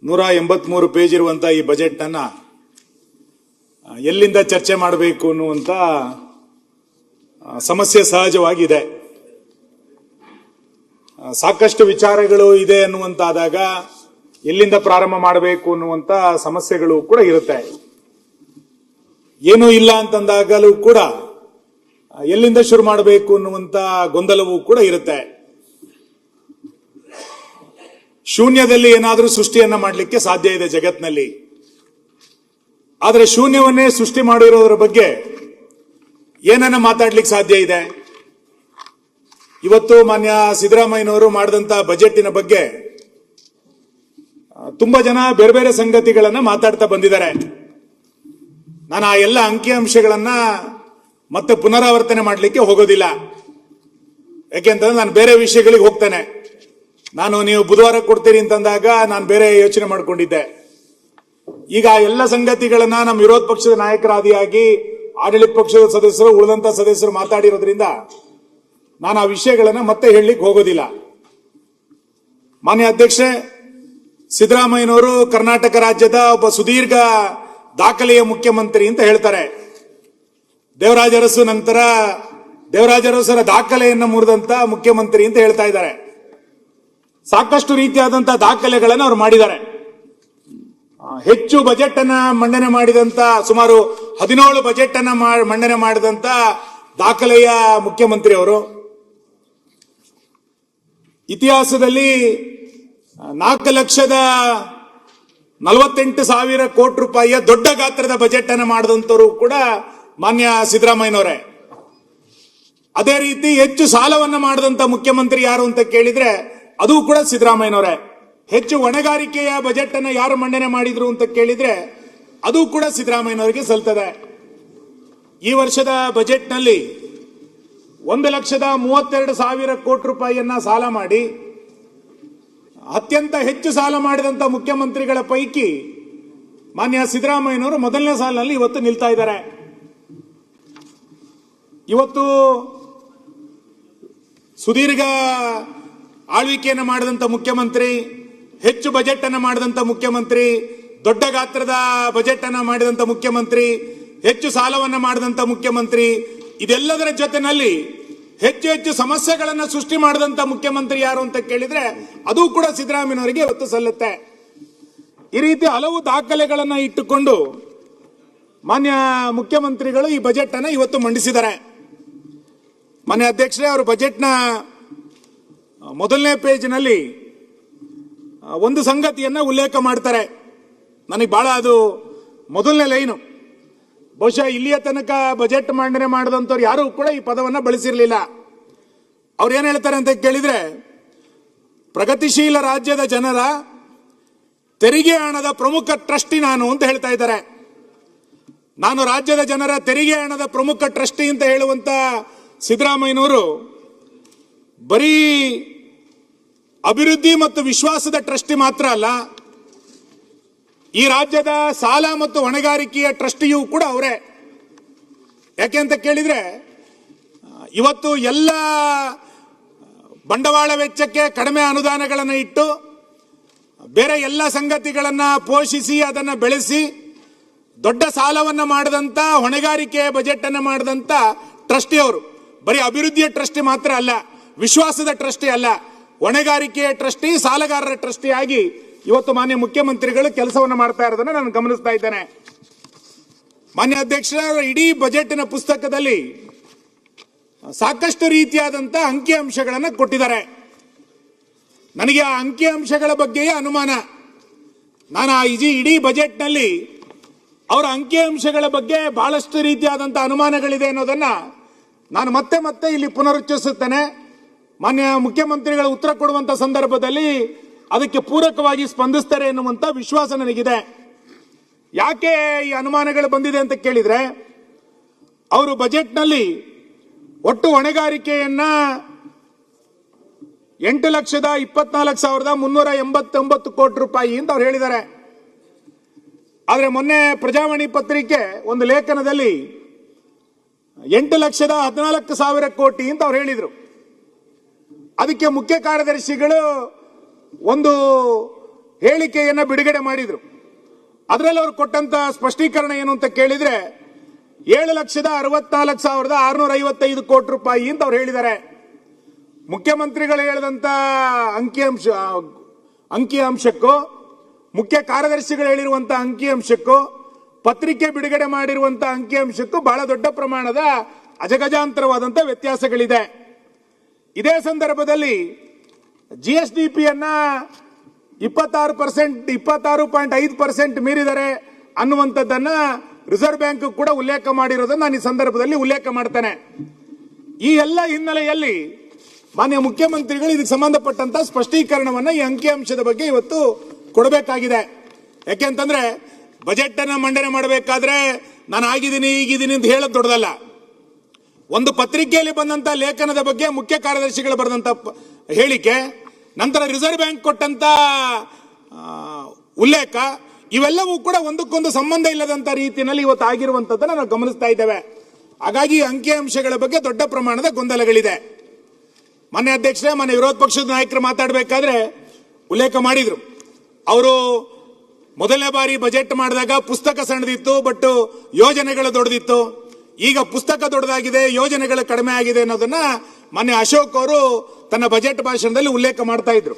183 page ಇರುವಂತಹ ಈ budget ಅನ್ನ ಎಲ್ಲಿಂದ ಚರ್ಚೆ ಮಾಡಬೇಕು ಅನ್ನುವಂತ ಸಮಸ್ಯೆ ಸಹಜವಾಗಿದೆ. ಸಾಕಷ್ಟು ವಿಚಾರಗಳು ಇದೆ ಅನ್ನುವಂತಾದಾಗ ಎಲ್ಲಿಂದ ಪ್ರಾರಂಭ ಮಾಡಬೇಕು ಅನ್ನುವಂತ ಸಮಸ್ಯೆಗಳು ಕೂಡ ಇರುತ್ತೆ. ಏನೂ ಇಲ್ಲ ಅಂತಂದಾಗಲೂ ಕೂಡ ಎಲ್ಲಿಂದ ಶುರು ಮಾಡಬೇಕು ಅನ್ನುವಂತ ಗೊಂದಲವೂ ಕೂಡ ಇರುತ್ತೆ. ಶೂನ್ಯದಲ್ಲಿ ಏನಾದರೂ ಸೃಷ್ಟಿಯನ್ನ ಮಾಡಲಿಕ್ಕೆ ಸಾಧ್ಯ ಇದೆ ಜಗತ್ನಲ್ಲಿ. ಆದರೆ ಶೂನ್ಯವನ್ನೇ ಸೃಷ್ಟಿ ಮಾಡಿರೋದ್ರ ಬಗ್ಗೆ ಏನನ್ನ ಮಾತಾಡ್ಲಿಕ್ಕೆ ಸಾಧ್ಯ ಇದೆ? ಇವತ್ತು ಮಾನ್ಯ ಸಿದ್ದರಾಮಯ್ಯನವರು ಮಾಡಿದಂತ ಬಜೆಟಿನ ಬಗ್ಗೆ ತುಂಬಾ ಜನ ಬೇರೆ ಬೇರೆ ಸಂಗತಿಗಳನ್ನ ಮಾತಾಡ್ತಾ ಬಂದಿದ್ದಾರೆ. ನಾನು ಆ ಎಲ್ಲ ಅಂಕಿಅಂಶಗಳನ್ನ ಮತ್ತೆ ಪುನರಾವರ್ತನೆ ಮಾಡಲಿಕ್ಕೆ ಹೋಗೋದಿಲ್ಲ. ಯಾಕೆಂತಂದ್ರೆ ನಾನು ಬೇರೆ ವಿಷಯಗಳಿಗೆ ಹೋಗ್ತೇನೆ. ನೀವು ಬುಧವಾರ ಕೊಡ್ತೀರಿ ಅಂತಂದಾಗ ನಾನು ಬೇರೆ ಯೋಚನೆ ಮಾಡ್ಕೊಂಡಿದ್ದೆ. ಈಗ ಎಲ್ಲ ಸಂಗತಿಗಳನ್ನ ನಮ್ಮ ವಿರೋಧ ಪಕ್ಷದ ನಾಯಕರಾದಿಯಾಗಿ ಆಡಳಿತ ಪಕ್ಷದ ಸದಸ್ಯರು ಉಳಿದಂತ ಸದಸ್ಯರು ಮಾತಾಡಿರೋದ್ರಿಂದ ನಾನು ಆ ವಿಷಯಗಳನ್ನ ಮತ್ತೆ ಹೇಳಲಿಕ್ಕೆ ಹೋಗೋದಿಲ್ಲ. ಮಾನ್ಯ ಅಧ್ಯಕ್ಷೆ, ಸಿದ್ದರಾಮಯ್ಯನವರು ಕರ್ನಾಟಕ ರಾಜ್ಯದ ಒಬ್ಬ ಸುದೀರ್ಘ ದಾಖಲೆಯ ಮುಖ್ಯಮಂತ್ರಿ ಅಂತ ಹೇಳ್ತಾರೆ. ದೇವರಾಜ ಅರಸು ನಂತರ ದೇವರಾಜ ಅರಸರ ದಾಖಲೆಯನ್ನು ಮುರಿದಂತ ಮುಖ್ಯಮಂತ್ರಿ ಅಂತ ಹೇಳ್ತಾ ಇದ್ದಾರೆ. ಸಾಕಷ್ಟು ರೀತಿಯಾದಂತಹ ದಾಖಲೆಗಳನ್ನು ಅವರು ಮಾಡಿದ್ದಾರೆ. ಹೆಚ್ಚು ಬಜೆಟ್ ಅನ್ನ ಮಂಡನೆ ಮಾಡಿದಂತ ಸುಮಾರು 17 ಬಜೆಟ್ ಅನ್ನ ಮಂಡನೆ ಮಾಡಿದಂತ ದಾಖಲೆಯ ಮುಖ್ಯಮಂತ್ರಿ ಅವರು. ಇತಿಹಾಸದಲ್ಲಿ 4,48,000 ಕೋಟಿ ರೂಪಾಯಿಯ ದೊಡ್ಡ ಗಾತ್ರದ ಬಜೆಟ್ ಅನ್ನು ಮಾಡಿದಂತವರು ಕೂಡ ಮಾನ್ಯ ಸಿದ್ದರಾಮಯ್ಯನವರೇ. ಅದೇ ರೀತಿ ಹೆಚ್ಚು ಸಾಲವನ್ನ ಮಾಡಿದಂತ ಮುಖ್ಯಮಂತ್ರಿ ಯಾರು ಅಂತ ಕೇಳಿದ್ರೆ ಅದು ಕೂಡ ಸಿದ್ದರಾಮಯ್ಯನವರೇ. ಹೆಚ್ಚು ಹೊಣೆಗಾರಿಕೆಯ ಬಜೆಟ್ ಅನ್ನ ಯಾರು ಮಂಡನೆ ಮಾಡಿದ್ರು ಅಂತ ಕೇಳಿದ್ರೆ ಅದು ಕೂಡ ಸಿದ್ದರಾಮಯ್ಯನವರಿಗೆ ಸಲ್ತದೆ. ಈ ವರ್ಷದ ಬಜೆಟ್ ನಲ್ಲಿ 1,32,000 ಕೋಟಿ ರೂಪಾಯಿಯನ್ನ ಸಾಲ ಮಾಡಿ ಅತ್ಯಂತ ಹೆಚ್ಚು ಸಾಲ ಮಾಡಿದಂತ ಮುಖ್ಯಮಂತ್ರಿಗಳ ಪೈಕಿ ಮಾನ್ಯ ಸಿದ್ದರಾಮಯ್ಯನವರು ಮೊದಲನೇ ಸಾಲಿನಲ್ಲಿ ಇವತ್ತು ನಿಲ್ತಾ ಇದ್ದಾರೆ. ಇವತ್ತು ಸುದೀರ್ಘ ಆಳ್ವಿಕೆಯನ್ನು ಮಾಡಿದಂತ ಮುಖ್ಯಮಂತ್ರಿ, ಹೆಚ್ಚು ಬಜೆಟ್ ಅನ್ನು ಮಾಡಿದಂತ ಮುಖ್ಯಮಂತ್ರಿ, ದೊಡ್ಡ ಗಾತ್ರದ ಬಜೆಟ್ ಅನ್ನು ಮಾಡಿದಂತ ಮುಖ್ಯಮಂತ್ರಿ, ಹೆಚ್ಚು ಸಾಲವನ್ನು ಮಾಡಿದಂತ ಮುಖ್ಯಮಂತ್ರಿ, ಇದೆಲ್ಲದರ ಜೊತೆನಲ್ಲಿ ಹೆಚ್ಚು ಹೆಚ್ಚು ಸಮಸ್ಯೆಗಳನ್ನು ಸೃಷ್ಟಿ ಮಾಡಿದಂತ ಮುಖ್ಯಮಂತ್ರಿ ಯಾರು ಅಂತ ಕೇಳಿದ್ರೆ ಅದು ಕೂಡ ಸಿದ್ದರಾಮಯ್ಯನವರಿಗೆ ಇವತ್ತು ಸಲ್ಲುತ್ತೆ. ಈ ರೀತಿ ಹಲವು ದಾಖಲೆಗಳನ್ನು ಇಟ್ಟುಕೊಂಡು ಮಾನ್ಯ ಮುಖ್ಯಮಂತ್ರಿಗಳು ಈ ಬಜೆಟ್ ಅನ್ನು ಇವತ್ತು ಮಂಡಿಸಿದ್ದಾರೆ. ಮಾನ್ಯ ಅಧ್ಯಕ್ಷರೇ, ಅವರು ಬಜೆಟ್ನ ಮೊದಲನೇ ಪೇಜ್ನಲ್ಲಿ ಒಂದು ಸಂಗತಿಯನ್ನ ಉಲ್ಲೇಖ ಮಾಡ್ತಾರೆ. ನನಗೆ ಬಹಳ ಅದು ಮೊದಲನೇ ಲೈನು. ಬಹುಶಃ ಇಲ್ಲಿಯ ತನಕ ಬಜೆಟ್ ಮಂಡನೆ ಮಾಡಿದಂಥವ್ರು ಯಾರು ಕೂಡ ಈ ಪದವನ್ನ ಬಳಸಿರಲಿಲ್ಲ. ಅವ್ರು ಏನ್ ಹೇಳ್ತಾರೆ ಅಂತ ಕೇಳಿದ್ರೆ, ಪ್ರಗತಿಶೀಲ ರಾಜ್ಯದ ಜನರ ತೆರಿಗೆ ಹಣದ ಪ್ರಮುಖ ಟ್ರಸ್ಟಿ ನಾನು ಅಂತ ಹೇಳ್ತಾ ಇದ್ದಾರೆ. ನಾನು ರಾಜ್ಯದ ಜನರ ತೆರಿಗೆ ಹಣದ ಪ್ರಮುಖ ಟ್ರಸ್ಟಿ ಅಂತ ಹೇಳುವಂತ ಸಿದ್ದರಾಮಯ್ಯನವರು ಬರೀ ಅಭಿವೃದ್ಧಿ ಮತ್ತು ವಿಶ್ವಾಸದ ಟ್ರಸ್ಟಿ ಮಾತ್ರ ಅಲ್ಲ, ಈ ರಾಜ್ಯದ ಸಾಲ ಮತ್ತು ಹೊಣೆಗಾರಿಕೆಯ ಟ್ರಸ್ಟಿಯೂ ಕೂಡ ಅವರೇ. ಯಾಕೆ ಅಂತ ಕೇಳಿದ್ರೆ ಇವತ್ತು ಎಲ್ಲ ಬಂಡವಾಳ ವೆಚ್ಚಕ್ಕೆ ಕಡಿಮೆ ಅನುದಾನಗಳನ್ನು ಇಟ್ಟು ಬೇರೆ ಎಲ್ಲ ಸಂಗತಿಗಳನ್ನು ಪೋಷಿಸಿ ಅದನ್ನು ಬೆಳೆಸಿ ದೊಡ್ಡ ಸಾಲವನ್ನು ಮಾಡಿದಂತ ಹೊಣೆಗಾರಿಕೆಯ ಬಜೆಟ್ ಅನ್ನು ಮಾಡಿದಂತ ಟ್ರಸ್ಟಿ ಅವರು. ಬರೀ ಅಭಿವೃದ್ಧಿಯ ಟ್ರಸ್ಟಿ ಮಾತ್ರ ಅಲ್ಲ, ವಿಶ್ವಾಸದ ಟ್ರಸ್ಟಿ ಅಲ್ಲ, ಹೊಣೆಗಾರಿಕೆಯ ಟ್ರಸ್ಟಿ, ಸಾಲಗಾರರ ಟ್ರಸ್ಟಿ ಆಗಿ ಇವತ್ತು ಮಾನ್ಯ ಮುಖ್ಯಮಂತ್ರಿಗಳು ಕೆಲಸವನ್ನು ಮಾಡ್ತಾ ಇರೋದನ್ನ ನಾನು ಗಮನಿಸ್ತಾ ಇದ್ದೇನೆ. ಮಾನ್ಯ ಅಧ್ಯಕ್ಷರ, ಇಡೀ ಬಜೆಟಿನ ಪುಸ್ತಕದಲ್ಲಿ ಸಾಕಷ್ಟು ರೀತಿಯಾದಂತ ಅಂಕಿಅಂಶಗಳನ್ನು ಕೊಟ್ಟಿದ್ದಾರೆ. ನನಗೆ ಆ ಅಂಕಿಅಂಶಗಳ ಬಗ್ಗೆಯೇ ಅನುಮಾನ. ನಾನು ಇಡೀ ಬಜೆಟ್ನಲ್ಲಿ ಅವರ ಅಂಕಿಅಂಶಗಳ ಬಗ್ಗೆ ಬಹಳಷ್ಟು ರೀತಿಯಾದಂತ ಅನುಮಾನಗಳಿದೆ ಅನ್ನೋದನ್ನ ನಾನು ಮತ್ತೆ ಮತ್ತೆ ಇಲ್ಲಿ ಪುನರುಚ್ಚರಿಸುತ್ತೇನೆ. ಮಾನ್ಯ ಮುಖ್ಯಮಂತ್ರಿಗಳ ಉತ್ತರ ಕೊಡುವಂತ ಸಂದರ್ಭದಲ್ಲಿ ಅದಕ್ಕೆ ಪೂರಕವಾಗಿ ಸ್ಪಂದಿಸ್ತಾರೆ ಎನ್ನುವಂತ ವಿಶ್ವಾಸ ನನಗಿದೆ. ಯಾಕೆ ಈ ಅನುಮಾನಗಳು ಬಂದಿದೆ ಅಂತ ಕೇಳಿದ್ರೆ, ಅವರು ಬಜೆಟ್ನಲ್ಲಿ ಒಟ್ಟು ಹೊಣೆಗಾರಿಕೆಯನ್ನ 8,24,389 ಕೋಟಿ ರೂಪಾಯಿ ಅಂತ ಅವ್ರು ಹೇಳಿದ್ದಾರೆ. ಆದ್ರೆ ಮೊನ್ನೆ ಪ್ರಜಾವಾಣಿ ಪತ್ರಿಕೆ ಒಂದು ಲೇಖನದಲ್ಲಿ 8,14,000 ಕೋಟಿ ಅಂತ ಅವ್ರು ಹೇಳಿದ್ರು. ಅದಕ್ಕೆ ಮುಖ್ಯ ಕಾರ್ಯದರ್ಶಿಗಳು ಒಂದು ಹೇಳಿಕೆಯನ್ನ ಬಿಡುಗಡೆ ಮಾಡಿದ್ರು. ಅದರಲ್ಲಿ ಅವರು ಕೊಟ್ಟಂತ ಸ್ಪಷ್ಟೀಕರಣ ಏನು ಅಂತ ಕೇಳಿದ್ರೆ 7,64,655 ಕೋಟಿ ರೂಪಾಯಿ ಅಂತ ಅವ್ರು ಹೇಳಿದ್ದಾರೆ. ಮುಖ್ಯಮಂತ್ರಿಗಳು ಹೇಳಿದಂತ ಅಂಕಿಅಂಶಕ್ಕೂ ಮುಖ್ಯ ಕಾರ್ಯದರ್ಶಿಗಳು ಹೇಳಿರುವಂತಹ ಅಂಕಿಅಂಶಕ್ಕೂ ಪತ್ರಿಕೆ ಬಿಡುಗಡೆ ಮಾಡಿರುವಂತಹ ಅಂಕಿಅಂಶಕ್ಕೂ ಬಹಳ ದೊಡ್ಡ ಪ್ರಮಾಣದ ಅಜಗಜಾಂತರವಾದಂಥ ವ್ಯತ್ಯಾಸಗಳಿದೆ. ಇದೇ ಸಂದರ್ಭದಲ್ಲಿ GSDPಯನ್ನ 26.5% ಮೀರಿದರೆ ಅನ್ನುವಂಥದ್ದನ್ನ ರಿಸರ್ವ್ ಬ್ಯಾಂಕ್ ಕೂಡ ಉಲ್ಲೇಖ ಮಾಡಿರೋದನ್ನ ನಾನು ಈ ಸಂದರ್ಭದಲ್ಲಿ ಉಲ್ಲೇಖ ಮಾಡ್ತೇನೆ. ಈ ಎಲ್ಲ ಹಿನ್ನೆಲೆಯಲ್ಲಿ ಮಾನ್ಯ ಮುಖ್ಯಮಂತ್ರಿಗಳು ಇದಕ್ಕೆ ಸಂಬಂಧಪಟ್ಟಂತ ಸ್ಪಷ್ಟೀಕರಣವನ್ನ ಈ ಅಂಕಿಅಂಶದ ಬಗ್ಗೆ ಇವತ್ತು ಕೊಡಬೇಕಾಗಿದೆ. ಯಾಕೆಂತಂದ್ರೆ ಬಜೆಟ್ ಅನ್ನ ಮಂಡನೆ ಮಾಡಬೇಕಾದ್ರೆ ನಾನು ಆಗಿದ್ದೀನಿ ಈಗಿದ್ದೀನಿ ಅಂತ ಹೇಳೋದು ದೊಡ್ಡದಲ್ಲ. ಒಂದು ಪತ್ರಿಕೆಯಲ್ಲಿ ಬಂದಂತ ಲೇಖನದ ಬಗ್ಗೆ ಮುಖ್ಯ ಕಾರ್ಯದರ್ಶಿಗಳು ಬರೆದಂತ ಹೇಳಿಕೆ, ನಂತರ ರಿಸರ್ವ್ ಬ್ಯಾಂಕ್ ಕೊಟ್ಟಂತ ಉಲ್ಲೇಖ, ಇವೆಲ್ಲವೂ ಕೂಡ ಒಂದಕ್ಕೊಂದು ಸಂಬಂಧ ಇಲ್ಲದಂತ ರೀತಿಯಲ್ಲಿ ಇವತ್ತು ಆಗಿರುವಂತದ್ದನ್ನು ನಾವು ಗಮನಿಸ್ತಾ ಇದ್ದೇವೆ. ಹಾಗಾಗಿ ಅಂಕಿಅಂಶಗಳ ಬಗ್ಗೆ ದೊಡ್ಡ ಪ್ರಮಾಣದ ಗೊಂದಲಗಳಿದೆ. ಮಾನ್ಯ ಅಧ್ಯಕ್ಷರೇ, ಮಾನ್ಯ ವಿರೋಧ ಪಕ್ಷದ ನಾಯಕರು ಮಾತಾಡಬೇಕಾದ್ರೆ ಉಲ್ಲೇಖ ಮಾಡಿದ್ರು. ಅವರು ಮೊದಲನೇ ಬಾರಿ ಬಜೆಟ್ ಮಾಡಿದಾಗ ಪುಸ್ತಕ ಸಣ್ಣದಿತ್ತು, ಬಟ್ ಯೋಜನೆಗಳು ದೊಡ್ಡದಿತ್ತು. ಈಗ ಪುಸ್ತಕ ದೊಡ್ಡದಾಗಿದೆ, ಯೋಜನೆಗಳು ಕಡಿಮೆ ಆಗಿದೆ ಅನ್ನೋದನ್ನ ಮಾನ್ಯ ಅಶೋಕ್ ಅವರು ತನ್ನ ಬಜೆಟ್ ಭಾಷಣದಲ್ಲಿ ಉಲ್ಲೇಖ ಮಾಡ್ತಾ ಇದ್ರು.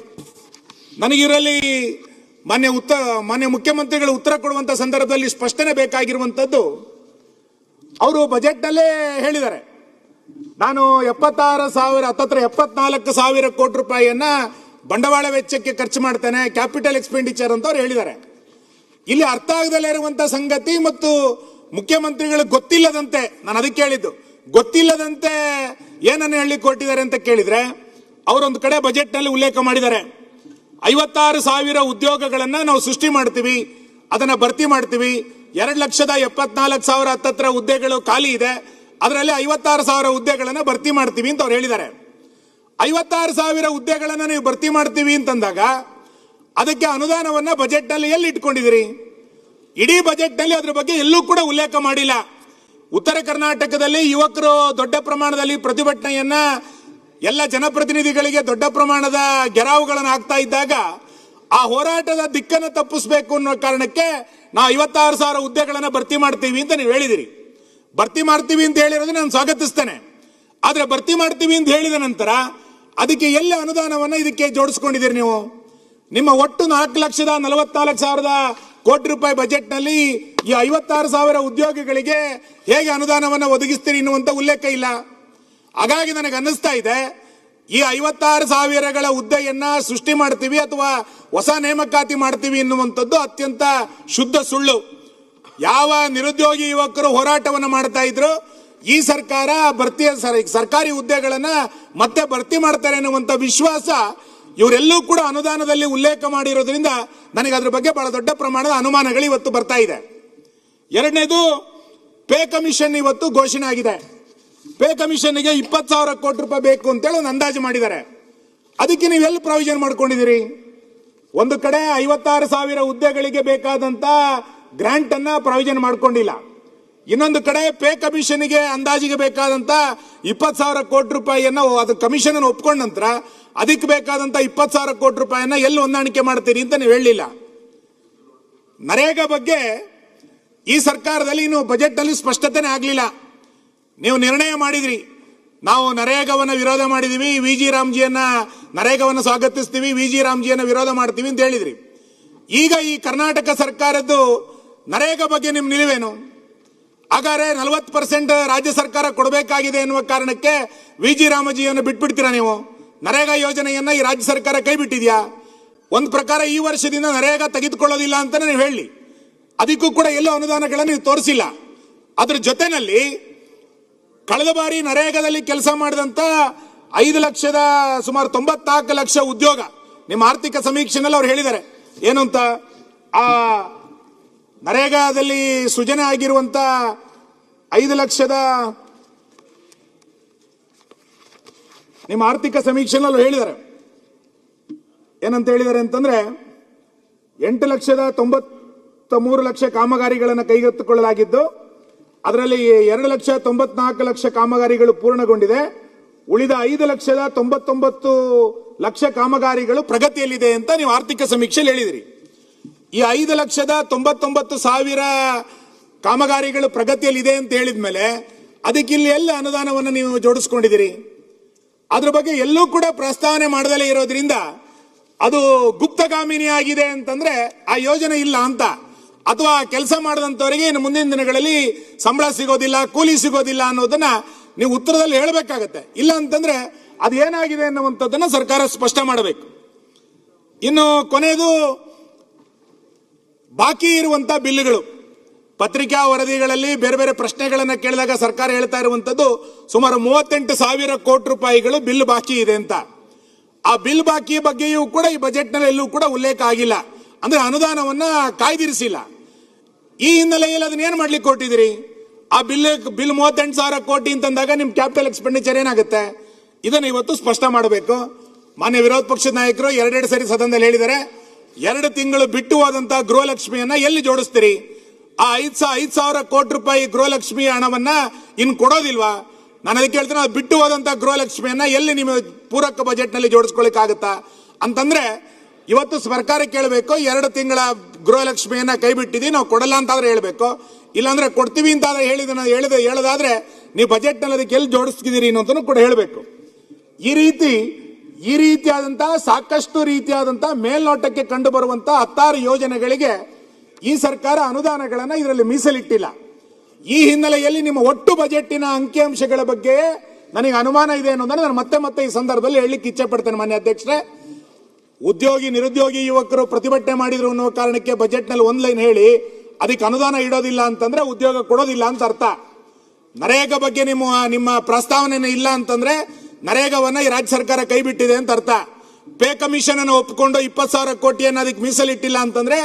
ನನಗಿರಲ್ಲಿ ಮಾನ್ಯ ಮುಖ್ಯಮಂತ್ರಿಗಳು ಉತ್ತರ ಕೊಡುವಂತ ಸಂದರ್ಭದಲ್ಲಿ ಸ್ಪಷ್ಟನೆ ಬೇಕಾಗಿರುವಂತದ್ದು, ಅವರು ಬಜೆಟ್ ನಲ್ಲೇ ಹೇಳಿದ್ದಾರೆ, ನಾನು 74,000 ಕೋಟಿ ರೂಪಾಯಿಯನ್ನ ಬಂಡವಾಳ ವೆಚ್ಚಕ್ಕೆ ಖರ್ಚು ಮಾಡ್ತೇನೆ, ಕ್ಯಾಪಿಟಲ್ ಎಕ್ಸ್ಪೆಂಡಿಚರ್ ಅಂತ ಅವ್ರು ಹೇಳಿದ್ದಾರೆ. ಇಲ್ಲಿ ಅರ್ಥ ಆಗದಲ್ಲೇ ಇರುವಂತಹ ಸಂಗತಿ ಮತ್ತು ಮುಖ್ಯಮಂತ್ರಿಗಳಿಗೆ ಗೊತ್ತಿಲ್ಲದಂತೆ, ನಾನು ಅದಕ್ಕೆ ಹೇಳಿದ್ದು, ಗೊತ್ತಿಲ್ಲದಂತೆ ಏನನ್ನು ಹೇಳಿ ಕೊಟ್ಟಿದ್ದಾರೆ ಅಂತ ಕೇಳಿದ್ರೆ, ಅವರೊಂದು ಕಡೆ ಬಜೆಟ್ ನಲ್ಲಿ ಉಲ್ಲೇಖ ಮಾಡಿದ್ದಾರೆ, 56,000 ಉದ್ಯೋಗಗಳನ್ನ ನಾವು ಸೃಷ್ಟಿ ಮಾಡ್ತೀವಿ, ಅದನ್ನ ಭರ್ತಿ ಮಾಡ್ತೀವಿ, 2,74,000 ಹತ್ತತ್ರ ಹುದ್ದೆಗಳು ಖಾಲಿ ಇದೆ, ಅದರಲ್ಲಿ 56,000 ಹುದ್ದೆಗಳನ್ನ ಭರ್ತಿ ಮಾಡ್ತೀವಿ ಅಂತ ಅವ್ರು ಹೇಳಿದ್ದಾರೆ. 56,000 ಹುದ್ದೆಗಳನ್ನ ನೀವು ಭರ್ತಿ ಮಾಡ್ತೀವಿ ಅಂತಂದಾಗ ಅದಕ್ಕೆ ಅನುದಾನವನ್ನ ಬಜೆಟ್ ನಲ್ಲಿ ಎಲ್ಲಿ ಇಟ್ಕೊಂಡಿದ್ದೀರಿ? ಇಡೀ ಬಜೆಟ್ ನಲ್ಲಿ ಅದ್ರ ಬಗ್ಗೆ ಎಲ್ಲೂ ಕೂಡ ಉಲ್ಲೇಖ ಮಾಡಿಲ್ಲ. ಉತ್ತರ ಕರ್ನಾಟಕದಲ್ಲಿ ಯುವಕರು ದೊಡ್ಡ ಪ್ರಮಾಣದಲ್ಲಿ ಪ್ರತಿಭಟನೆಯನ್ನ, ಎಲ್ಲ ಜನಪ್ರತಿನಿಧಿಗಳಿಗೆ ದೊಡ್ಡ ಪ್ರಮಾಣದ ಗೆರಾವುಗಳನ್ನು ಹಾಕ್ತಾ ಇದ್ದಾಗ ಆ ಹೋರಾಟದ ದಿಕ್ಕನ್ನು ತಪ್ಪಿಸಬೇಕು ಅನ್ನೋ ಕಾರಣಕ್ಕೆ ನಾವು 56,000 ಹುದ್ದೆಗಳನ್ನ ಭರ್ತಿ ಮಾಡ್ತೀವಿ ಅಂತ ನೀವು ಹೇಳಿದಿರಿ. ಭರ್ತಿ ಮಾಡ್ತೀವಿ ಅಂತ ಹೇಳಿರೋದನ್ನ ನಾನು ಸ್ವಾಗತಿಸ್ತೇನೆ. ಆದ್ರೆ ಭರ್ತಿ ಮಾಡ್ತೀವಿ ಅಂತ ಹೇಳಿದ ನಂತರ ಅದಕ್ಕೆ ಎಲ್ಲ ಅನುದಾನವನ್ನ ಇದಕ್ಕೆ ಜೋಡಿಸ್ಕೊಂಡಿದ್ದೀರಿ ನೀವು? ನಿಮ್ಮ ಒಟ್ಟು 4,44,000 ಕೋಟಿ ರೂಪಾಯಿ ಬಜೆಟ್ ನಲ್ಲಿ ಈ 56,000 ಉದ್ಯೋಗಿಗಳಿಗೆ ಹೇಗೆ ಅನುದಾನವನ್ನ ಒದಗಿಸ್ತೀರಿ ಎನ್ನುವಂತ ಉಲ್ಲೇಖ ಇಲ್ಲ. ಹಾಗಾಗಿ ನನಗೆ ಅನ್ನಿಸ್ತಾ ಇದೆ, ಈ 56,000 ಹುದ್ದೆಯನ್ನ ಸೃಷ್ಟಿ ಮಾಡ್ತೀವಿ ಅಥವಾ ಹೊಸ ನೇಮಕಾತಿ ಮಾಡ್ತೀವಿ ಎನ್ನುವಂಥದ್ದು ಅತ್ಯಂತ ಶುದ್ಧ ಸುಳ್ಳು. ಯಾವ ನಿರುದ್ಯೋಗಿ ಯುವಕರು ಹೋರಾಟವನ್ನು ಮಾಡ್ತಾ ಇದ್ರು, ಈ ಸರ್ಕಾರ ಸರ್ಕಾರಿ ಹುದ್ದೆಗಳನ್ನ ಮತ್ತೆ ಭರ್ತಿ ಮಾಡ್ತಾರೆ ಅನ್ನುವಂತ ವಿಶ್ವಾಸ ಇವರೆಲ್ಲೂ ಕೂಡ ಅನುದಾನದಲ್ಲಿ ಉಲ್ಲೇಖ ಮಾಡಿರೋದ್ರಿಂದ ನನಗೆ ಅದ್ರ ಬಗ್ಗೆ ಬಹಳ ದೊಡ್ಡ ಪ್ರಮಾಣದ ಅನುಮಾನಗಳು ಇವತ್ತು ಬರ್ತಾ ಇದೆ. ಎರಡನೇದು, ಪೇ ಕಮಿಷನ್ ಇವತ್ತು ಘೋಷಣೆ ಆಗಿದೆ. ಪೇ ಕಮಿಷನ್ಗೆ 20,000 ಕೋಟಿ ರೂಪಾಯಿ ಬೇಕು ಅಂತೇಳಿ ಒಂದು ಅಂದಾಜು ಮಾಡಿದ್ದಾರೆ. ಅದಕ್ಕೆ ನೀವೆಲ್ಲಿ ಪ್ರಾವಿಷನ್ ಮಾಡ್ಕೊಂಡಿದ್ದೀರಿ? ಒಂದು ಕಡೆ 56,000 ಹುದ್ದೆಗಳಿಗೆ ಬೇಕಾದಂತ ಗ್ರಾಂಟ್ ಅನ್ನ ಪ್ರಾವಿಷನ್ ಮಾಡ್ಕೊಂಡಿಲ್ಲ, ಇನ್ನೊಂದು ಕಡೆ ಪೇ ಕಮಿಷನ್ಗೆ ಅಂದಾಜಿಗೆ ಬೇಕಾದಂತ 20,000 ಕೋಟಿ ರೂಪಾಯಿಯನ್ನ ಅದು ಕಮಿಷನ್ ಅನ್ನು ಒಪ್ಕೊಂಡ ನಂತರ ಅದಕ್ಕೆ ಬೇಕಾದಂತ 20,000 ಕೋಟಿ ರೂಪಾಯಿಯನ್ನ ಎಲ್ಲಿ ಹೊಂದಾಣಿಕೆ ಮಾಡ್ತೀರಿ ಅಂತ ನೀವು ಹೇಳಲಿಲ್ಲ. ನರೇಗಾ ಬಗ್ಗೆ ಈ ಸರ್ಕಾರದಲ್ಲಿ ಇನ್ನು ಬಜೆಟ್ ನಲ್ಲಿ ಸ್ಪಷ್ಟತೆನೇ ಆಗಲಿಲ್ಲ. ನೀವು ನಿರ್ಣಯ ಮಾಡಿದ್ರಿ, ನಾವು ನರೇಗಾವನ್ನ ವಿರೋಧ ಮಾಡಿದೀವಿ, ವಿ.ಜಿ. ರಾಮ್ಜಿಯನ್ನ ನರೇಗಾವನ್ನ ಸ್ವಾಗತಿಸ್ತೀವಿ, ವಿ.ಜಿ. ರಾಮ್ಜಿಯನ್ನ ವಿರೋಧ ಮಾಡ್ತೀವಿ ಅಂತ ಹೇಳಿದ್ರಿ. ಈಗ ಈ ಕರ್ನಾಟಕ ಸರ್ಕಾರದ್ದು ನರೇಗಾ ಬಗ್ಗೆ ನಿಮ್ ನಿಲುವೇನು? ಹಾಗಾದ್ರೆ 40% ರಾಜ್ಯ ಸರ್ಕಾರ ಕೊಡಬೇಕಾಗಿದೆ ಎನ್ನುವ ಕಾರಣಕ್ಕೆ ವಿ.ಜಿ. ರಾಮಜಿಯನ್ನು ಬಿಟ್ಬಿಡ್ತೀರಾ ನೀವು? ನರೇಗಾ ಯೋಜನೆಯನ್ನ ಈ ರಾಜ್ಯ ಸರ್ಕಾರ ಕೈ ಬಿಟ್ಟಿದ್ಯಾ? ಒಂದು ಪ್ರಕಾರ ಈ ವರ್ಷದಿಂದ ನರೇಗಾ ತೆಗೆದುಕೊಳ್ಳೋದಿಲ್ಲ ಅಂತಾನೆ ನೀವು ಹೇಳಿ, ಅದಕ್ಕೂ ಕೂಡ ಎಲ್ಲೋ ಅನುದಾನಗಳನ್ನು ನೀವು ತೋರಿಸಿಲ್ಲ. ಅದ್ರ ಜೊತೆನಲ್ಲಿ ಕಳೆದ ಬಾರಿ ನರೇಗಾದಲ್ಲಿ ಕೆಲಸ ಮಾಡಿದಂತ 5 ಲಕ್ಷದ ಸುಮಾರು 94 ಲಕ್ಷ ಉದ್ಯೋಗ ನಿಮ್ಮ ಆರ್ಥಿಕ ಸಮೀಕ್ಷೆನಲ್ಲಿ ಅವ್ರು ಹೇಳಿದ್ದಾರೆ. ಏನು ಅಂತ? ಆ ನರೇಗಾದಲ್ಲಿ ಸೃಜನೆ ಆಗಿರುವಂತ 5 ಲಕ್ಷದ ನಿಮ್ಮ ಆರ್ಥಿಕ ಸಮೀಕ್ಷೆನಲ್ಲಿ ಹೇಳಿದ್ದಾರೆ. ಏನಂತ ಹೇಳಿದ್ದಾರೆ ಅಂತಂದ್ರೆ 8,93,00,000 ಕಾಮಗಾರಿಗಳನ್ನು ಕೈಗೆತ್ತಿಕೊಳ್ಳಲಾಗಿದ್ದು, ಅದರಲ್ಲಿ 2,94,00,000 ಕಾಮಗಾರಿಗಳು ಪೂರ್ಣಗೊಂಡಿದೆ. ಉಳಿದ 5,99,00,000 ಕಾಮಗಾರಿಗಳು ಪ್ರಗತಿಯಲ್ಲಿದೆ ಅಂತ ನೀವು ಆರ್ಥಿಕ ಸಮೀಕ್ಷೆಯಲ್ಲಿ ಹೇಳಿದಿರಿ. ಈ 5,99,000 ಕಾಮಗಾರಿಗಳು ಪ್ರಗತಿಯಲ್ಲಿದೆ ಅಂತ ಹೇಳಿದ್ಮೇಲೆ ಅದಕ್ಕೆ ಇಲ್ಲಿ ಎಲ್ಲ ಅನುದಾನವನ್ನು ನೀವು ಜೋಡಿಸ್ಕೊಂಡಿದ್ದೀರಿ? ಅದ್ರ ಬಗ್ಗೆ ಎಲ್ಲೂ ಕೂಡ ಪ್ರಸ್ತಾವನೆ ಮಾಡದಲೇ ಇರೋದ್ರಿಂದ ಅದು ಗುಪ್ತಗಾಮಿನಿ ಆಗಿದೆ ಅಂತಂದ್ರೆ ಆ ಯೋಜನೆ ಇಲ್ಲ ಅಂತ, ಅಥವಾ ಕೆಲಸ ಮಾಡದಂತವರಿಗೆ ಇನ್ನು ಮುಂದಿನ ದಿನಗಳಲ್ಲಿ ಸಂಬಳ ಸಿಗೋದಿಲ್ಲ, ಕೂಲಿ ಸಿಗೋದಿಲ್ಲ ಅನ್ನೋದನ್ನ ನೀವು ಉತ್ತರದಲ್ಲಿ ಹೇಳಬೇಕಾಗತ್ತೆ. ಇಲ್ಲ ಅಂತಂದ್ರೆ ಅದು ಏನಾಗಿದೆ ಅನ್ನುವಂಥದ್ದನ್ನ ಸರ್ಕಾರ ಸ್ಪಷ್ಟ ಮಾಡಬೇಕು. ಇನ್ನು ಕೊನೆಯದು ಬಾಕಿ ಇರುವಂತ ಬಿಲ್ಗಳು, ಪತ್ರಿಕಾ ವರದಿಗಳಲ್ಲಿ ಬೇರೆ ಬೇರೆ ಪ್ರಶ್ನೆಗಳನ್ನ ಕೇಳಿದಾಗ ಸರ್ಕಾರ ಹೇಳ್ತಾ ಇರುವಂತದ್ದು ಸುಮಾರು 38,000 ಕೋಟಿ ರೂಪಾಯಿಗಳು ಬಿಲ್ ಬಾಕಿ ಇದೆ ಅಂತ. ಆ ಬಿಲ್ ಬಾಕಿ ಬಗ್ಗೆಯೂ ಕೂಡ ಈ ಬಜೆಟ್ ನಲ್ಲಿ ಎಲ್ಲೂ ಕೂಡ ಉಲ್ಲೇಖ ಆಗಿಲ್ಲ, ಅಂದ್ರೆ ಅನುದಾನವನ್ನ ಕಾಯ್ದಿರಿಸಿಲ್ಲ. ಈ ಹಿನ್ನೆಲೆಯಲ್ಲಿ ಅದನ್ನ ಏನ್ ಮಾಡ್ಲಿಕ್ಕೆ ಕೊಟ್ಟಿದ್ದೀರಿ? ಆ ಬಿಲ್ 38,000 ಕೋಟಿ ಅಂತಂದಾಗ ನಿಮ್ ಕ್ಯಾಪಿಟಲ್ ಎಕ್ಸ್ಪೆಂಡಿಚರ್ ಏನಾಗುತ್ತೆ? ಇದನ್ನ ಇವತ್ತು ಸ್ಪಷ್ಟ ಮಾಡಬೇಕು. ಮಾನ್ಯ ವಿರೋಧ ಪಕ್ಷದ ನಾಯಕರು ಎರಡೆರಡು ಸರಿ ಸದನದಲ್ಲಿ ಹೇಳಿದ್ದಾರೆ, 2 ತಿಂಗಳು ಬಿಟ್ಟು ಹೋದಂತ ಗೃಹಲಕ್ಷ್ಮಿಯನ್ನ ಎಲ್ಲಿ ಜೋಡಿಸ್ತೀರಿ? ಆ 5,000 ಕೋಟಿ ರೂಪಾಯಿ ಗೃಹಲಕ್ಷ್ಮಿ ಹಣವನ್ನ ಇನ್ ಕೊಡೋದಿಲ್ವಾ? ನಾನು ಅದಕ್ಕೆ ಹೇಳ್ತೇನೆ, ಅದು ಬಿಟ್ಟು ಹೋದಂತ ಗೃಹಲಕ್ಷ್ಮಿಯನ್ನ ಎಲ್ಲಿ ನಿಮ್ಮ ಪೂರಕ ಬಜೆಟ್ ನಲ್ಲಿ ಜೋಡಿಸ್ಕೊಳಿಕ್ ಆಗುತ್ತಾ ಅಂತಂದ್ರೆ ಇವತ್ತು ಸರ್ಕಾರ ಕೇಳಬೇಕು, 2 ತಿಂಗಳ ಗೃಹಲಕ್ಷ್ಮಿಯನ್ನ ಕೈ ಬಿಟ್ಟಿದ್ದೀವಿ, ನಾವು ಕೊಡಲ್ಲ ಅಂತಾದ್ರೆ ಹೇಳ್ಬೇಕು. ಇಲ್ಲಾಂದ್ರೆ ಕೊಡ್ತೀವಿ ಅಂತಾದ್ರೆ ಹೇಳೋದಾದ್ರೆ ನೀವು ಬಜೆಟ್ ನಲ್ಲಿ ಅದಕ್ಕೆ ಎಲ್ಲಿ ಜೋಡಿಸ್ತಿದ್ದೀರಿ ಅನ್ನೋದನ್ನು ಕೂಡ ಹೇಳಬೇಕು. ಈ ರೀತಿಯಾದಂತಹ ಸಾಕಷ್ಟು ರೀತಿಯಾದಂತಹ ಮೇಲ್ನೋಟಕ್ಕೆ ಕಂಡು ಬರುವಂತಹ 16 ಯೋಜನೆಗಳಿಗೆ ಈ ಸರ್ಕಾರ ಅನುದಾನಗಳನ್ನ ಇದರಲ್ಲಿ ಮೀಸಲಿಟ್ಟಿಲ್ಲ. ಈ ಹಿನ್ನೆಲೆಯಲ್ಲಿ ನಿಮ್ಮ ಒಟ್ಟು ಬಜೆಟ್ಟಿನ ಅಂಕಿಅಂಶಗಳ ಬಗ್ಗೆ ನನಗೆ ಅನುಮಾನ ಇದೆ ಅನ್ನೋದನ್ನ ನಾನು ಮತ್ತೆ ಈ ಸಂದರ್ಭದಲ್ಲಿ ಹೇಳಲಿಕ್ಕೆ ಇಚ್ಛೆ ಪಡ್ತೇನೆ. ಮಾನ್ಯ ಅಧ್ಯಕ್ಷರೇ, ಉದ್ಯೋಗಿ ನಿರುದ್ಯೋಗಿ ಯುವಕರು ಪ್ರತಿಭಟನೆ ಮಾಡಿದ್ರು ಅನ್ನೋ ಕಾರಣಕ್ಕೆ ಬಜೆಟ್ ನಲ್ಲಿ ಒಂದ್ ಲೈನ್ ಹೇಳಿ ಅದಕ್ಕೆ ಅನುದಾನ ಇಡೋದಿಲ್ಲ ಅಂತಂದ್ರೆ ಉದ್ಯೋಗ ಕೊಡೋದಿಲ್ಲ ಅಂತ ಅರ್ಥ. ನರೇಗಾ ಬಗ್ಗೆ ನಿಮ್ಮ ಪ್ರಸ್ತಾವನೆ ಇಲ್ಲ ಅಂತಂದ್ರೆ ನರೇಗಾವನ್ನ ಈ ರಾಜ್ಯ ಸರ್ಕಾರ ಕೈ ಬಿಟ್ಟಿದೆ ಅಂತ ಅರ್ಥ. ಪೇ ಕಮಿಷನ್ ಅನ್ನು ಒಪ್ಪಿಕೊಂಡು 20,000 ಕೋಟಿಯನ್ನು ಅದಕ್ಕೆ ಮೀಸಲಿಟ್ಟಿಲ್ಲ ಅಂತಂದ್ರೆ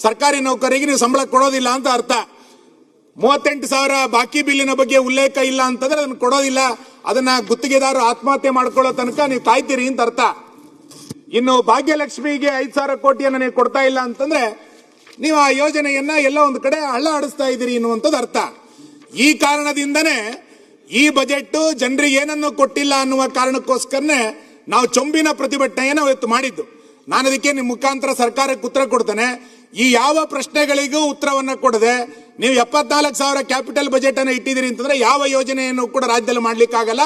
ಸರ್ಕಾರಿ ನೌಕರರಿಗೆ ನೀವು ಸಂಬಳ ಕೊಡೋದಿಲ್ಲ ಅಂತ ಅರ್ಥ. 38,000 ಬಾಕಿ ಬಿಲ್ಲಿನ ಬಗ್ಗೆ ಉಲ್ಲೇಖ ಇಲ್ಲ ಅಂತಂದ್ರೆ ಅದನ್ನು ಕೊಡೋದಿಲ್ಲ, ಅದನ್ನ ಗುತ್ತಿಗೆದಾರರು ಆತ್ಮಹತ್ಯೆ ಮಾಡ್ಕೊಳ್ಳೋ ತನಕ ನೀವು ಕಾಯ್ತೀರಿ ಅಂತ ಅರ್ಥ. ಇನ್ನು ಭಾಗ್ಯಲಕ್ಷ್ಮಿಗೆ 5,000 ಕೋಟಿಯನ್ನು ನೀವು ಕೊಡ್ತಾ ಇಲ್ಲ ಅಂತಂದ್ರೆ ನೀವು ಆ ಯೋಜನೆಯನ್ನ ಎಲ್ಲ ಒಂದು ಕಡೆ ಹಳ್ಳ ಆಡಿಸ್ತಾ ಇದ್ದೀರಿ ಅನ್ನುವಂಥದ್ದು ಅರ್ಥ. ಈ ಕಾರಣದಿಂದನೇ ಈ ಬಜೆಟ್ ಜನರಿಗೆ ಏನನ್ನು ಕೊಟ್ಟಿಲ್ಲ ಅನ್ನುವ ಕಾರಣಕ್ಕೋಸ್ಕರನೇ ನಾವು ಚೊಂಬಿನ ಪ್ರತಿಭಟನೆಯನ್ನು ಇವತ್ತು ಮಾಡಿದ್ದು. ನಾನು ಅದಕ್ಕೆ ನಿಮ್ಮ ಮುಖಾಂತರ ಸರ್ಕಾರಕ್ಕೆ ಉತ್ತರ ಕೊಡ್ತೇನೆ. ಈ ಯಾವ ಪ್ರಶ್ನೆಗಳಿಗೂ ಉತ್ತರವನ್ನ ಕೊಡದೆ ನೀವು 74,000 ಕ್ಯಾಪಿಟಲ್ ಬಜೆಟ್ ಅನ್ನು ಇಟ್ಟಿದ್ದೀರಿ ಅಂತಂದ್ರೆ ಯಾವ ಯೋಜನೆಯನ್ನು ಕೂಡ ರಾಜ್ಯದಲ್ಲಿ ಮಾಡ್ಲಿಕ್ಕೆ ಆಗಲ್ಲ.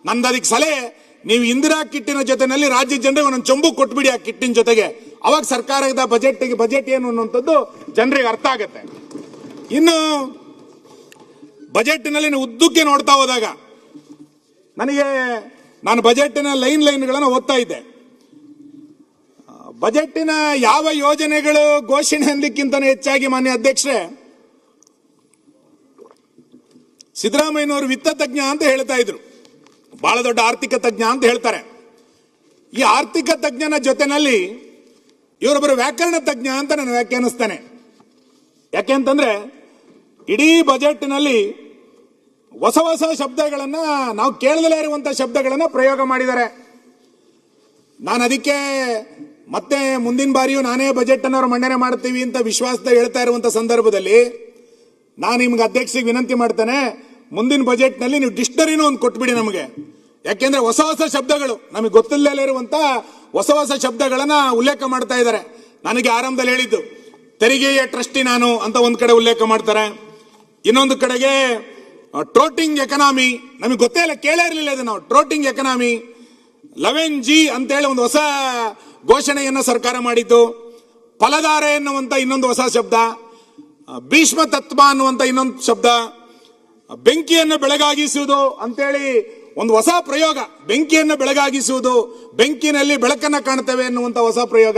ನಂದು ಅದಕ್ಕೆ ಸಲಹೆ, ನೀವು ಇಂದಿರಾ ಕಿಟ್ಟಿನ ಜೊತೆನಲ್ಲಿ ರಾಜ್ಯ ಜನರಿಗೆ ಒಂದೊಂದು ಚೊಂಬು ಕೊಟ್ಬಿಡಿ ಆ ಕಿಟ್ಟಿನ ಜೊತೆಗೆ, ಅವಾಗ ಸರ್ಕಾರದ ಬಜೆಟ್ ಏನು ಅನ್ನುವಂಥದ್ದು ಜನರಿಗೆ ಅರ್ಥ ಆಗುತ್ತೆ. ಇನ್ನು ಬಜೆಟ್ನಲ್ಲಿ ಉದ್ದಕ್ಕೆ ನೋಡ್ತಾ ಹೋದಾಗ ನಾನು ಬಜೆಟ್ನ ಲೈನ್ಗಳನ್ನು ಓದ್ತಾ ಇದ್ದೆ. ಬಜೆಟ್ಟಿನ ಯಾವ ಯೋಜನೆಗಳು ಘೋಷಣೆ ಅನ್ನಲಿಕ್ಕಿಂತ ಹೆಚ್ಚಾಗಿ ಮಾನ್ಯ ಅಧ್ಯಕ್ಷರೇ, ಸಿದ್ದರಾಮಯ್ಯನವರು ವಿತ್ತ ತಜ್ಞ ಅಂತ ಹೇಳ್ತಾ ಇದ್ರು, ಬಹಳ ದೊಡ್ಡ ಆರ್ಥಿಕ ತಜ್ಞ ಅಂತ ಹೇಳ್ತಾರೆ. ಈ ಆರ್ಥಿಕ ತಜ್ಞನ ಜೊತೆನಲ್ಲಿ ಇವರೊಬ್ಬರು ವ್ಯಾಕರಣ ತಜ್ಞ ಅಂತ ನಾನು ವ್ಯಾಖ್ಯಾನಿಸ್ತೇನೆ. ಯಾಕೆಂತಂದ್ರೆ ಇಡೀ ಬಜೆಟ್ನಲ್ಲಿ ಹೊಸ ಶಬ್ದಗಳನ್ನ, ನಾವು ಕೇಳದಲೇ ಇರುವಂತಹ ಶಬ್ದಗಳನ್ನ ಪ್ರಯೋಗ ಮಾಡಿದ್ದಾರೆ. ನಾನು ಅದಕ್ಕೆ ಮತ್ತೆ ಮುಂದಿನ ಬಾರಿಯೂ ನಾನೇ ಬಜೆಟ್ ಅನ್ನು ಮಂಡನೆ ಮಾಡ್ತೀವಿ ಅಂತ ವಿಶ್ವಾಸದ ಹೇಳ್ತಾ ಇರುವಂತಹ ಸಂದರ್ಭದಲ್ಲಿ ನಾನು ನಿಮ್ಗೆ ಅಧ್ಯಕ್ಷರಿಗೆ ವಿನಂತಿ ಮಾಡ್ತೇನೆ, ಮುಂದಿನ ಬಜೆಟ್ ನಲ್ಲಿ ನೀವು ಡಿಕ್ಷನರಿನೂ ಒಂದು ಕೊಟ್ಬಿಡಿ ನಮಗೆ. ಯಾಕೆಂದ್ರೆ ಹೊಸ ಶಬ್ದಗಳು ನಮಗೆ ಗೊತ್ತಿಲ್ಲದೇ ಇರುವಂತಹ ಹೊಸ ಶಬ್ದಗಳನ್ನ ಉಲ್ಲೇಖ ಮಾಡ್ತಾ ಇದ್ದಾರೆ. ನನಗೆ ಆರಂಭದಲ್ಲಿ ಹೇಳಿದ್ದು ತೆರಿಗೆಯ ಟ್ರಸ್ಟಿ ನಾನು ಅಂತ ಒಂದ್ ಕಡೆ ಉಲ್ಲೇಖ ಮಾಡ್ತಾರೆ, ಇನ್ನೊಂದು ಕಡೆಗೆ ಟ್ರೋಟಿಂಗ್ ಎಕನಾಮಿ, ನಮಗೆ ಗೊತ್ತೇ ಇಲ್ಲ, ಕೇಳೇ ಇರಲಿಲ್ಲ ಇದು ನಾವು. ಟ್ರೋಟಿಂಗ್ ಎಕನಾಮಿ 11G ಅಂತೇಳಿ ಒಂದು ಹೊಸ ಘೋಷಣೆಯನ್ನ ಸರ್ಕಾರ ಮಾಡಿದ್ದು, ಫಲಧಾರೆ ಎನ್ನುವಂತ ಇನ್ನೊಂದು ಹೊಸ ಶಬ್ದ, ಭೀಷ್ಮ ತತ್ವ ಅನ್ನುವಂತ ಇನ್ನೊಂದು ಶಬ್ದ, ಬೆಂಕಿಯನ್ನು ಬೆಳಗಾಗಿಸುವುದು ಅಂತೇಳಿ ಒಂದು ಹೊಸ ಪ್ರಯೋಗ, ಬೆಂಕಿಯನ್ನು ಬೆಳಗಾಗಿಸುವುದು, ಬೆಂಕಿನಲ್ಲಿ ಬೆಳಕನ್ನ ಕಾಣ್ತೇವೆ ಎನ್ನುವಂತ ಹೊಸ ಪ್ರಯೋಗ.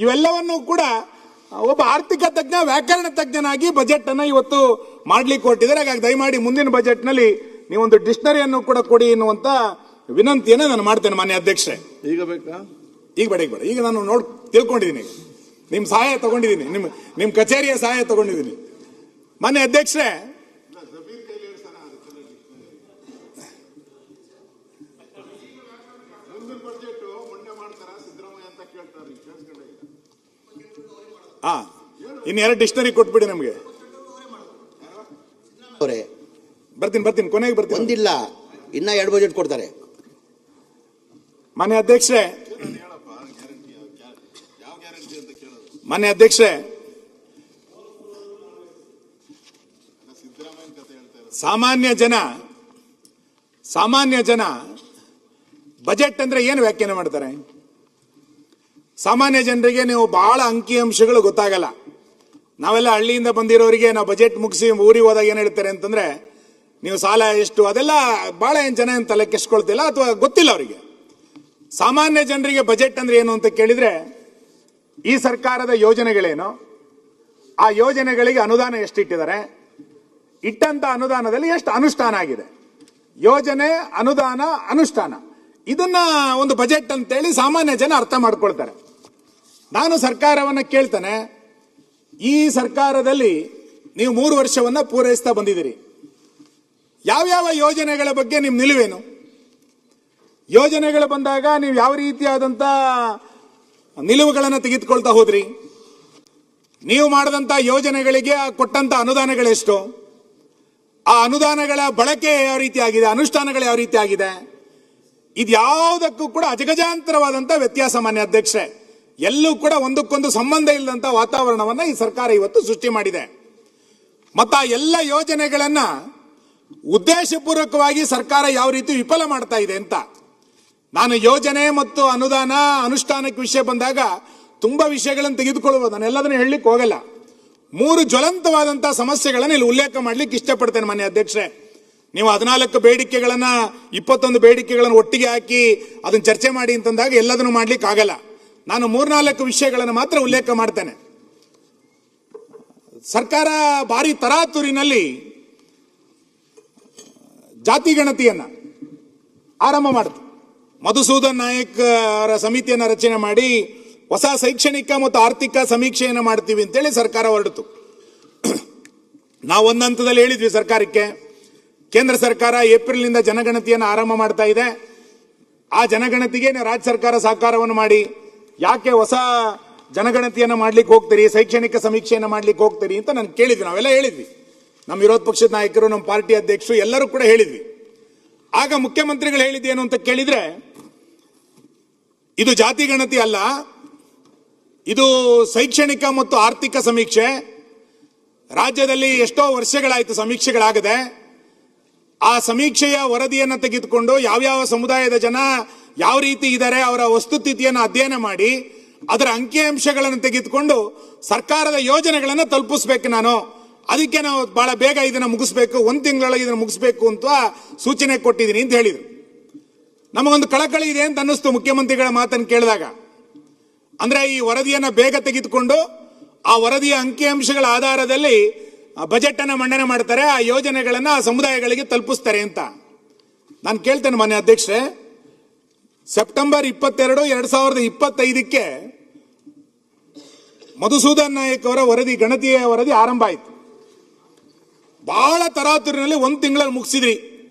ಇವೆಲ್ಲವನ್ನೂ ಕೂಡ ಒಬ್ಬ ಆರ್ಥಿಕ ತಜ್ಞ, ವ್ಯಾಕರಣ ತಜ್ಞನಾಗಿ ಬಜೆಟ್ ಅನ್ನ ಇವತ್ತು ಮಾಡ್ಲಿಕ್ಕೆ ಹೊರಟಿದ್ದಾರೆ. ಹಾಗಾಗಿ ದಯಮಾಡಿ ಮುಂದಿನ ಬಜೆಟ್ ನಲ್ಲಿ ನೀವೊಂದು ಡಿಕ್ಷನರಿಯನ್ನು ಕೂಡ ಕೊಡಿ ಎನ್ನುವಂತ ವಿನಂತಿಯನ್ನು ನಾನು ಮಾಡ್ತೇನೆ ಮಾನ್ಯ ಅಧ್ಯಕ್ಷರೇ. ಈಗ ಬೇಕಾ? ಈಗ ಬೇಡ, ಈಗ ನಾನು ತಿಳ್ಕೊಂಡಿದ್ದೀನಿ, ನಿಮ್ ಸಹಾಯ ತಗೊಂಡಿದ್ದೀನಿ, ನಿಮ್ ಕಚೇರಿಯ ಸಹಾಯ ತಗೊಂಡಿದ್ದೀನಿ ಮಾನ್ಯ ಅಧ್ಯಕ್ಷರೇ. ಇನ್ನೆರಡು ಡಿಕ್ಷನರಿ ಕೊಟ್ಬಿಡಿ ನಮಗೆ. ಬರ್ತೀನಿ ಕೊನೆಗೆ ಬರ್ತೀನಿ. ಒಂದಿಲ್ಲ, ಇನ್ನ 2 ಬಜೆಟ್ ಕೊಡ್ತಾರೆ ಮಾನ್ಯ ಅಧ್ಯಕ್ಷರೇ. ಸಾಮಾನ್ಯ ಜನ ಬಜೆಟ್ ಅಂದ್ರೆ ಏನು ವ್ಯಾಖ್ಯಾನ ಮಾಡ್ತಾರೆ? ಸಾಮಾನ್ಯ ಜನರಿಗೆ ನೀವು ಬಹಳ ಅಂಕಿಅಂಶಗಳು ಗೊತ್ತಾಗಲ್ಲ. ನಾವೆಲ್ಲ ಹಳ್ಳಿಯಿಂದ ಬಂದಿರೋರಿಗೆ ನಾವು ಬಜೆಟ್ ಮುಗಿಸಿ ಊರಿಗೆ ಹೋದಾಗ ಏನು ಹೇಳ್ತಾರೆ ಅಂತಂದ್ರೆ, ನೀವು ಸಾಲ ಎಷ್ಟು ಅದೆಲ್ಲ ಬಹಳ ಜನ ತಲೆ ಕೆಸ್ಕೊಳ್ತಿಲ್ಲ ಅಥವಾ ಗೊತ್ತಿಲ್ಲ ಅವರಿಗೆ. ಸಾಮಾನ್ಯ ಜನರಿಗೆ ಬಜೆಟ್ ಅಂದ್ರೆ ಏನು ಅಂತ ಕೇಳಿದ್ರೆ, ಈ ಸರ್ಕಾರದ ಯೋಜನೆಗಳೇನು, ಆ ಯೋಜನೆಗಳಿಗೆ ಅನುದಾನ ಎಷ್ಟಿಟ್ಟಿದ್ದಾರೆ, ಇಟ್ಟಂತ ಅನುದಾನದಲ್ಲಿ ಎಷ್ಟು ಅನುಷ್ಠಾನ ಆಗಿದೆ, ಯೋಜನೆ ಅನುದಾನ ಅನುಷ್ಠಾನ, ಇದನ್ನ ಒಂದು ಬಜೆಟ್ ಅಂತೇಳಿ ಸಾಮಾನ್ಯ ಜನ ಅರ್ಥ ಮಾಡ್ಕೊಳ್ತಾರೆ. ನಾನು ಸರ್ಕಾರವನ್ನ ಕೇಳ್ತಾನೆ, ಈ ಸರ್ಕಾರದಲ್ಲಿ ನೀವು 3 ವರ್ಷವನ್ನ ಪೂರೈಸ್ತಾ ಬಂದಿದ್ದೀರಿ. ಯಾವ್ಯಾವ ಯೋಜನೆಗಳ ಬಗ್ಗೆ ನಿಮ್ಮ ನಿಲುವೇನು? ಯೋಜನೆಗಳು ಬಂದಾಗ ನೀವು ಯಾವ ರೀತಿಯಾದಂತ ನಿಲುವುಗಳನ್ನು ತೆಗೆದುಕೊಳ್ತಾ ಹೋದ್ರಿ? ನೀವು ಮಾಡಿದಂತ ಯೋಜನೆಗಳಿಗೆ ಕೊಟ್ಟಂತ ಅನುದಾನಗಳೆಷ್ಟು? ಆ ಅನುದಾನಗಳ ಬಳಕೆ ಯಾವ ರೀತಿ ಆಗಿದೆ, ಅನುಷ್ಠಾನಗಳು ಯಾವ ರೀತಿ ಆಗಿದೆ? ಇದ್ಯಾವುದಕ್ಕೂ ಕೂಡ ಅಜಗಜಾಂತರವಾದಂತ ವ್ಯತ್ಯಾಸ. ಮಾನ್ಯ ಅಧ್ಯಕ್ಷರೇ, ಎಲ್ಲೂ ಕೂಡ ಒಂದಕ್ಕೊಂದು ಸಂಬಂಧ ಇಲ್ಲದಂತ ವಾತಾವರಣವನ್ನ ಈ ಸರ್ಕಾರ ಇವತ್ತು ಸೃಷ್ಟಿ ಮಾಡಿದೆ. ಮತ್ತ ಆ ಎಲ್ಲ ಯೋಜನೆಗಳನ್ನ ಉದ್ದೇಶಪೂರ್ವಕವಾಗಿ ಸರ್ಕಾರ ಯಾವ ರೀತಿ ವಿಫಲ ಮಾಡ್ತಾ ಇದೆ ಅಂತ ನಾನು ಯೋಜನೆ ಮತ್ತು ಅನುದಾನ ಅನುಷ್ಠಾನಕ್ಕೆ ವಿಷಯ ಬಂದಾಗ ತುಂಬಾ ವಿಷಯಗಳನ್ನು ತೆಗೆದುಕೊಳ್ಳಬಹುದು. ನಾನು ಎಲ್ಲದನ್ನು ಹೇಳಲಿಕ್ಕೆ ಹೋಗಲ್ಲ. 3 ಜ್ವಲಂತವಾದಂತಹ ಸಮಸ್ಯೆಗಳನ್ನು ಇಲ್ಲಿ ಉಲ್ಲೇಖ ಮಾಡ್ಲಿಕ್ಕೆ ಇಷ್ಟಪಡ್ತೇನೆ ಮಾನ್ಯ ಅಧ್ಯಕ್ಷರೇ. ನೀವು 14 ಬೇಡಿಕೆಗಳನ್ನ 21 ಬೇಡಿಕೆಗಳನ್ನು ಒಟ್ಟಿಗೆ ಹಾಕಿ ಅದನ್ನ ಚರ್ಚೆ ಮಾಡಿ ಅಂತಂದಾಗ ಎಲ್ಲದನ್ನು ಮಾಡ್ಲಿಕ್ಕೆ ಆಗಲ್ಲ. ನಾನು 3-4 ವಿಷಯಗಳನ್ನು ಮಾತ್ರ ಉಲ್ಲೇಖ ಮಾಡ್ತೇನೆ. ಸರ್ಕಾರ ಭಾರಿ ತರಾತುರಿನಲ್ಲಿ ಜಾತಿ ಗಣತಿಯನ್ನ ಆರಂಭ ಮಾಡಿತು. ಮಧುಸೂದನ್ ನಾಯಕ್ ಅವರ ಸಮಿತಿಯನ್ನ ರಚನೆ ಮಾಡಿ ಹೊಸ ಶೈಕ್ಷಣಿಕ ಮತ್ತು ಆರ್ಥಿಕ ಸಮೀಕ್ಷೆಯನ್ನು ಮಾಡ್ತೀವಿ ಅಂತೇಳಿ ಸರ್ಕಾರ ಹೊರಡಿತು. ನಾವು ಒಂದು ಹಂತದಲ್ಲಿ ಹೇಳಿದ್ವಿ ಸರ್ಕಾರಕ್ಕೆ, ಕೇಂದ್ರ ಸರ್ಕಾರ ಏಪ್ರಿಲ್ನಿಂದ ಜನಗಣತಿಯನ್ನು ಆರಂಭ ಮಾಡ್ತಾ ಇದೆ, ಆ ಜನಗಣತಿಗೆ ರಾಜ್ಯ ಸರ್ಕಾರ ಸಹಕಾರವನ್ನು ಮಾಡಿ, ಯಾಕೆ ಹೊಸ ಜನಗಣತಿಯನ್ನು ಮಾಡ್ಲಿಕ್ಕೆ ಹೋಗ್ತೀರಿ, ಶೈಕ್ಷಣಿಕ ಸಮೀಕ್ಷೆಯನ್ನು ಮಾಡ್ಲಿಕ್ಕೆ ಹೋಗ್ತೀರಿ ಅಂತ ನಾನು ಕೇಳಿದ್ವಿ. ನಾವೆಲ್ಲ ಹೇಳಿದ್ವಿ, ನಮ್ಮ ವಿರೋಧ ಪಕ್ಷದ ನಾಯಕರು, ನಮ್ಮ ಪಾರ್ಟಿ ಅಧ್ಯಕ್ಷರು ಎಲ್ಲರೂ ಕೂಡ ಹೇಳಿದ್ವಿ. ಆಗ ಮುಖ್ಯಮಂತ್ರಿಗಳು ಹೇಳಿದ್ದೇನು ಅಂತ ಕೇಳಿದ್ರೆ, ಇದು ಜಾತಿ ಗಣತಿ ಅಲ್ಲ, ಇದು ಶೈಕ್ಷಣಿಕ ಮತ್ತು ಆರ್ಥಿಕ ಸಮೀಕ್ಷೆ. ರಾಜ್ಯದಲ್ಲಿ ಎಷ್ಟೋ ವರ್ಷಗಳಾಯಿತು ಸಮೀಕ್ಷೆಗಳಾಗದೆ. ಆ ಸಮೀಕ್ಷೆಯ ವರದಿಯನ್ನು ತೆಗೆದುಕೊಂಡು ಯಾವ್ಯಾವ ಸಮುದಾಯದ ಜನ ಯಾವ ರೀತಿ ಇದ್ದಾರೆ ಅವರ ವಸ್ತುಸ್ಥಿತಿಯನ್ನು ಅಧ್ಯಯನ ಮಾಡಿ ಅದರ ಅಂಕಿಅಂಶಗಳನ್ನು ತೆಗೆದುಕೊಂಡು ಸರ್ಕಾರದ ಯೋಜನೆಗಳನ್ನು ತಲುಪಿಸ್ಬೇಕು. ನಾನು ಅದಕ್ಕೆ ನಾವು ಬಹಳ ಬೇಗ ಇದನ್ನ ಮುಗಿಸ್ಬೇಕು, 1 ತಿಂಗಳೊಳಗೆ ಇದನ್ನು ಮುಗಿಸ್ಬೇಕು ಅಂತ ಸೂಚನೆ ಕೊಟ್ಟಿದ್ದೀನಿ ಅಂತ ಹೇಳಿದ್ರು. ನಮಗೊಂದು ಕಳಕಳಿ ಇದೆ ಅಂತ ಅನ್ನಿಸ್ತು ಮುಖ್ಯಮಂತ್ರಿಗಳ ಮಾತನ್ನು ಕೇಳಿದಾಗ. ಅಂದ್ರೆ ಈ ವರದಿಯನ್ನ ಬೇಗ ತೆಗೆದುಕೊಂಡು ಆ ವರದಿಯ ಅಂಕಿಅಂಶಗಳ ಆಧಾರದಲ್ಲಿ ಬಜೆಟ್ ಅನ್ನ ಮಂಡನೆ ಮಾಡ್ತಾರೆ, ಆ ಯೋಜನೆಗಳನ್ನ ಆ ಸಮುದಾಯಗಳಿಗೆ ತಲುಪಿಸ್ತಾರೆ ಅಂತ ನಾನು ಕೇಳ್ತೇನೆ. ಮಾನ್ಯ ಅಧ್ಯಕ್ಷರೇ, ಸೆಪ್ಟೆಂಬರ್ 22, 2025ಕ್ಕೆ ಮಧುಸೂದನ್ ನಾಯಕ್ ಅವರ ವರದಿ, ಗಣತಿಯ ವರದಿ ಆರಂಭ ಆಯಿತು. ಬಹಳ ತರಾತುರಿನಲ್ಲಿ 1 ತಿಂಗಳಲ್ಲಿ ಮುಗಿಸಿದ್ರಿ.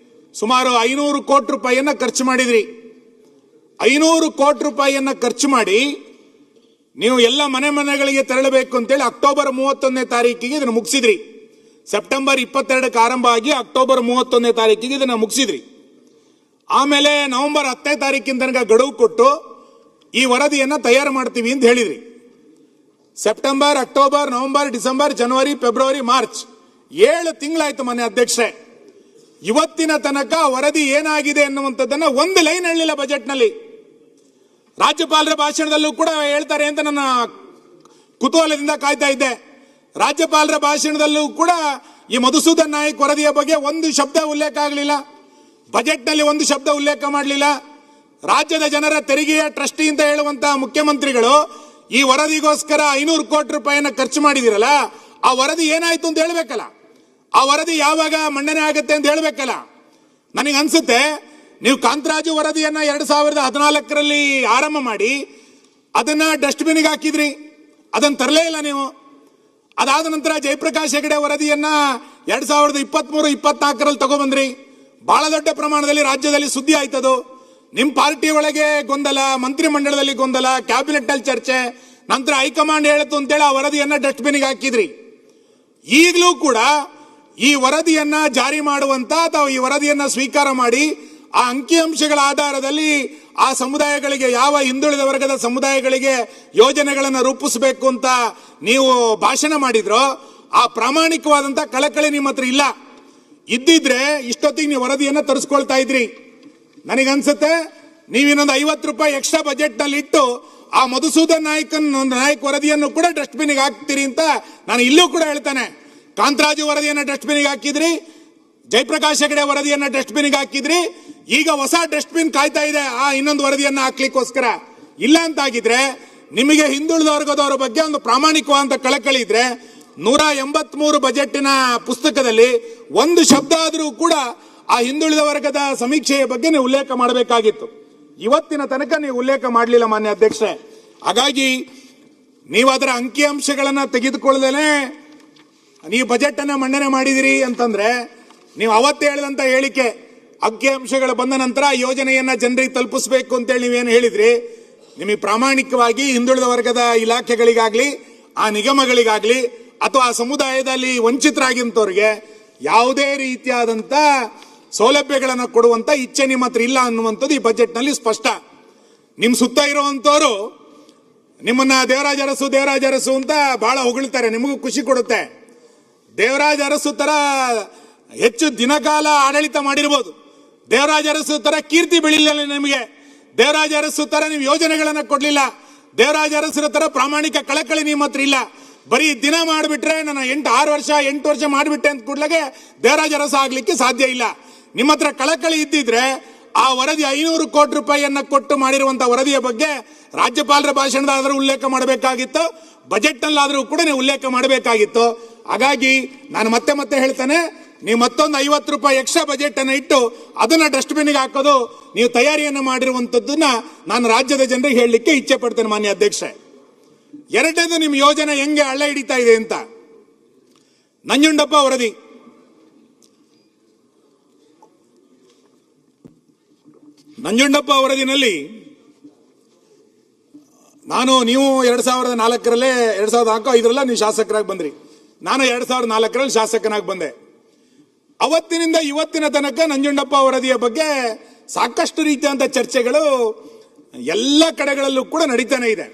ಸುಮಾರು 500 ಕೋಟಿ ರೂಪಾಯಿಯನ್ನ ಖರ್ಚು ಮಾಡಿದ್ರಿ. 500 ಕೋಟಿ ರೂಪಾಯಿಯನ್ನ ಖರ್ಚು ಮಾಡಿ ನೀವು ಎಲ್ಲ ಮನೆಗಳಿಗೆ ತೆರಳಬೇಕು ಅಂತೇಳಿ ಅಕ್ಟೋಬರ್ 31ನೇ ತಾರೀಕಿಗೆ ಇದನ್ನು ಮುಗಿಸಿದ್ರಿ. ಸೆಪ್ಟೆಂಬರ್ 22ಕ್ಕೆ ಆರಂಭ ಆಗಿ ಅಕ್ಟೋಬರ್ 31ನೇ ತಾರೀಕಿಗೆ ಇದನ್ನು ಮುಗಿಸಿದ್ರಿ. ಆಮೇಲೆ ನವೆಂಬರ್ 10ನೇ ತಾರೀಕಿನ ತನಕ ಗಡುವು ಕೊಟ್ಟು ಈ ವರದಿಯನ್ನ ತಯಾರು ಮಾಡ್ತೀವಿ ಅಂತ ಹೇಳಿದ್ರಿ. ಸೆಪ್ಟೆಂಬರ್, ಅಕ್ಟೋಬರ್, ನವೆಂಬರ್, ಡಿಸೆಂಬರ್, ಜನವರಿ, ಫೆಬ್ರವರಿ, ಮಾರ್ಚ್ 7 ತಿಂಗಳಾಯ್ತು ಮಾನ್ಯ ಅಧ್ಯಕ್ಷರೇ. ಇವತ್ತಿನ ತನಕ ವರದಿ ಏನಾಗಿದೆ ಅನ್ನುವಂಥದ್ದನ್ನ 1 ಲೈನ್ ಹೇಳಿಲ್ಲ ಬಜೆಟ್ನಲ್ಲಿ. ರಾಜ್ಯಪಾಲರ ಭಾಷಣದಲ್ಲೂ ಕೂಡ ಹೇಳ್ತಾರೆ ಅಂತ ನನ್ನ ಕುತೂಹಲದಿಂದ ಕಾಯ್ತಾ ಇದ್ದೆ. ರಾಜ್ಯಪಾಲರ ಭಾಷಣದಲ್ಲೂ ಕೂಡ ಈ ಮಧುಸೂದನ್ ನಾಯಕ್ ವರದಿಯ ಬಗ್ಗೆ 1 ಶಬ್ದ ಉಲ್ಲೇಖ ಆಗಲಿಲ್ಲ. ಬಜೆಟ್ನಲ್ಲಿ 1 ಶಬ್ದ ಉಲ್ಲೇಖ ಮಾಡಲಿಲ್ಲ. ರಾಜ್ಯದ ಜನರ ತೆರಿಗೆಯ ಟ್ರಸ್ಟಿ ಅಂತ ಹೇಳುವಂತಹ ಮುಖ್ಯಮಂತ್ರಿಗಳು ಈ ವರದಿಗೋಸ್ಕರ 500 ಕೋಟಿ ರೂಪಾಯಿಯನ್ನ ಖರ್ಚು ಮಾಡಿದಿರಲ್ಲ, ಆ ವರದಿ ಏನಾಯ್ತು ಅಂತ ಹೇಳ್ಬೇಕಲ್ಲ, ಆ ವರದಿ ಯಾವಾಗ ಮಂಡನೆ ಆಗುತ್ತೆ ಅಂತ ಹೇಳ್ಬೇಕಲ್ಲ. ನನಗೆ ಅನ್ಸುತ್ತೆ ನೀವು ಕಾಂತರಾಜು ವರದಿಯನ್ನ 2014ರಲ್ಲಿ ಆರಂಭ ಮಾಡಿ ಅದನ್ನ ಡಸ್ಟ್ಬಿನ್ಗೆ ಹಾಕಿದ್ರಿ, ಅದನ್ನ ತರಲೇ ಇಲ್ಲ ನೀವು. ಅದಾದ ನಂತರ ಜಯಪ್ರಕಾಶ್ ಹೆಗಡೆ ವರದಿಯನ್ನ 2023-24ರಲ್ಲಿ ತಗೊಬಂದ್ರಿ. ಬಹಳ ದೊಡ್ಡ ಪ್ರಮಾಣದಲ್ಲಿ ರಾಜ್ಯದಲ್ಲಿ ಸುದ್ದಿ ಆಯ್ತದು. ನಿಮ್ಮ ಪಾರ್ಟಿ ಒಳಗೆ ಗೊಂದಲ, ಮಂತ್ರಿ ಮಂಡಲದಲ್ಲಿ ಗೊಂದಲ, ಕ್ಯಾಬಿನೆಟ್ ನಲ್ಲಿ ಚರ್ಚೆ, ನಂತರ ಹೈಕಮಾಂಡ್ ಹೇಳಿತು ಅಂತೇಳಿ ಆ ವರದಿಯನ್ನ ಡಸ್ಟ್ಬಿನ್ಗೆ ಹಾಕಿದ್ರಿ. ಈಗಲೂ ಕೂಡ ಈ ವರದಿಯನ್ನ ಜಾರಿ ಮಾಡುವಂತ ಅಥವಾ ಈ ವರದಿಯನ್ನ ಸ್ವೀಕಾರ ಮಾಡಿ ಆ ಅಂಕಿಅಂಶಗಳ ಆಧಾರದಲ್ಲಿ ಆ ಸಮುದಾಯಗಳಿಗೆ, ಯಾವ ಹಿಂದುಳಿದ ವರ್ಗದ ಸಮುದಾಯಗಳಿಗೆ ಯೋಜನೆಗಳನ್ನು ರೂಪಿಸಬೇಕು ಅಂತ ನೀವು ಭಾಷಣ ಮಾಡಿದ್ರೋ ಆ ಪ್ರಾಮಾಣಿಕವಾದಂತ ಕಳಕಳಿ ನಿಮ್ಮ ಹತ್ರ ಇಲ್ಲ. ಇದ್ದಿದ್ರೆ ಇಷ್ಟೊತ್ತಿಗೆ ನೀವು ವರದಿಯನ್ನ ತರಿಸ್ಕೊಳ್ತಾ ಇದ್ರಿ. ನನಗನ್ಸುತ್ತೆ ನೀವು ಇನ್ನೊಂದು 50 ರೂಪಾಯಿ ಎಕ್ಸ್ಟ್ರಾ ಬಜೆಟ್ ನಲ್ಲಿ ಇಟ್ಟು ಆ ಮಧುಸೂದನ್ ನಾಯಕ್ ವರದಿಯನ್ನು ಕೂಡ ಡಸ್ಟ್ಬಿನ್ ಹಾಕ್ತೀರಿ ಅಂತ ನಾನು ಇಲ್ಲೂ ಕೂಡ ಹೇಳ್ತಾನೆ. ಕಾಂತರಾಜು ವರದಿಯನ್ನ ಡಸ್ಟ್ಬಿನ್ ಹಾಕಿದ್ರಿ, ಜಯಪ್ರಕಾಶ್ ಹೆಗಡೆ ವರದಿಯನ್ನ ಡಸ್ಟ್ಬಿನ್ ಹಾಕಿದ್ರಿ. ಈಗ ಹೊಸ ಡಸ್ಟ್ಬಿನ್ ಕಾಯ್ತಾ ಇದೆ ಆ ಇನ್ನೊಂದು ವರದಿಯನ್ನ ಹಾಕ್ಲಿಕ್ಕೋಸ್ಕರ. ಇಲ್ಲ ಅಂತಾಗಿದ್ರೆ ನಿಮಗೆ ಹಿಂದುಳಿದ ವರ್ಗದವರ ಬಗ್ಗೆ ಒಂದು ಪ್ರಾಮಾಣಿಕವಾದ ಕಳಕಳಿ ಇದ್ರೆ 183 ಬಜೆಟಿನ ಪುಸ್ತಕದಲ್ಲಿ ಒಂದು ಶಬ್ದ ಆದರೂ ಕೂಡ ಆ ಹಿಂದುಳಿದ ವರ್ಗದ ಸಮೀಕ್ಷೆಯ ಬಗ್ಗೆ ನೀವು ಉಲ್ಲೇಖ ಮಾಡಬೇಕಾಗಿತ್ತು. ಇವತ್ತಿನ ತನಕ ನೀವು ಉಲ್ಲೇಖ ಮಾಡಲಿಲ್ಲ ಮಾನ್ಯ ಅಧ್ಯಕ್ಷರೇ. ಹಾಗಾಗಿ ನೀವು ಅದರ ಅಂಕಿಅಂಶಗಳನ್ನ ತೆಗೆದುಕೊಳ್ಳದೇನೆ ನೀವು ಬಜೆಟ್ ಅನ್ನ ಮಂಡನೆ ಮಾಡಿದಿರಿ ಅಂತಂದ್ರೆ ನೀವು ಅವತ್ತೇ ಹೇಳಿದಂತ ಹೇಳಿಕೆ ಅಂಕಿಅಂಶಗಳು ಬಂದ ನಂತರ ಯೋಜನೆಯನ್ನ ಜನರಿಗೆ ತಲುಪಿಸಬೇಕು ಅಂತೇಳಿ ನೀವೇನು ಹೇಳಿದ್ರಿ, ನಿಮಗೆ ಪ್ರಾಮಾಣಿಕವಾಗಿ ಹಿಂದುಳಿದ ವರ್ಗದ ಇಲಾಖೆಗಳಿಗಾಗ್ಲಿ ಆ ನಿಗಮಗಳಿಗಾಗ್ಲಿ ಅಥವಾ ಆ ಸಮುದಾಯದಲ್ಲಿ ವಂಚಿತರಾಗಿಂತವ್ರಿಗೆ ಯಾವುದೇ ರೀತಿಯಾದಂತ ಸೌಲಭ್ಯಗಳನ್ನು ಕೊಡುವಂತ ಇಚ್ಛೆ ನಿಮ್ಮ ಹತ್ರ ಇಲ್ಲ ಅನ್ನುವಂಥದ್ದು ಈ ಬಜೆಟ್ ನಲ್ಲಿ ಸ್ಪಷ್ಟ. ನಿಮ್ ಸುತ್ತ ಇರುವಂತವ್ರು ನಿಮ್ಮನ್ನ ದೇವರಾಜ ಅರಸು ಅಂತ ಬಹಳ ಹೊಗಳ್ತಾರೆ, ನಿಮಗೂ ಖುಷಿ ಕೊಡುತ್ತೆ. ದೇವರಾಜ ಅರಸು ತರ ಹೆಚ್ಚು ದಿನಕಾಲ ಆಡಳಿತ ಮಾಡಿರ್ಬೋದು, ದೇವರಾಜ ಅರಸು ತರ ಕೀರ್ತಿ ಬೆಳಿಲಿಲ್ಲ ನಿಮಗೆ, ದೇವರಾಜ ಅರಸು ತರ ನೀವು ಯೋಜನೆಗಳನ್ನ ಕೊಡ್ಲಿಲ್ಲ, ದೇವರಾಜ ಅರಸರ ತರ ಪ್ರಾಮಾಣಿಕ ಕಳಕಳಿ ನಿಮ್ಮ ಹತ್ರ ಇಲ್ಲ. ಬರೀ ದಿನ ಮಾಡಿಬಿಟ್ರೆ ನಾನು 8 ವರ್ಷ ಮಾಡಿಬಿಟ್ಟೆ ಅಂತ ಕೂಡ್ಲಾಗೆ ದೇವರಾಜ ಅರಸು ಆಗ್ಲಿಕ್ಕೆ ಸಾಧ್ಯ ಇಲ್ಲ. ನಿಮ್ಮ ಹತ್ರ ಕಳಕಳಿ ಇದ್ದಿದ್ರೆ ಆ ವರದಿ 500 ಕೋಟಿ ರೂಪಾಯಿಯನ್ನ ಕೊಟ್ಟು ಮಾಡಿರುವಂತಹ ವರದಿಯ ಬಗ್ಗೆ ರಾಜ್ಯಪಾಲರ ಭಾಷಣದಾದರೂ ಉಲ್ಲೇಖ ಮಾಡಬೇಕಾಗಿತ್ತು, ಬಜೆಟ್ ನಲ್ಲಾದರೂ ಕೂಡ ನೀವು ಉಲ್ಲೇಖ ಮಾಡಬೇಕಾಗಿತ್ತು. ಹಾಗಾಗಿ ನಾನು ಮತ್ತೆ ಹೇಳ್ತಾನೆ, ನೀವು ಮತ್ತೊಂದು 50 ರೂಪಾಯಿ ಎಕ್ಸ್ಟ್ರಾ ಬಜೆಟ್ ಅನ್ನ ಇಟ್ಟು ಅದನ್ನ ಡಸ್ಟ್ಬಿನ್ಗೆ ಹಾಕೋದು ನೀವು ತಯಾರಿಯನ್ನು ಮಾಡಿರುವಂತದ್ದನ್ನ ನಾನು ರಾಜ್ಯದ ಜನರಿಗೆ ಹೇಳಲಿಕ್ಕೆ ಇಚ್ಛೆ ಪಡ್ತೇನೆ ಮಾನ್ಯ ಅಧ್ಯಕ್ಷರೇ. ಎರಡನೇದು ನಿಮ್ಮ ಯೋಜನೆ ಹೆಂಗೆ ಹಳ್ಳ ಹಿಡಿತಾ ಇದೆ ಅಂತ. ನಂಜುಂಡಪ್ಪ ವರದಿ, ನಂಜುಂಡಪ್ಪ ವರದಿನಲ್ಲಿ ನೀವು 2004ರಲ್ಲೇ 2004-05 ನೀವು ಶಾಸಕರಾಗಿ ಬಂದ್ರಿ, ನಾನು 2004ರಲ್ಲಿ ಶಾಸಕನಾಗಿ ಬಂದೆ. ಅವತ್ತಿನಿಂದ ಇವತ್ತಿನ ತನಕ ನಂಜುಂಡಪ್ಪ ವರದಿಯ ಬಗ್ಗೆ ಸಾಕಷ್ಟು ರೀತಿಯಾದ ಚರ್ಚೆಗಳು ಎಲ್ಲ ಕಡೆಗಳಲ್ಲೂ ಕೂಡ ನಡೀತಾನೆ ಇದೆ.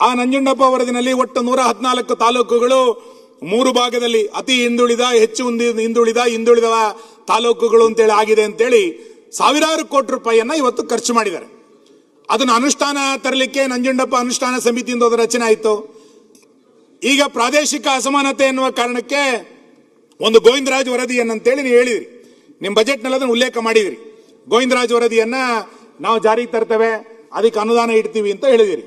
ಆ ನಂಜುಂಡಪ್ಪ ವರದಿನಲ್ಲಿ ಒಟ್ಟು 114 ತಾಲೂಕುಗಳು 3 ಭಾಗದಲ್ಲಿ ಅತಿ ಹಿಂದುಳಿದ, ಹೆಚ್ಚು ಹಿಂದುಳಿದ ತಾಲೂಕುಗಳು ಅಂತೇಳಿ ಆಗಿದೆ ಅಂತೇಳಿ ಸಾವಿರಾರು ಕೋಟಿ ರೂಪಾಯಿಯನ್ನ ಇವತ್ತು ಖರ್ಚು ಮಾಡಿದ್ದಾರೆ. ಅದನ್ನು ಅನುಷ್ಠಾನ ತರಲಿಕ್ಕೆ ನಂಜುಂಡಪ್ಪ ಅನುಷ್ಠಾನ ಸಮಿತಿಯಿಂದ ಅದರ ರಚನೆ ಆಯಿತು. ಈಗ ಪ್ರಾದೇಶಿಕ ಅಸಮಾನತೆ ಎನ್ನುವ ಕಾರಣಕ್ಕೆ ಒಂದು ಗೋವಿಂದರಾಜ್ ವರದಿಯನ್ನಂತೇಳಿ ನೀವು ಹೇಳಿದ್ರಿ, ನಿಮ್ಮ ಬಜೆಟ್ನಲ್ಲಿ ಅದನ್ನು ಉಲ್ಲೇಖ ಮಾಡಿದಿರಿ. ಗೋವಿಂದರಾಜ್ ವರದಿಯನ್ನ ನಾವು ಜಾರಿಗೆ ತರ್ತೇವೆ, ಅದಕ್ಕೆ ಅನುದಾನ ಇಡ್ತೀವಿ ಅಂತ ಹೇಳಿದಿರಿ.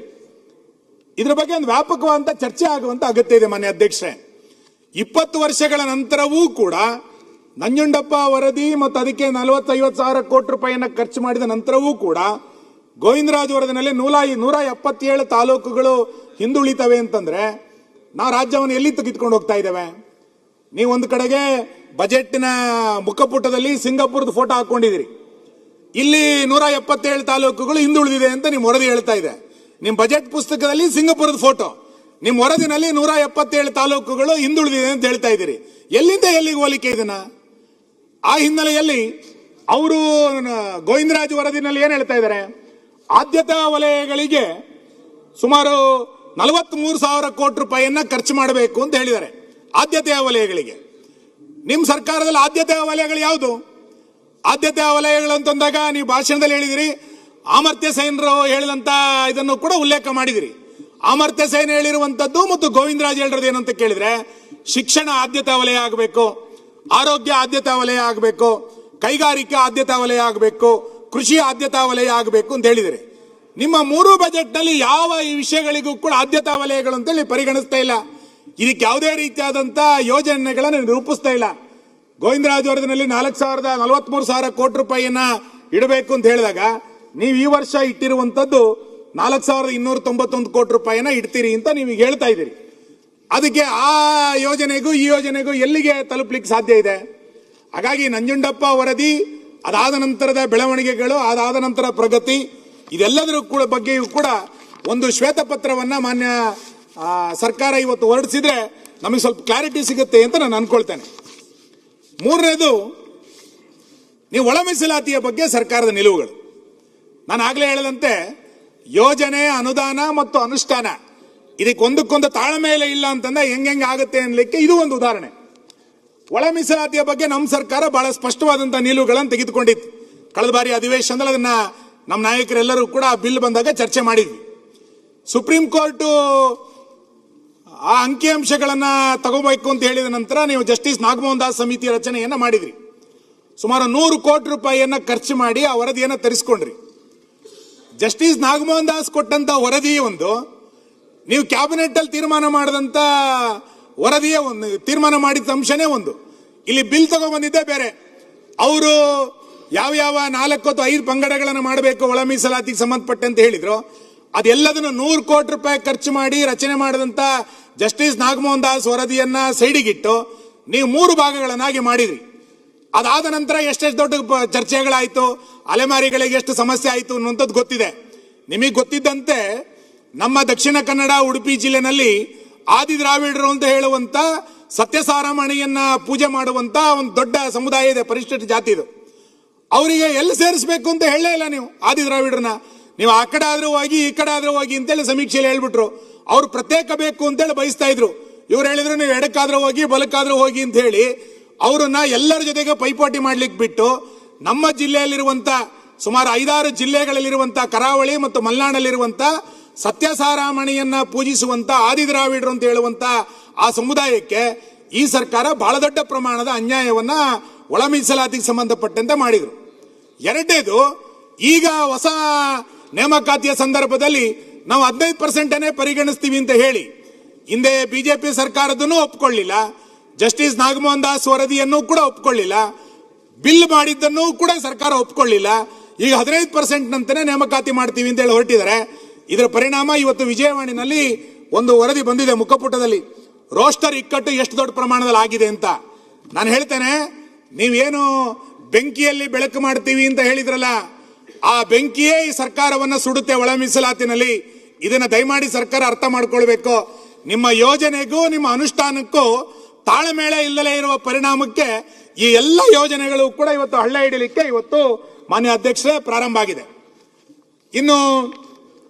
ಇದ್ರ ಬಗ್ಗೆ ಒಂದು ವ್ಯಾಪಕವಾದ ಚರ್ಚೆ ಆಗುವಂತ ಅಗತ್ಯ ಇದೆ ಮಾನ್ಯ ಅಧ್ಯಕ್ಷರೇ. 20 ವರ್ಷಗಳ ನಂತರವೂ ಕೂಡ ನಂಜುಂಡಪ್ಪ ವರದಿ ಮತ್ತು ಅದಕ್ಕೆ 40-50 ಸಾವಿರ ಕೋಟಿ ರೂಪಾಯಿಯನ್ನ ಖರ್ಚು ಮಾಡಿದ ನಂತರವೂ ಕೂಡ ಗೋವಿಂದರಾಜ್ ವರದಿನಲ್ಲಿ 177 ತಾಲೂಕುಗಳು ಹಿಂದುಳಿತವೆ ಅಂತಂದ್ರೆ ನಾವು ರಾಜ್ಯವನ್ನು ಎಲ್ಲಿ ತೆಗೆದುಕೊಂಡು ಹೋಗ್ತಾ ಇದ್ದೇವೆ? ನೀವು ಒಂದು ಕಡೆಗೆ ಬಜೆಟ್ನ ಮುಖಪುಟದಲ್ಲಿ ಸಿಂಗಾಪುರದ ಫೋಟೋ ಹಾಕೊಂಡಿದ್ದೀರಿ, ಇಲ್ಲಿ 177 ತಾಲೂಕುಗಳು ಹಿಂದುಳಿದಿದೆ ಅಂತ ನಿಮ್ಮ ವರದಿ ಹೇಳ್ತಾ ಇದೆ. ನಿಮ್ಮ ಬಜೆಟ್ ಪುಸ್ತಕದಲ್ಲಿ ಸಿಂಗಾಪುರದ ಫೋಟೋ, ನಿಮ್ಮ ವರದಿನಲ್ಲಿ 177 ತಾಲೂಕುಗಳು ಹಿಂದುಳಿದಿದೆ ಅಂತ ಹೇಳ್ತಾ ಇದ್ದೀರಿ. ಎಲ್ಲಿಂದ ಎಲ್ಲಿಗೆ ಹೋಲಿಕೆ ಇದನ್ನ? ಆ ಹಿನ್ನೆಲೆಯಲ್ಲಿ ಅವರು ಗೋವಿಂದರಾಜ್ ವರದಿನಲ್ಲಿ ಏನ್ ಹೇಳ್ತಾ ಇದ್ದಾರೆ? ಆದ್ಯತಾ ವಲಯಗಳಿಗೆ ಸುಮಾರು 43 ಸಾವಿರ ಕೋಟಿ ರೂಪಾಯಿಯನ್ನ ಖರ್ಚು ಮಾಡಬೇಕು ಅಂತ ಹೇಳಿದ್ದಾರೆ. ಆದ್ಯತೆಯ ವಲಯಗಳಿಗೆ ನಿಮ್ಮ ಸರ್ಕಾರದಲ್ಲಿ ಆದ್ಯತೆಯ ವಲಯಗಳು ಯಾವುದು? ಆದ್ಯತೆಯ ವಲಯಗಳು ಅಂತಂದಾಗ ನೀವು ಭಾಷಣದಲ್ಲಿ ಹೇಳಿದಿರಿ, ಅಮರ್ತ್ಯ ಸೇನರು ಹೇಳಿದಂತ ಇದನ್ನು ಕೂಡ ಉಲ್ಲೇಖ ಮಾಡಿದಿರಿ. ಅಮರ್ತ್ಯ ಸೇನ್ ಹೇಳಿರುವಂತದ್ದು ಮತ್ತು ಗೋವಿಂದರಾಜ್ ಹೇಳಿರೋದು ಏನಂತ ಕೇಳಿದ್ರೆ, ಶಿಕ್ಷಣ ಆದ್ಯತಾ ವಲಯ ಆಗಬೇಕು, ಆರೋಗ್ಯ ಆದ್ಯತಾ ವಲಯ ಆಗಬೇಕು, ಕೈಗಾರಿಕೆ ಆದ್ಯತಾ ವಲಯ ಆಗಬೇಕು, ಕೃಷಿ ಆದ್ಯತಾ ವಲಯ ಆಗಬೇಕು ಅಂತ ಹೇಳಿದಿರಿ. ನಿಮ್ಮ 3 ಬಜೆಟ್ ನಲ್ಲಿ ಯಾವ ಈ ವಿಷಯಗಳಿಗೂ ಕೂಡ ಆದ್ಯತಾ ವಲಯಗಳು ಅಂತೇಳಿ ಪರಿಗಣಿಸ್ತಾ ಇಲ್ಲ. ಇದಕ್ಕೆ ಯಾವುದೇ ರೀತಿಯಾದಂತ ಯೋಜನೆಗಳನ್ನು ರೂಪಿಸ್ತಾ ಇಲ್ಲ. ಗೋವಿಂದರಾಜ್ ವರದಿನಲ್ಲಿ 43 ಸಾವಿರ ಕೋಟಿ ರೂಪಾಯಿಯನ್ನ ಇಡಬೇಕು ಅಂತ ಹೇಳಿದಾಗ ನೀವು ಈ ವರ್ಷ ಇಟ್ಟಿರುವಂತದ್ದು 4291 ಕೋಟಿ ರೂಪಾಯಿಯನ್ನ ಇಡ್ತೀರಿ ಅಂತ ನೀವು ಹೇಳ್ತಾ ಇದ್ದೀರಿ. ಅದಕ್ಕೆ ಆ ಯೋಜನೆಗೂ ಈ ಯೋಜನೆಗೂ ಎಲ್ಲಿಗೆ ತಲುಪಲಿಕ್ಕೆ ಸಾಧ್ಯ ಇದೆ? ಹಾಗಾಗಿ ನಂಜುಂಡಪ್ಪ ವರದಿ, ಅದಾದ ನಂತರದ ಬೆಳವಣಿಗೆಗಳು, ಅದಾದ ನಂತರ ಪ್ರಗತಿ, ಇದೆಲ್ಲದರ ಬಗ್ಗೆಯೂ ಕೂಡ ಒಂದು ಶ್ವೇತಪತ್ರವನ್ನ ಮಾನ್ಯ ಸರ್ಕಾರ ಇವತ್ತು ಹೊರಡಿಸಿದ್ರೆ ನಮಗೆ ಸ್ವಲ್ಪ ಕ್ಲಾರಿಟಿ ಸಿಗುತ್ತೆ ಅಂತ ನಾನು ಅನ್ಕೊಳ್ತೇನೆ. ಮೂರನೇದು, ನೀವು ಒಳ ಮೀಸಲಾತಿಯ ಬಗ್ಗೆ ಸರ್ಕಾರದ ನಿಲುವುಗಳು. ನಾನು ಆಗ್ಲೇ ಹೇಳಿದಂತೆ ಯೋಜನೆ, ಅನುದಾನ ಮತ್ತು ಅನುಷ್ಠಾನ ಇದಕ್ಕೆ ಒಂದಕ್ಕೊಂದು ತಾಳ್ಮೇಲೆ ಇಲ್ಲ ಅಂತಂದ್ರೆ ಹೆಂಗೆ ಆಗುತ್ತೆ ಅನ್ಲಿಕ್ಕೆ ಇದು ಒಂದು ಉದಾಹರಣೆ. ಒಳ ಮೀಸಲಾತಿಯ ಬಗ್ಗೆ ನಮ್ಮ ಸರ್ಕಾರ ಬಹಳ ಸ್ಪಷ್ಟವಾದಂತಹ ನಿಲುವುಗಳನ್ನು ತೆಗೆದುಕೊಂಡಿತ್ತು. ಕಳೆದ ಬಾರಿ ಅಧಿವೇಶನದಲ್ಲಿ ಅದನ್ನ ನಮ್ಮ ನಾಯಕರೆಲ್ಲರೂ ಕೂಡ ಬಿಲ್ ಬಂದಾಗ ಚರ್ಚೆ ಮಾಡಿದ್ವಿ. ಸುಪ್ರೀಂ ಕೋರ್ಟ್ ಆ ಅಂಕಿಅಂಶಗಳನ್ನ ತಗೋಬೇಕು ಅಂತ ಹೇಳಿದ ನಂತರ ನೀವು ಜಸ್ಟಿಸ್ ನಾಗಮೋಹನ್ ದಾಸ್ ಸಮಿತಿ ರಚನೆಯನ್ನ ಮಾಡಿದ್ರಿ. ಸುಮಾರು 100 ಕೋಟಿ ರೂಪಾಯಿಯನ್ನ ಖರ್ಚು ಮಾಡಿ ಆ ವರದಿಯನ್ನ ತರಿಸ್ಕೊಂಡ್ರಿ. ಜಸ್ಟಿಸ್ ನಾಗಮೋಹನ್ ದಾಸ್ ಕೊಟ್ಟಂತ ವರದಿ ಒಂದು, ನೀವು ಕ್ಯಾಬಿನೆಟ್ ಅಲ್ಲಿ ತೀರ್ಮಾನ ಮಾಡಿದಂತ ವರದಿಯೇ ಒಂದು, ತೀರ್ಮಾನ ಮಾಡಿದ ಅಂಶನೇ ಒಂದು. ಇಲ್ಲಿ ಬಿಲ್ ತಗೊಂಡ್ಬಂದಿದ್ದೇ ಬೇರೆ. ಅವರು ಯಾವ 4 ಅಥವಾ 5 ಪಂಗಡಗಳನ್ನು ಮಾಡಬೇಕು ಒಳ ಮೀಸಲಾತಿಗೆ ಸಂಬಂಧಪಟ್ಟಂತೆ ಹೇಳಿದ್ರು, ಅದೆಲ್ಲದನ್ನು 100 ಕೋಟಿ ರೂಪಾಯಿ ಖರ್ಚು ಮಾಡಿ ರಚನೆ ಮಾಡಿದಂತ ಜಸ್ಟಿಸ್ ನಾಗಮೋಹನ್ ದಾಸ್ ವರದಿಯನ್ನ ಸೈಡಿಗಿಟ್ಟು ನೀವು 3 ಭಾಗಗಳನ್ನಾಗಿ ಮಾಡಿದ್ರಿ. ಅದಾದ ನಂತರ ಎಷ್ಟೆಷ್ಟು ದೊಡ್ಡ ಚರ್ಚೆಗಳಾಯ್ತು, ಅಲೆಮಾರಿಗಳಿಗೆ ಎಷ್ಟು ಸಮಸ್ಯೆ ಆಯಿತು ಅನ್ನುವಂಥದ್ದು ಗೊತ್ತಿದೆ. ನಿಮಗೆ ಗೊತ್ತಿದ್ದಂತೆ ನಮ್ಮ ದಕ್ಷಿಣ ಕನ್ನಡ ಉಡುಪಿ ಜಿಲ್ಲೆನಲ್ಲಿ ಆದಿ ದ್ರಾವಿಡರು ಅಂತ ಹೇಳುವಂತ ಸತ್ಯಸಾರಮಣಿಯನ್ನ ಪೂಜೆ ಮಾಡುವಂತ ಒಂದು ದೊಡ್ಡ ಸಮುದಾಯ ಇದೆ, ಪರಿಶಿಷ್ಟ ಜಾತಿದು. ಅವರಿಗೆ ಎಲ್ಲಿ ಸೇರಿಸಬೇಕು ಅಂತ ಹೇಳಲೇ ಇಲ್ಲ ನೀವು. ಆದಿ ದ್ರಾವಿಡರನ್ನ ನೀವು ಆ ಕಡೆ ಆದ್ರೂ ಹೋಗಿ ಈ ಕಡೆ ಆದ್ರೂ ಹೋಗಿ ಅಂತೇಳಿ ಸಮೀಕ್ಷೆಯಲ್ಲಿ ಹೇಳ್ಬಿಟ್ರು. ಅವ್ರು ಪ್ರತ್ಯೇಕ ಬೇಕು ಅಂತೇಳಿ ಬಯಸ್ತಾ ಇದ್ರು. ಇವ್ರು ಹೇಳಿದ್ರು ನೀವು ಎಡಕ್ಕಾದ್ರೂ ಹೋಗಿ ಬಲಕ್ಕಾದ್ರೂ ಹೋಗಿ ಅಂತ ಹೇಳಿ ಅವರನ್ನ ಎಲ್ಲರ ಜೊತೆಗೆ ಪೈಪೋಟಿ ಮಾಡ್ಲಿಕ್ಕೆ ಬಿಟ್ಟು ನಮ್ಮ ಜಿಲ್ಲೆಯಲ್ಲಿರುವಂತ ಸುಮಾರು 5-6 ಜಿಲ್ಲೆಗಳಲ್ಲಿರುವಂತ ಕರಾವಳಿ ಮತ್ತು ಮಲೆನಾಡಲ್ಲಿರುವಂತ ಸತ್ಯಸಾರಮಣಿಯನ್ನ ಪೂಜಿಸುವಂತ ಆದಿ ದ್ರಾವಿಡರು ಅಂತ ಹೇಳುವಂತ ಆ ಸಮುದಾಯಕ್ಕೆ ಈ ಸರ್ಕಾರ ಬಹಳ ದೊಡ್ಡ ಪ್ರಮಾಣದ ಅನ್ಯಾಯವನ್ನ ಒಳ ಮೀಸಲಾತಿಗೆ ಸಂಬಂಧಪಟ್ಟಂತೆ ಮಾಡಿದ್ರು. ಎರಡನೇದು, ಈಗ ಹೊಸ ನೇಮಕಾತಿಯ ಸಂದರ್ಭದಲ್ಲಿ ನಾವು 15% ಪರಿಗಣಿಸ್ತೀವಿ ಅಂತ ಹೇಳಿ ಹಿಂದೆ ಬಿಜೆಪಿ ಸರ್ಕಾರದನ್ನು ಒಪ್ಕೊಳ್ಳಿಲ್ಲ, ಜಸ್ಟಿಸ್ ನಾಗಮೋಹನ್ ದಾಸ್ ವರದಿಯನ್ನು ಕೂಡ ಒಪ್ಕೊಳ್ಳಿಲ್ಲ, ಬಿಲ್ ಮಾಡಿದ್ದನ್ನು ಕೂಡ ಸರ್ಕಾರ ಒಪ್ಕೊಳ್ಳಿಲ್ಲ. ಈಗ 15% ನಂತನೇ ನೇಮಕಾತಿ ಮಾಡ್ತೀವಿ ಅಂತ ಹೇಳಿ ಹೊರಟಿದ್ದಾರೆ. ಇದರ ಪರಿಣಾಮ ಇವತ್ತು ವಿಜಯವಾಣಿನಲ್ಲಿ ಒಂದು ವರದಿ ಬಂದಿದೆ ಮುಖಪುಟದಲ್ಲಿ, ರೋಸ್ಟರ್ ಇಕ್ಕಟ್ಟು ಎಷ್ಟು ದೊಡ್ಡ ಪ್ರಮಾಣದಲ್ಲಿ ಆಗಿದೆ ಅಂತ. ನಾನು ಹೇಳ್ತೇನೆ, ನೀವೇನು ಬೆಂಕಿಯಲ್ಲಿ ಬೆಳಕು ಮಾಡ್ತೀವಿ ಅಂತ ಹೇಳಿದ್ರಲ್ಲ, ಆ ಬೆಂಕಿಯೇ ಈ ಸರ್ಕಾರವನ್ನ ಸುಡುತ್ತೆ ಒಳ ಮೀಸಲಾತಿನಲ್ಲಿ. ಇದನ್ನ ದಯಮಾಡಿ ಸರ್ಕಾರ ಅರ್ಥ ಮಾಡ್ಕೊಳ್ಬೇಕು. ನಿಮ್ಮ ಯೋಜನೆಗೂ ನಿಮ್ಮ ಅನುಷ್ಠಾನಕ್ಕೂ ತಾಳಮೇಳ ಇಲ್ಲಲೇ ಇರುವ ಪರಿಣಾಮಕ್ಕೆ ಈ ಎಲ್ಲ ಯೋಜನೆಗಳು ಕೂಡ ಇವತ್ತು ಹಳ್ಳ ಹಿಡಿಲಿಕ್ಕೆ ಇವತ್ತು ಮಾನ್ಯ ಅಧ್ಯಕ್ಷರೇ ಪ್ರಾರಂಭ ಆಗಿದೆ. ಇನ್ನು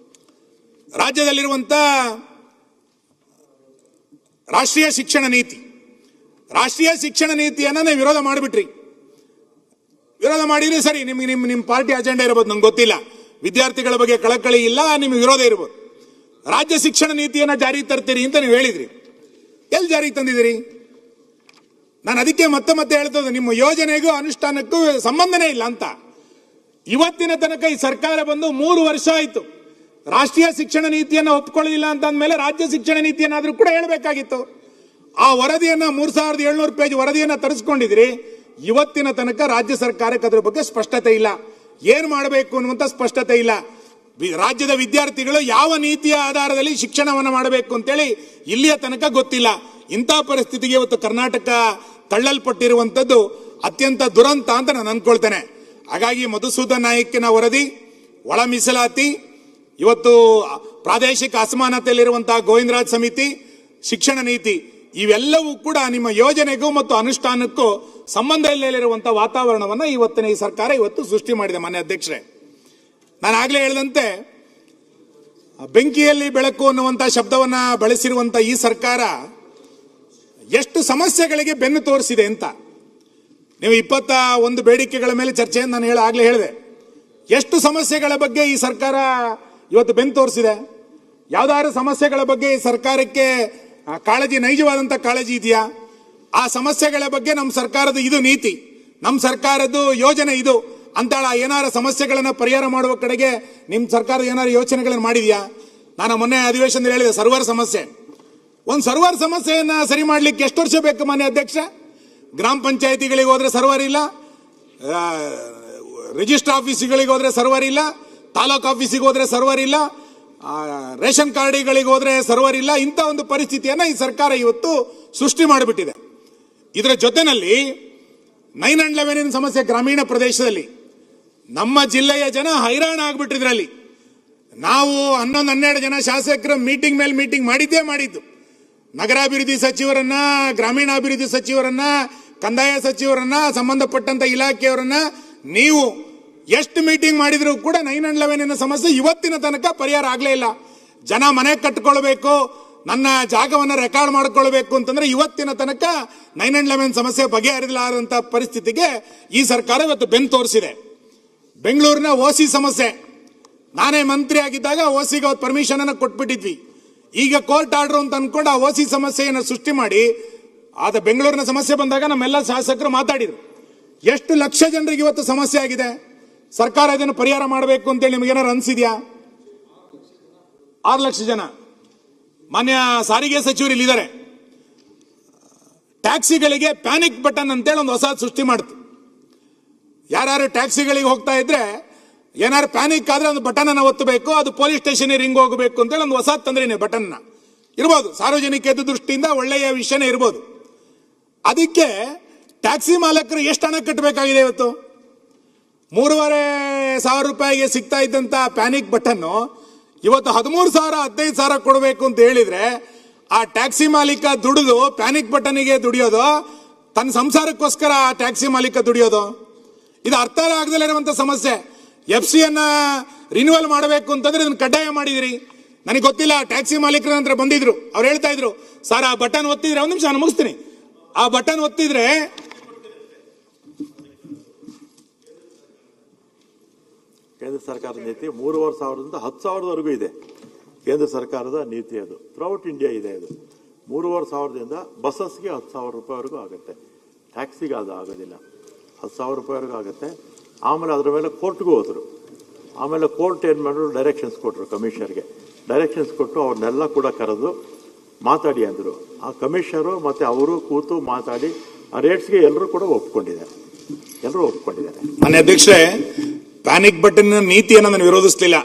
ರಾಜ್ಯದಲ್ಲಿರುವಂತ ರಾಷ್ಟ್ರೀಯ ಶಿಕ್ಷಣ ನೀತಿಯನ್ನ ನೀವು ವಿರೋಧ ಮಾಡಿಬಿಟ್ರಿ. ವಿರೋಧ ಮಾಡಿದ್ರಿ ಸರಿ, ನಿಮ್ಮ ಪಾರ್ಟಿ ಅಜೆಂಡಾ ಇರಬಹುದು, ನಂಗೆ ಗೊತ್ತಿಲ್ಲ. ವಿದ್ಯಾರ್ಥಿಗಳ ಬಗ್ಗೆ ಕಳಕಳಿ ಇಲ್ಲ, ನಿಮ್ಗೆ ವಿರೋಧ ಇರಬಹುದು. ರಾಜ್ಯ ಶಿಕ್ಷಣ ನೀತಿಯನ್ನ ಜಾರಿ ತರ್ತೀರಿ ಅಂತ ನೀವು ಹೇಳಿದ್ರಿ. ಎಲ್ಲಿ ಜಾರಿ ತಂದಿದ್ದೀರಿ? ನಾನು ಅದಕ್ಕೆ ಮತ್ತೆ ಹೇಳ್ತದೆ, ನಿಮ್ಮ ಯೋಜನೆಗೂ ಅನುಷ್ಠಾನಕ್ಕೂ ಸಂಬಂಧನೇ ಇಲ್ಲ ಅಂತ. ಇವತ್ತಿನ ತನಕ ಈ ಸರ್ಕಾರ ಬಂದು 3 ವರ್ಷ ಆಯ್ತು. ರಾಷ್ಟ್ರೀಯ ಶಿಕ್ಷಣ ನೀತಿಯನ್ನ ಒಪ್ಕೊಳ್ಳಿಲ್ಲ ಅಂತ ಅಂದ್ಮೇಲೆ ರಾಜ್ಯ ಶಿಕ್ಷಣ ನೀತಿಯನ್ನಾದ್ರೂ ಕೂಡ ಹೇಳಬೇಕಾಗಿತ್ತು. ಆ ವರದಿಯನ್ನ 3700 ಪೇಜ್ ವರದಿಯನ್ನ ತರಿಸ್ಕೊಂಡಿದ್ರಿ. ಇವತ್ತಿನ ತನಕ ರಾಜ್ಯ ಸರ್ಕಾರಕ್ಕೆ ಅದರ ಬಗ್ಗೆ ಸ್ಪಷ್ಟತೆ ಇಲ್ಲ, ಏನ್ ಮಾಡಬೇಕು ಅನ್ನುವಂತ ಸ್ಪಷ್ಟತೆ ಇಲ್ಲ. ರಾಜ್ಯದ ವಿದ್ಯಾರ್ಥಿಗಳು ಯಾವ ನೀತಿಯ ಆಧಾರದಲ್ಲಿ ಶಿಕ್ಷಣವನ್ನು ಮಾಡಬೇಕು ಅಂತೇಳಿ ಇಲ್ಲಿಯ ತನಕ ಗೊತ್ತಿಲ್ಲ. ಇಂಥ ಪರಿಸ್ಥಿತಿಗೆ ಇವತ್ತು ಕರ್ನಾಟಕ ತಳ್ಳಲ್ಪಟ್ಟಿರುವಂತದ್ದು ಅತ್ಯಂತ ದುರಂತ ಅಂತ ನಾನು ಅನ್ಕೊಳ್ತೇನೆ. ಹಾಗಾಗಿ ಮಧುಸೂದನ್ ನಾಯಕನ ವರದಿ, ಒಳ ಮೀಸಲಾತಿ, ಇವತ್ತು ಪ್ರಾದೇಶಿಕ ಅಸಮಾನತೆಯಲ್ಲಿರುವಂತಹ ಗೋವಿಂದರಾಜ್ ಸಮಿತಿ, ಶಿಕ್ಷಣ ನೀತಿ, ಇವೆಲ್ಲವೂ ಕೂಡ ನಿಮ್ಮ ಯೋಜನೆಗೂ ಮತ್ತು ಅನುಷ್ಠಾನಕ್ಕೂ ಸಂಬಂಧ ಇಲ್ಲದಿರುವಂತಹ ವಾತಾವರಣವನ್ನ ಇವತ್ತಿನ ಈ ಸರ್ಕಾರ ಇವತ್ತು ಸೃಷ್ಟಿ ಮಾಡಿದೆ. ಮಾನ್ಯ ಅಧ್ಯಕ್ಷರೇ, ನಾನು ಆಗ್ಲೇ ಹೇಳಿದಂತೆ ಬೆಂಕಿಯಲ್ಲಿ ಬೆಳಕು ಅನ್ನುವಂತ ಶಬ್ದವನ್ನ ಬಳಸಿರುವಂತ ಈ ಸರ್ಕಾರ ಎಷ್ಟು ಸಮಸ್ಯೆಗಳಿಗೆ ಬೆನ್ನು ತೋರಿಸಿದೆ ಅಂತ. ನೀವು 21 ಬೇಡಿಕೆಗಳ ಮೇಲೆ ಚರ್ಚೆಯನ್ನು ನಾನು ಆಗ್ಲೇ ಹೇಳಿದೆ. ಎಷ್ಟು ಸಮಸ್ಯೆಗಳ ಬಗ್ಗೆ ಈ ಸರ್ಕಾರ ಇವತ್ತು ಬೆನ್ನು ತೋರಿಸಿದೆ? ಯಾವ್ದಾದ್ರು ಸಮಸ್ಯೆಗಳ ಬಗ್ಗೆ ಈ ಸರ್ಕಾರಕ್ಕೆ ಕಾಳಜಿ, ನೈಜವಾದಂತ ಕಾಳಜಿ ಇದೆಯಾ? ಆ ಸಮಸ್ಯೆಗಳ ಬಗ್ಗೆ ನಮ್ಮ ಸರ್ಕಾರದ ಇದು ನೀತಿ, ನಮ್ಮ ಸರ್ಕಾರದ ಯೋಜನೆ ಇದು ಅಂತಾಳ ಏನಾರ ಸಮಸ್ಯೆಗಳನ್ನ ಪರಿಹಾರ ಮಾಡುವ ಕಡೆಗೆ ನಿಮ್ಮ ಸರ್ಕಾರ ಏನಾರು ಯೋಚನೆಗಳನ್ನು ಮಾಡಿದ್ಯಾ? ನಾನು ಮೊನ್ನೆ ಅಧಿವೇಶನದಲ್ಲಿ ಹೇಳಿದೆ, ಸರ್ವರ್ ಸಮಸ್ಯೆ. ಒಂದು ಸರ್ವರ್ ಸಮಸ್ಯೆಯನ್ನ ಸರಿ ಮಾಡ್ಲಿಕ್ಕೆ ಎಷ್ಟು ವರ್ಷ ಬೇಕು ಮಾನ್ಯ ಅಧ್ಯಕ್ಷ? ಗ್ರಾಮ ಪಂಚಾಯತಿಗಳಿಗೆ ಹೋದ್ರೆ ಸರ್ವರ್ ಇಲ್ಲ, ರಿಜಿಸ್ಟರ್ ಆಫೀಸ್ಗಳಿಗೆ ಹೋದ್ರೆ ಸರ್ವರ್ ಇಲ್ಲ, ತಾಲೂಕು ಆಫೀಸಿಗೆ ಹೋದ್ರೆ ಸರ್ವರ್ ಇಲ್ಲ, ರೇಷನ್ ಕಾರ್ಡ್ಗಳಿಗೆ ಹೋದ್ರೆ ಸರ್ವರ್ ಇಲ್ಲ. ಇಂಥ ಒಂದು ಪರಿಸ್ಥಿತಿಯನ್ನ ಈ ಸರ್ಕಾರ ಇವತ್ತು ಸೃಷ್ಟಿ ಮಾಡಿಬಿಟ್ಟಿದೆ. ಇದರ ಜೊತೆನಲ್ಲಿ 911 ಸಮಸ್ಯೆ ಗ್ರಾಮೀಣ ಪ್ರದೇಶದಲ್ಲಿ ನಮ್ಮ ಜಿಲ್ಲೆಯ ಜನ ಹೈರಾಣ ಆಗ್ಬಿಟ್ಟಿದ್ರಲ್ಲಿ. ನಾವು 11-12 ಜನ ಶಾಸಕರ ಮೀಟಿಂಗ್ ಮೇಲೆ ಮೀಟಿಂಗ್ ಮಾಡಿದ್ದು. ನಗರಾಭಿವೃದ್ಧಿ ಸಚಿವರನ್ನ, ಗ್ರಾಮೀಣಾಭಿವೃದ್ಧಿ ಸಚಿವರನ್ನ, ಕಂದಾಯ ಸಚಿವರನ್ನ, ಸಂಬಂಧಪಟ್ಟಂತ ಇಲಾಖೆಯವರನ್ನ ನೀವು ಎಷ್ಟು ಮೀಟಿಂಗ್ ಮಾಡಿದ್ರು ಕೂಡ 911 ಸಮಸ್ಯೆ ಇವತ್ತಿನ ತನಕ ಪರಿಹಾರ ಆಗ್ಲೇ ಇಲ್ಲ. ಜನ ಮನೆ ಕಟ್ಕೊಳ್ಬೇಕು, ನನ್ನ ಜಾಗವನ್ನು ರೆಕಾರ್ಡ್ ಮಾಡ್ಕೊಳ್ಬೇಕು ಅಂತಂದ್ರೆ ಇವತ್ತಿನ ತನಕ 9/11 ಸಮಸ್ಯೆ ಬಗೆಹರಿಸಲಾರಂತ ಪರಿಸ್ಥಿತಿಗೆ ಈ ಸರ್ಕಾರ ಇವತ್ತು ಬೆನ್ನು ತೋರಿಸಿದೆ. ಬೆಂಗಳೂರಿನ ಓಸಿ ಸಮಸ್ಯೆ, ನಾನೇ ಮಂತ್ರಿ ಆಗಿದ್ದಾಗ ಓಸಿಗೆ ಅವತ್ತು ಪರ್ಮಿಷನ್ ಅನ್ನು ಕೊಟ್ಬಿಟ್ಟಿದ್ವಿ. ಈಗ ಕೋರ್ಟ್ ಆರ್ಡರ್ ಅಂತ ಅನ್ಕೊಂಡು ಆ ಓಸಿ ಸಮಸ್ಯೆಯನ್ನು ಸೃಷ್ಟಿ ಮಾಡಿ ಆದ ಬೆಂಗಳೂರಿನ ಸಮಸ್ಯೆ ಬಂದಾಗ ನಮ್ಮೆಲ್ಲ ಶಾಸಕರು ಮಾತಾಡಿದ್ರು. ಎಷ್ಟು ಲಕ್ಷ ಜನರಿಗೆ ಇವತ್ತು ಸಮಸ್ಯೆ ಆಗಿದೆ. ಸರ್ಕಾರ ಇದನ್ನು ಪರಿಹಾರ ಮಾಡಬೇಕು ಅಂತೇಳಿ ನಿಮಗೇನಾರು ಅನ್ಸಿದ್ಯಾ? 6 ಲಕ್ಷ ಜನ. ಮಾನ್ಯ ಸಾರಿಗೆ ಸಚಿವರು ಇಲ್ಲಿದ್ದಾರೆ. ಟ್ಯಾಕ್ಸಿಗಳಿಗೆ ಪ್ಯಾನಿಕ್ ಬಟನ್ ಅಂತೇಳಿ ಒಂದು ಹೊಸ ಸೃಷ್ಟಿ ಮಾಡ್ತು. ಯಾರು ಟ್ಯಾಕ್ಸಿಗಳಿಗೆ ಹೋಗ್ತಾ ಇದ್ರೆ ಏನಾರು ಪ್ಯಾನಿಕ್ ಆದ್ರೆ ಒಂದು ಬಟನ್ ಅನ್ನು ಒತ್ತಬೇಕು, ಅದು ಪೊಲೀಸ್ ಸ್ಟೇಷನ್ ರಿಂಗ್ ಹೋಗಬೇಕು ಅಂತೇಳಿ ಒಂದು ಹೊಸ ತಂದ್ರೇನೆ ಬಟನ್ ಇರ್ಬೋದು. ಸಾರ್ವಜನಿಕ ದೃಷ್ಟಿಯಿಂದ ಒಳ್ಳೆಯ ವಿಷಯನೇ ಇರ್ಬೋದು. ಅದಕ್ಕೆ ಟ್ಯಾಕ್ಸಿ ಮಾಲಕರು ಎಷ್ಟು ಹಣ ಕಟ್ಟಬೇಕಾಗಿದೆ? ಇವತ್ತು 3,500 ರೂಪಾಯಿಗೆ ಸಿಗ್ತಾ ಇದ್ದಂತ ಪ್ಯಾನಿಕ್ ಬಟನ್ ಇವತ್ತು 13,000 15,000 ಕೊಡಬೇಕು ಅಂತ ಹೇಳಿದ್ರೆ ಆ ಟ್ಯಾಕ್ಸಿ ಮಾಲೀಕ ದುಡಿದು ಪ್ಯಾನಿಕ್ ಬಟನ್ಗೆ ದುಡಿಯೋದು, ತನ್ನ ಸಂಸಾರಕ್ಕೋಸ್ಕರ ಆ ಟ್ಯಾಕ್ಸಿ ಮಾಲೀಕ ದುಡಿಯೋದು, ಇದು ಅರ್ಥ ಆಗದಲ್ಲೇ ಇರುವಂತ ಸಮಸ್ಯೆ. FC ಅನ್ನ ರಿನ್ಯೂವಲ್ ಮಾಡಬೇಕು ಅಂತಂದ್ರೆ ಇದನ್ನ ಕಡ್ಡಾಯ ಮಾಡಿದಿರಿ. ನನಗೆ ಗೊತ್ತಿಲ್ಲ, ಟ್ಯಾಕ್ಸಿ ಮಾಲೀಕರ ನಂತರ ಬಂದಿದ್ರು, ಅವ್ರು ಹೇಳ್ತಾ ಇದ್ರು, ಸರ್ ಆ ಬಟನ್ ಒತ್ತಿದ್ರೆ, ಒಂದು ನಿಮಿಷ ನಾನು ಮುಗಿಸ್ತೀನಿ, ಆ ಬಟನ್ ಒತ್ತಿದ್ರೆ ಕೇಂದ್ರ ಸರ್ಕಾರದ ನೀತಿ 3,500ದಿಂದ 10,000ವರೆಗೂ ಇದೆ. ಕೇಂದ್ರ ಸರ್ಕಾರದ ನೀತಿ ಅದು ಥ್ರೂಔಟ್ ಇಂಡಿಯಾ ಇದೆ. ಅದು 3,500ದಿಂದ ಬಸ್ಸಸ್ಗೆ 10,000 ರೂಪಾಯಿವರೆಗೂ ಆಗುತ್ತೆ, ಟ್ಯಾಕ್ಸಿಗೆ ಅದು ಆಗೋದಿಲ್ಲ. 10,000 ರೂಪಾಯಿವರೆಗೂ ಆಗುತ್ತೆ. ಆಮೇಲೆ ಅದರ ಮೇಲೆ ಕೋರ್ಟ್ಗೂ ಹೋದರು. ಆಮೇಲೆ ಕೋರ್ಟ್ ಏನು ಮಾಡಿದ್ರು, ಡೈರೆಕ್ಷನ್ಸ್ ಕೊಟ್ಟರು ಕಮಿಷನರ್ಗೆ. ಡೈರೆಕ್ಷನ್ಸ್ ಕೊಟ್ಟು ಅವ್ರನ್ನೆಲ್ಲ ಕೂಡ ಕರೆದು ಮಾತಾಡಿ ಅಂದರು. ಆ ಕಮಿಷನರು ಮತ್ತು ಅವರು ಕೂತು ಮಾತಾಡಿ ಆ ರೇಟ್ಸ್ಗೆ ಎಲ್ಲರೂ ಕೂಡ ಒಪ್ಕೊಂಡಿದ್ದಾರೆ. ಮಾನ್ಯ ಅಧ್ಯಕ್ಷರೇ, ಪ್ಯಾನಿಕ್ ಬಟನ್ ನೀತಿಯನ್ನು ನಾನು ವಿರೋಧಿಸಲಿಲ್ಲ.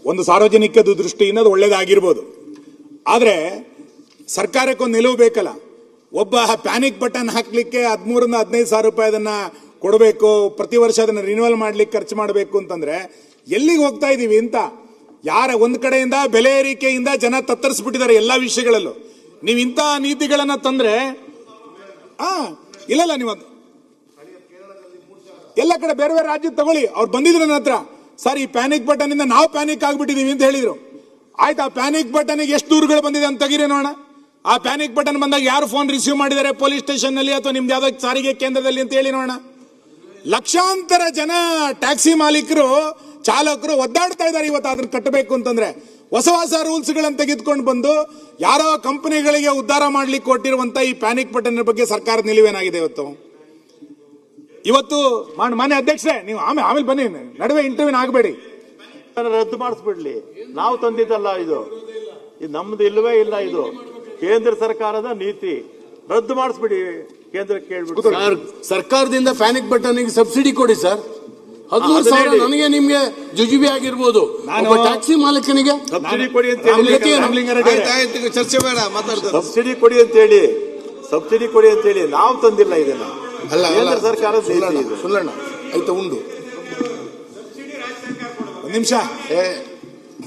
ಒಂದು ಸಾರ್ವಜನಿಕ ದೃಷ್ಟಿಯಿಂದ ಅದು ಒಳ್ಳೇದಾಗಿರ್ಬೋದು. ಆದರೆ ಸರ್ಕಾರಕ್ಕೆ ಒಂದು ನಿಲುವು ಬೇಕಲ್ಲ. ಒಬ್ಬ ಪ್ಯಾನಿಕ್ ಬಟನ್ ಹಾಕ್ಲಿಕ್ಕೆ 13,000 15,000 ರೂಪಾಯಿ ಅದನ್ನ ಕೊಡಬೇಕು, ಪ್ರತಿ ವರ್ಷ ಅದನ್ನು ರಿನ್ಯೂವಲ್ ಮಾಡ್ಲಿಕ್ಕೆ ಖರ್ಚು ಮಾಡಬೇಕು ಅಂತಂದ್ರೆ ಎಲ್ಲಿಗೆ ಹೋಗ್ತಾ ಇದೀವಿ ಅಂತ. ಯಾರ ಒಂದ್ ಕಡೆಯಿಂದ ಬೆಲೆ ಏರಿಕೆಯಿಂದ ಜನ ತತ್ತರಿಸ್ಬಿಟ್ಟಿದ್ದಾರೆ ಎಲ್ಲಾ ವಿಷಯಗಳಲ್ಲೂ. ನೀವು ಇಂಥ ನೀತಿಗಳನ್ನ ತಂದ್ರೆ ಇಲ್ಲ ನೀವು ಎಲ್ಲ ಕಡೆ ಬೇರೆ ಬೇರೆ ರಾಜ್ಯ ತಗೊಳ್ಳಿ. ಅವ್ರು ಬಂದಿದ್ರು ನನ್ನ ಹತ್ರ, ಸರ್ ಈ ಪ್ಯಾನಿಕ್ ಬಟನ್ ಇಂದ ನಾವು ಪ್ಯಾನಿಕ್ ಆಗ್ಬಿಟ್ಟಿದೀವಿ ಅಂತ ಹೇಳಿದ್ರು. ಆಯ್ತು, ಆ ಪ್ಯಾನಿಕ್ ಬಟನ್ ಎಷ್ಟು ದೂರುಗಳು ಬಂದಿದೆ ಅಂತ ತೆಗೀರಿ ನೋಡೋಣ. ಆ ಪ್ಯಾನಿಕ್ ಬಟನ್ ಬಂದಾಗ ಯಾರು ಫೋನ್ ರಿಸೀವ್ ಮಾಡಿದ್ದಾರೆ ಪೊಲೀಸ್ ಸ್ಟೇಷನ್ ನಲ್ಲಿ ಅಥವಾ ನಿಮ್ದು ಯಾವ್ದೋ ಸಾರಿಗೆ ಕೇಂದ್ರದಲ್ಲಿ ಅಂತ ಹೇಳಿ ನೋಡೋಣ. ಲಕ್ಷಾಂತರ ಜನ ಟ್ಯಾಕ್ಸಿ ಮಾಲೀಕರು ಚಾಲಕರು ಒದ್ದಾಡ್ತಾ ಇದ್ದಾರೆ ಇವತ್ತು ಅದನ್ನ ಕಟ್ಟಬೇಕು ಅಂತಂದ್ರೆ. ಹೊಸ ಹೊಸ ರೂಲ್ಸ್ ಗಳನ್ನ ತೆಗೆದುಕೊಂಡು ಬಂದು ಯಾರೋ ಕಂಪನಿಗಳಿಗೆ ಉದ್ಧಾರ ಮಾಡ್ಲಿಕ್ಕೆ ಕೊಟ್ಟಿರುವಂತ ಈ ಪ್ಯಾನಿಕ್ ಬಟನ್ ಬಗ್ಗೆ ಸರ್ಕಾರದ ನಿಲುವೇನಾಗಿದೆ ಇವತ್ತು ಮಾನ್ಯ ಅಧ್ಯಕ್ಷರೇ, ನೀವು ಆಮೇಲೆ ಬನ್ನಿ, ನಡುವೆ ಇಂಟರ್ವ್ಯೂ ಆಗಬೇಡಿ. ರದ್ದು ಮಾಡಿಸ್ಬಿಡ್ಲಿ. ನಾವು ತಂದಿದ್ದಲ್ಲ ಇದು ನಮ್ದು ಇಲ್ಲವೇ ಇಲ್ಲ. ಇದು ಕೇಂದ್ರ ಸರ್ಕಾರದ ನೀತಿ. ರದ್ದು ಮಾಡಿಸ್ಬಿಡಿ, ಕೇಂದ್ರಕ್ಕೆ ಕೇಳ್ಬಿಟ್ಟು. ಸರ್ಕಾರದಿಂದ ಪ್ಯಾನಿಕ್ ಬಟನ್ ಸಬ್ಸಿಡಿ ಕೊಡಿ ಸರ್. 13,000 ನನಗೆ ನಿಮ್ಗೆ ಜುಜುಬಿ ಆಗಿರ್ಬೋದು, ಟ್ಯಾಕ್ಸಿ ಮಾಲೀಕನಿಗೆ ಸಬ್ಸಿಡಿ ಕೊಡಿ ಅಂತ ಹೇಳಿ, ಚರ್ಚೆ ಬೇಡ, ಮಾತಾಡ್ತಾರೆ. ಸಬ್ಸಿಡಿ ಕೊಡಿ ಅಂತ ಹೇಳಿ ನಾವು ತಂದಿಲ್ಲ ಇದನ್ನ. ಕೇಂದ್ರ ಸರ್ಕಾರದ ನೀತಿ ಇದು. ಸುಳ್ಳಣ್ಣ ಆಯ್ತಾ ಉಂಡು. ಒಂದು ನಿಮಿಷ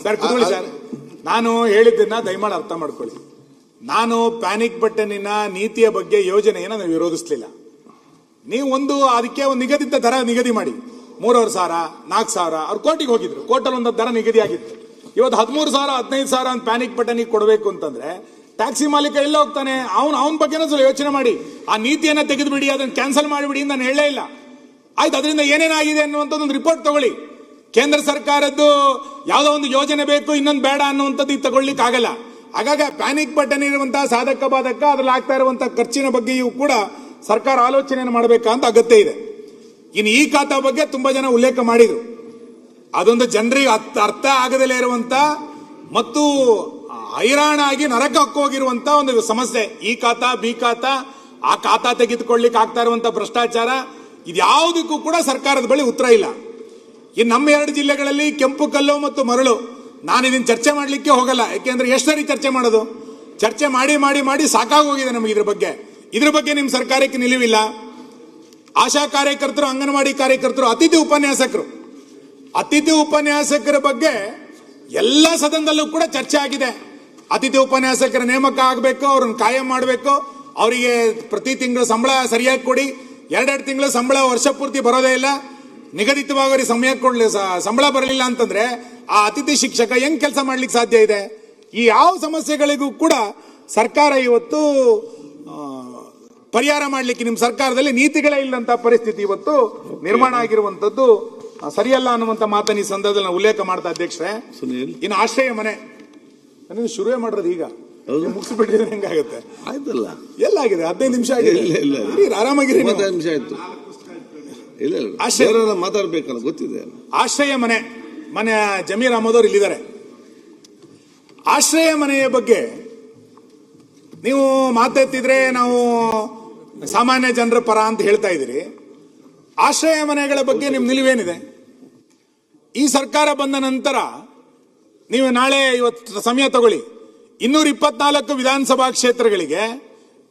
ಸರ್, ಕೂತ್ಕೊಳ್ಳಿ ಸರ್. ನಾನು ಹೇಳಿದ್ದನ್ನ ದಯಮಾಡಿ ಅರ್ಥ ಮಾಡ್ಕೊಳ್ಳಿ. ನಾನು ಪ್ಯಾನಿಕ್ ಬಟನ್ನಿನ ನೀತಿಯ ಬಗ್ಗೆ ಯೋಜನೆಯನ್ನು ನಾನು ವಿರೋಧಿಸಲಿಲ್ಲ. ನೀವು ಅದಕ್ಕೆ ಒಂದು ನಿಗದಿತ ದರ ನಿಗದಿ ಮಾಡಿ. 3,500 4,000 ಅವ್ರು ಕೋರ್ಟಿಗೆ ಹೋಗಿದ್ರು, ಕೋರ್ಟಲ್ಲಿ ಒಂದು ದರ ನಿಗದಿ ಆಗಿತ್ತು. ಇವತ್ತು 13,000 15,000 ಅಂತ ಪ್ಯಾನಿಕ್ ಬಟನ್ಗೆ ಕೊಡಬೇಕು ಅಂತಂದ್ರೆ ಟ್ಯಾಕ್ಸಿ ಮಾಲೀಕ ಎಲ್ಲ ಹೋಗ್ತಾನೆ? ಅವನ ಬಗ್ಗೆನೂ ಸ್ವಲ್ಪ ಯೋಚನೆ ಮಾಡಿ. ಆ ನೀತಿಯನ್ನ ತೆಗೆದುಬಿಡಿ, ಅದನ್ನು ಕ್ಯಾನ್ಸಲ್ ಮಾಡಿಬಿಡಿ ಅಂತ ನಾನು ಹೇಳೇ ಇಲ್ಲ. ಆಯ್ತು, ಅದರಿಂದ ಏನೇನಾಗಿದೆ ಅನ್ನುವಂಥದ್ದು ಒಂದು ರಿಪೋರ್ಟ್ ತಗೊಳ್ಳಿ. ಕೇಂದ್ರ ಸರ್ಕಾರದ್ದು ಯಾವುದೋ ಒಂದು ಯೋಜನೆ ಬೇಕು, ಇನ್ನೊಂದು ಬೇಡ ಅನ್ನುವಂಥದ್ದು ಇದು ತಗೊಳ್ಳಿಕ್ಕೆ ಆಗಲ್ಲ. ಹಾಗಾಗಿ ಪ್ಯಾನಿಕ್ ಬಟನ್ ಇರುವಂತಹ ಸಾಧಕ ಬಾಧಕ, ಅದ್ರಲ್ಲಿ ಆಗ್ತಾ ಇರುವಂತಹ ಖರ್ಚಿನ ಬಗ್ಗೆಯೂ ಕೂಡ ಸರ್ಕಾರ ಆಲೋಚನೆಯನ್ನು ಮಾಡಬೇಕಂತ ಅಗತ್ಯ ಇದೆ. ಇನ್ನು ಈ ಖಾತಾ ಬಗ್ಗೆ ತುಂಬಾ ಜನ ಉಲ್ಲೇಖ ಮಾಡಿದ್ರು. ಅದೊಂದು ಜನರಿಗೆ ಅರ್ಥ ಆಗದಲ್ಲೇ ಇರುವಂತ ಮತ್ತು ಹೈರಾಣಾಗಿ ನರಕ ಹೋಗಿರುವಂತ ಒಂದು ಸಮಸ್ಯೆ. ಈ ಖಾತಾ ಬಿ ಖಾತಾ, ಆ ಖಾತಾ ತೆಗೆದುಕೊಳ್ಳಿಕ್ಕೆ ಆಗ್ತಾ ಇರುವಂತ ಭ್ರಷ್ಟಾಚಾರ, ಇದ್ಯಾವುದಕ್ಕೂ ಕೂಡ ಸರ್ಕಾರದ ಬಳಿ ಉತ್ತರ ಇಲ್ಲ. ಇನ್ನು ನಮ್ಮ 2 ಜಿಲ್ಲೆಗಳಲ್ಲಿ ಕೆಂಪು ಕಲ್ಲು ಮತ್ತು ಮರಳು, ನಾನು ಇದನ್ನ ಚರ್ಚೆ ಮಾಡಲಿಕ್ಕೆ ಹೋಗಲ್ಲ. ಯಾಕೆಂದ್ರೆ ಎಷ್ಟು ಸರಿ ಚರ್ಚೆ ಮಾಡೋದು? ಚರ್ಚೆ ಮಾಡಿ ಮಾಡಿ ಮಾಡಿ ಸಾಕಾಗೋಗಿದೆ ನಮಗೆ ಇದ್ರ ಬಗ್ಗೆ ನಿಮ್ಮ ಸರ್ಕಾರಕ್ಕೆ ನಿಲುವಿಲ್ಲ. ಆಶಾ ಕಾರ್ಯಕರ್ತರು, ಅಂಗನವಾಡಿ ಕಾರ್ಯಕರ್ತರು, ಅತಿಥಿ ಉಪನ್ಯಾಸಕರ ಬಗ್ಗೆ ಎಲ್ಲ ಸದನದಲ್ಲೂ ಕೂಡ ಚರ್ಚೆ ಆಗಿದೆ. ಅತಿಥಿ ಉಪನ್ಯಾಸಕರ ನೇಮಕ ಆಗಬೇಕು, ಅವ್ರನ್ನ ಕಾಯಂ ಮಾಡಬೇಕು, ಅವರಿಗೆ ಪ್ರತಿ ತಿಂಗಳು ಸಂಬಳ ಸರಿಯಾಗಿ ಕೊಡಿ. 2 ತಿಂಗಳು ಸಂಬಳ ವರ್ಷ ಪೂರ್ತಿ ಬರೋದೇ ಇಲ್ಲ. ನಿಗದಿತವಾಗಿ ಸಮಯ ಸಂಬಳ ಬರಲಿಲ್ಲ ಅಂತಂದ್ರೆ ಆ ಅತಿಥಿ ಶಿಕ್ಷಕ ಹೆಂಗ್ ಕೆಲಸ ಮಾಡ್ಲಿಕ್ಕೆ ಸಾಧ್ಯ ಇದೆ? ಈ ಯಾವ ಸಮಸ್ಯೆಗಳಿಗೂ ಕೂಡ ಸರ್ಕಾರ ಇವತ್ತು ಪರಿಹಾರ ಮಾಡಲಿಕ್ಕೆ ನಿಮ್ಮ ಸರ್ಕಾರದಲ್ಲಿ ನೀತಿಗಳೇ ಇಲ್ಲಂತ ಪರಿಸ್ಥಿತಿ ಇವತ್ತು ನಿರ್ಮಾಣ ಆಗಿರುವಂತದ್ದು ಸರಿಯಲ್ಲ ಅನ್ನುವಂತ ಮಾತನ್ನ ಈ ಸಂದರ್ಭದಲ್ಲಿ ನಾನು ಉಲ್ಲೇಖ ಮಾಡ್ತಾ ಅಧ್ಯಕ್ಷರೇ. ಇನ್ನು ಆಶ್ರಯ ಮನೆ ನನಗೆ ಶುರುವೇ ಮಾಡೋದು ಈಗ ಮುಗಿಸ್ಬಿಟ್ಟಿದ್ರೆ ಹೆಂಗಾಗುತ್ತೆ? ಆಯ್ತಲ್ಲ, ಎಲ್ಲಾಗಿದೆ? 15 ನಿಮಿಷ ಆಗಿದೆ. ಆರಾಮಾಗಿರಿ. 15 ನಿಮಿಷ ಆಯ್ತು. ಇಲ್ಲ ಆಶ್ರಯ ಮಾತಾಡ್ಬೇಕಲ್ಲ, ಗೊತ್ತಿದೆ. ಆಶ್ರಯ ಮನೆ ಜಮೀರ್ ಅಹಮದ್ ಅವರು ಇಲ್ಲಿದ್ದಾರೆ. ಆಶ್ರಯ ಮನೆಯ ಬಗ್ಗೆ ನೀವು ಮಾತೆತ್ತಿದ್ರೆ ನಾವು ಸಾಮಾನ್ಯ ಜನರ ಪರ ಅಂತ ಹೇಳ್ತಾ ಇದ್ದೀರಿ. ಆಶ್ರಯ ಮನೆಗಳ ಬಗ್ಗೆ ನಿಮ್ಮ ನಿಲುವೇನಿದೆ? ಈ ಸರ್ಕಾರ ಬಂದ ನಂತರ ನೀವು ನಾಳೆ ಇವತ್ತು ಸಮಯ ತಗೊಳ್ಳಿ, 224 ವಿಧಾನಸಭಾ ಕ್ಷೇತ್ರಗಳಿಗೆ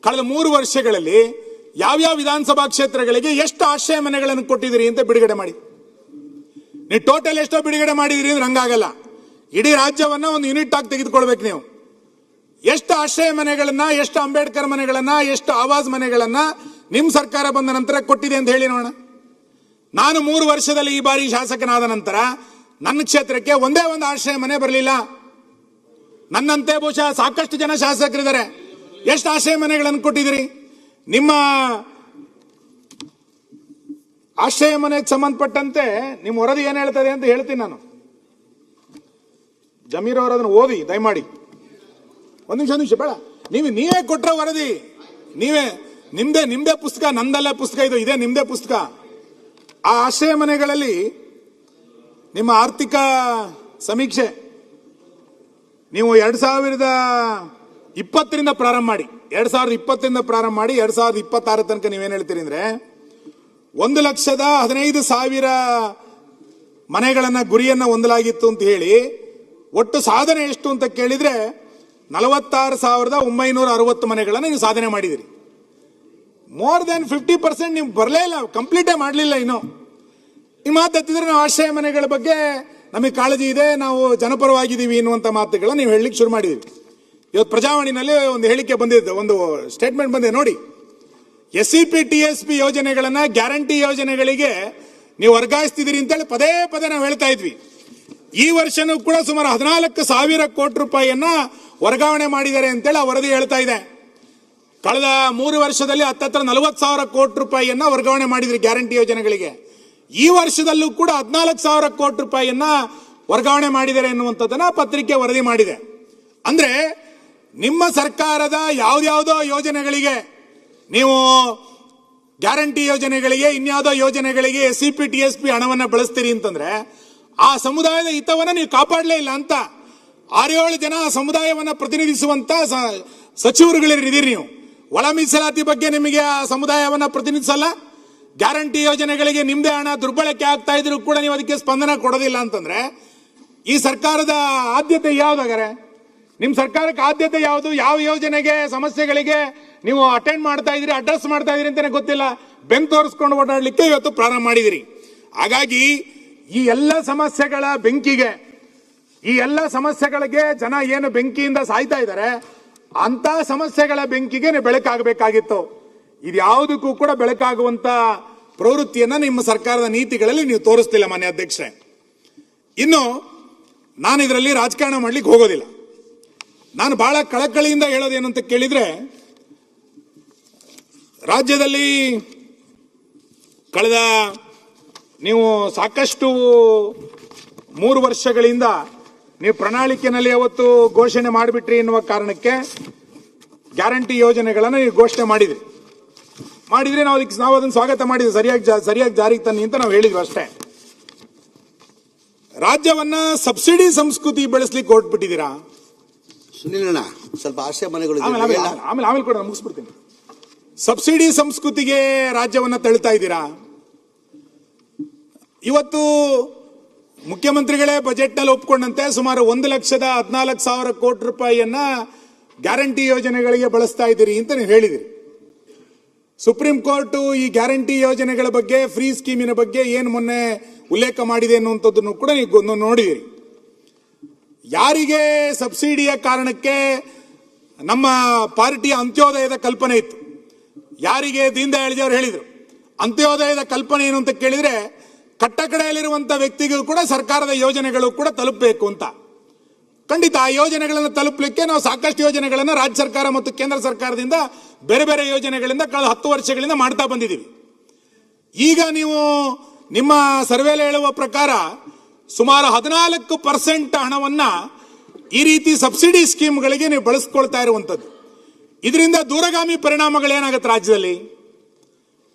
ಕಳೆದ 3 ವರ್ಷಗಳಲ್ಲಿ ಯಾವ್ಯಾವ ವಿಧಾನಸಭಾ ಕ್ಷೇತ್ರಗಳಿಗೆ ಎಷ್ಟು ಆಶ್ರಯ ಮನೆಗಳನ್ನು ಕೊಟ್ಟಿದ್ದೀರಿ ಅಂತ ಬಿಡುಗಡೆ ಮಾಡಿ. ನೀವು ಟೋಟಲ್ ಎಷ್ಟೋ ಬಿಡುಗಡೆ ಮಾಡಿದಿರಿ ಅಂದ್ರೆ ಹಂಗಾಗಲ್ಲ. ಇಡೀ ರಾಜ್ಯವನ್ನ ಒಂದು ಯೂನಿಟ್ ಆಗಿ ತೆಗೆದುಕೊಳ್ಬೇಕು ನೀವು. ಎಷ್ಟು ಆಶ್ರಯ ಮನೆಗಳನ್ನ, ಎಷ್ಟು ಅಂಬೇಡ್ಕರ್ ಮನೆಗಳನ್ನ, ಎಷ್ಟು ಆವಾಸ್ ಮನೆಗಳನ್ನ ನಿಮ್ ಸರ್ಕಾರ ಬಂದ ನಂತರ ಕೊಟ್ಟಿದೆ ಅಂತ ಹೇಳಿ ನೋಡೋಣ. ನಾನು 3 ವರ್ಷದಲ್ಲಿ ಈ ಬಾರಿ ಶಾಸಕನಾದ ನಂತರ ನನ್ನ ಕ್ಷೇತ್ರಕ್ಕೆ ಒಂದೇ ಒಂದು ಆಶ್ರಯ ಮನೆ ಬರಲಿಲ್ಲ. ನನ್ನಂತೆ ಬಹುಶಃ ಸಾಕಷ್ಟು ಜನ ಶಾಸಕರಿದ್ದಾರೆ. ಎಷ್ಟು ಆಶ್ರಯ ಮನೆಗಳನ್ನು ಕೊಟ್ಟಿದ್ದೀರಿ? ನಿಮ್ಮ ಆಶ್ರಯ ಮನೆಗೆ ಸಂಬಂಧಪಟ್ಟಂತೆ ನಿಮ್ಮ ವರದಿ ಏನ್ ಹೇಳ್ತದೆ ಅಂತ ಹೇಳ್ತೀನಿ ನಾನು. ಜಮೀರ್ ಅವರು ಅದನ್ನು ಓದಿ ದಯಮಾಡಿ. ಒಂದು ನಿಮಿಷ ಬೇಡ. ನೀವೇ ಕೊಟ್ರ ವರದಿ, ನಿಮ್ದೇ ಪುಸ್ತಕ, ನಂದಲ್ಲ ಪುಸ್ತಕ ಇದು, ಇದೇ ನಿಮ್ದೇ ಪುಸ್ತಕ. ಆ ಆಶ್ರಯ ಮನೆಗಳಲ್ಲಿ ನಿಮ್ಮ ಆರ್ಥಿಕ ಸಮೀಕ್ಷೆ ನೀವು 2020 ಪ್ರಾರಂಭ ಮಾಡಿ 2026 ತನಕ ನೀವೇನ್ ಹೇಳ್ತೀರಿ ಅಂದ್ರೆ 1,15,000 ಮನೆಗಳನ್ನ ಗುರಿಯನ್ನ ಹೊಂದಲಾಗಿತ್ತು ಅಂತ ಹೇಳಿ, ಒಟ್ಟು ಸಾಧನೆ ಎಷ್ಟು ಅಂತ ಕೇಳಿದ್ರೆ 46,960 ಮನೆಗಳನ್ನ ನೀವು ಸಾಧನೆ ಮಾಡಿದಿರಿ. ಮೋರ್ ದನ್ 50% ನೀವು ಬರಲೇ ಇಲ್ಲ, ಕಂಪ್ಲೀಟೇ ಮಾಡಲಿಲ್ಲ. ಇನ್ನು ಈ ಮಾತಾಡ್ತಿದ್ರೆ ನಾವು ಆಶ್ರಯ ಮನೆಗಳ ಬಗ್ಗೆ ನಮಗೆ ಕಾಳಜಿ ಇದೆ, ನಾವು ಜನಪರವಾಗಿದ್ದೀವಿ ಎನ್ನುವಂತ ಮಾತುಗಳನ್ನ ನೀವು ಹೇಳಲಿಕ್ಕೆ ಶುರು ಮಾಡಿದ್ವಿ. ಇವತ್ತು ಪ್ರಜಾವಾಣಿನಲ್ಲಿ ಒಂದು ಹೇಳಿಕೆ ಬಂದಿದೆ, ಒಂದು ಸ್ಟೇಟ್ಮೆಂಟ್ ಬಂದಿದೆ ನೋಡಿ. SCP TSP ಯೋಜನೆಗಳನ್ನ ಗ್ಯಾರಂಟಿ ಯೋಜನೆಗಳಿಗೆ ನೀವು ವರ್ಗಾಯಿಸ್ತಿದ್ದೀರಿ ಅಂತೇಳಿ ಪದೇ ನಾವು ಹೇಳ್ತಾ ಇದ್ವಿ. ಈ ವರ್ಷನೂ ಕೂಡ ಸುಮಾರು 14,000 ಕೋಟಿ ರೂಪಾಯಿಯನ್ನ ವರ್ಗಾವಣೆ ಮಾಡಿದ್ದಾರೆ ಅಂತೇಳಿ ಆ ವರದಿ ಹೇಳ್ತಾ ಇದೆ. ಕಳೆದ 3 ವರ್ಷದಲ್ಲಿ ಹತ್ತತ್ರ 40,000 ಕೋಟಿ ರೂಪಾಯಿಯನ್ನ ವರ್ಗಾವಣೆ ಮಾಡಿದ್ರಿ ಗ್ಯಾರಂಟಿ ಯೋಜನೆಗಳಿಗೆ. ಈ ವರ್ಷದಲ್ಲೂ ಕೂಡ 14,000 ಕೋಟಿ ರೂಪಾಯಿಯನ್ನ ವರ್ಗಾವಣೆ ಮಾಡಿದ್ದಾರೆ ಎನ್ನುವಂಥದ್ದನ್ನ ಪತ್ರಿಕೆ ವರದಿ ಮಾಡಿದೆ. ಅಂದ್ರೆ ನಿಮ್ಮ ಸರ್ಕಾರದ ಯಾವ್ದಾವುದೋ ಯೋಜನೆಗಳಿಗೆ ನೀವು ಗ್ಯಾರಂಟಿ ಯೋಜನೆಗಳಿಗೆ, ಇನ್ಯಾವುದೋ ಯೋಜನೆಗಳಿಗೆ SCP TSP ಹಣವನ್ನ ಬಳಸ್ತೀರಿ ಅಂತಂದ್ರೆ ಆ ಸಮುದಾಯದ ಹಿತವನ್ನ ನೀವು ಕಾಪಾಡಲೇ ಇಲ್ಲ ಅಂತ 6-7 ಜನ ಸಮುದಾಯವನ್ನ ಪ್ರತಿನಿಧಿಸುವಂತ ಸಚಿವರುಗಳಿದ್ದೀರಿ ನೀವು. ಒಳ ಮೀಸಲಾತಿ ಬಗ್ಗೆ ನಿಮಗೆ ಆ ಸಮುದಾಯವನ್ನ ಪ್ರತಿನಿಧಿಸಲ್ಲ. ಗ್ಯಾರಂಟಿ ಯೋಜನೆಗಳಿಗೆ ನಿಮ್ದೇ ಹಣ ದುರ್ಬಳಕೆ ಆಗ್ತಾ ಇದ್ರು ಕೂಡ ನೀವು ಅದಕ್ಕೆ ಸ್ಪಂದನ ಕೊಡೋದಿಲ್ಲ ಅಂತಂದ್ರೆ ಈ ಸರ್ಕಾರದ ಆದ್ಯತೆ ಯಾವ್ದಾಗಾರೆ? ನಿಮ್ ಸರ್ಕಾರಕ್ಕೆ ಆದ್ಯತೆ ಯಾವುದು? ಯಾವ ಯೋಜನೆಗೆ, ಸಮಸ್ಯೆಗಳಿಗೆ ನೀವು ಅಟೆಂಡ್ ಮಾಡ್ತಾ ಇದ್ರಿ, ಅಡ್ರೆಸ್ ಮಾಡ್ತಾ ಇದ್ರಿ ಅಂತಾನೆ ಗೊತ್ತಿಲ್ಲ. ಬೆಂಕ್ ತೋರಿಸ್ಕೊಂಡು ಓಡಾಡ್ಲಿಕ್ಕೆ ಇವತ್ತು ಪ್ರಾರಂಭ ಮಾಡಿದಿರಿ. ಹಾಗಾಗಿ ಈ ಎಲ್ಲ ಸಮಸ್ಯೆಗಳ ಬೆಂಕಿಗೆ, ಈ ಎಲ್ಲ ಸಮಸ್ಯೆಗಳಿಗೆ ಜನ ಏನು ಬೆಂಕಿಯಿಂದ ಸಾಯ್ತಾ ಇದ್ದಾರೆ ಅಂತ ಸಮಸ್ಯೆಗಳ ಬೆಂಕಿಗೆ ನೀವು ಬೆಳಕಾಗಬೇಕಾಗಿತ್ತು. ಇದ್ಯಾವುದಕ್ಕೂ ಕೂಡ ಬೆಳಕಾಗುವಂತ ಪ್ರವೃತ್ತಿಯನ್ನ ನಿಮ್ಮ ಸರ್ಕಾರದ ನೀತಿಗಳಲ್ಲಿ ನೀವು ತೋರಿಸ್ತಿಲ್ಲ ಮಾನ್ಯ ಅಧ್ಯಕ್ಷರೇ. ಇನ್ನು ನಾನು ಇದರಲ್ಲಿ ರಾಜಕಾರಣ ಮಾಡ್ಲಿಕ್ಕೆ ಹೋಗೋದಿಲ್ಲ. ನಾನು ಬಹಳ ಕಳಕಳಿಯಿಂದ ಹೇಳೋದೇನು ಅಂತ ಕೇಳಿದ್ರೆ, ರಾಜ್ಯದಲ್ಲಿ ಕಳೆದ ನೀವು ಸಾಕಷ್ಟು 3 ವರ್ಷಗಳಿಂದ ನೀವು ಪ್ರಣಾಳಿಕೆಯಲ್ಲಿ ಅವತ್ತು ಘೋಷಣೆ ಮಾಡಿಬಿಟ್ರಿ ಎನ್ನುವ ಕಾರಣಕ್ಕೆ ಗ್ಯಾರಂಟಿ ಯೋಜನೆಗಳನ್ನು ನೀವು ಘೋಷಣೆ ಮಾಡಿದ್ರಿ. ನಾವು ಅದನ್ನು ಸ್ವಾಗತ ಮಾಡಿದ್ವಿ. ಸರಿಯಾಗಿ ಜಾರಿಗೆ ತನ್ನಿ ಅಂತ ನಾವು ಹೇಳಿದ್ವಿ ಅಷ್ಟೇ. ರಾಜ್ಯವನ್ನ ಸಬ್ಸಿಡಿ ಸಂಸ್ಕೃತಿ ಬೆಳೆಸ್ಲಿಕ್ಕೆ ಹೊರಟ್ಬಿಟ್ಟಿದ್ದೀರಾ. ಸುನಿಲಣ್ಣ, ಸ್ವಲ್ಪ ಆಶ್ರಯ ಮನೆಗಳು ಆಮೇಲೆ ಕೂಡ ಮುಗಿಸ್ಬಿಡ್ತೀನಿ. ಸಬ್ಸಿಡಿ ಸಂಸ್ಕೃತಿಗೆ ರಾಜ್ಯವನ್ನ ತಳ್ತಾ ಇದ್ದೀರಾ. ಇವತ್ತು ಮುಖ್ಯಮಂತ್ರಿಗಳೇ ಬಜೆಟ್ ನಲ್ಲಿ ಒಪ್ಪಿಕೊಂಡಂತೆ ಸುಮಾರು 1,14,000 ಕೋಟಿ ರೂಪಾಯಿಯನ್ನ ಗ್ಯಾರಂಟಿ ಯೋಜನೆಗಳಿಗೆ ಬಳಸ್ತಾ ಇದ್ದೀರಿ ಅಂತ ನೀವು ಹೇಳಿದಿರಿ. ಸುಪ್ರೀಂ ಕೋರ್ಟ್ ಈ ಗ್ಯಾರಂಟಿ ಯೋಜನೆಗಳ ಬಗ್ಗೆ, ಫ್ರೀ ಸ್ಕೀಮಿನ ಬಗ್ಗೆ ಏನು ಮೊನ್ನೆ ಉಲ್ಲೇಖ ಮಾಡಿದೆ ಅನ್ನುವಂಥದ್ದನ್ನು ಕೂಡ ನೀವು ನೋಡಿದಿರಿ. ಯಾರಿಗೆ ಸಬ್ಸಿಡಿಯ ಕಾರಣಕ್ಕೆ ನಮ್ಮ ಪಾರ್ಟಿಯ ಅಂತ್ಯೋದಯದ ಕಲ್ಪನೆ ಇತ್ತು, ಯಾರಿಗೆ ದೀನ್ ದಯಾಳ್ ಅವರು ಹೇಳಿದ್ರು ಅಂತ್ಯೋದಯದ ಕಲ್ಪನೆ ಏನು ಅಂತ ಕೇಳಿದ್ರೆ, ಕಟ್ಟಕಡೆಯಲ್ಲಿರುವಂತಹ ವ್ಯಕ್ತಿಗೂ ಕೂಡ ಸರ್ಕಾರದ ಯೋಜನೆಗಳು ಕೂಡ ತಲುಪಬೇಕು ಅಂತ. ಖಂಡಿತ ಆ ಯೋಜನೆಗಳನ್ನು ತಲುಪಲಿಕ್ಕೆ ನಾವು ಸಾಕಷ್ಟು ಯೋಜನೆಗಳನ್ನು ರಾಜ್ಯ ಸರ್ಕಾರ ಮತ್ತು ಕೇಂದ್ರ ಸರ್ಕಾರದಿಂದ ಬೇರೆ ಬೇರೆ ಯೋಜನೆಗಳಿಂದ ಕಳೆದ 10 ವರ್ಷಗಳಿಂದ ಮಾಡ್ತಾ ಬಂದಿದ್ದೀವಿ. ಈಗ ನೀವು ನಿಮ್ಮ ಸರ್ವೆಯಲ್ಲಿ ಹೇಳುವ ಪ್ರಕಾರ ಸುಮಾರು 14% ಹಣವನ್ನ ಈ ರೀತಿ ಸಬ್ಸಿಡಿ ಸ್ಕೀಮ್ಗಳಿಗೆ ನೀವು ಬಳಸ್ಕೊಳ್ತಾ ಇರುವಂತದ್ದು. ಇದರಿಂದ ದೂರಗಾಮಿ ಪರಿಣಾಮಗಳೇನಾಗುತ್ತೆ ರಾಜ್ಯದಲ್ಲಿ?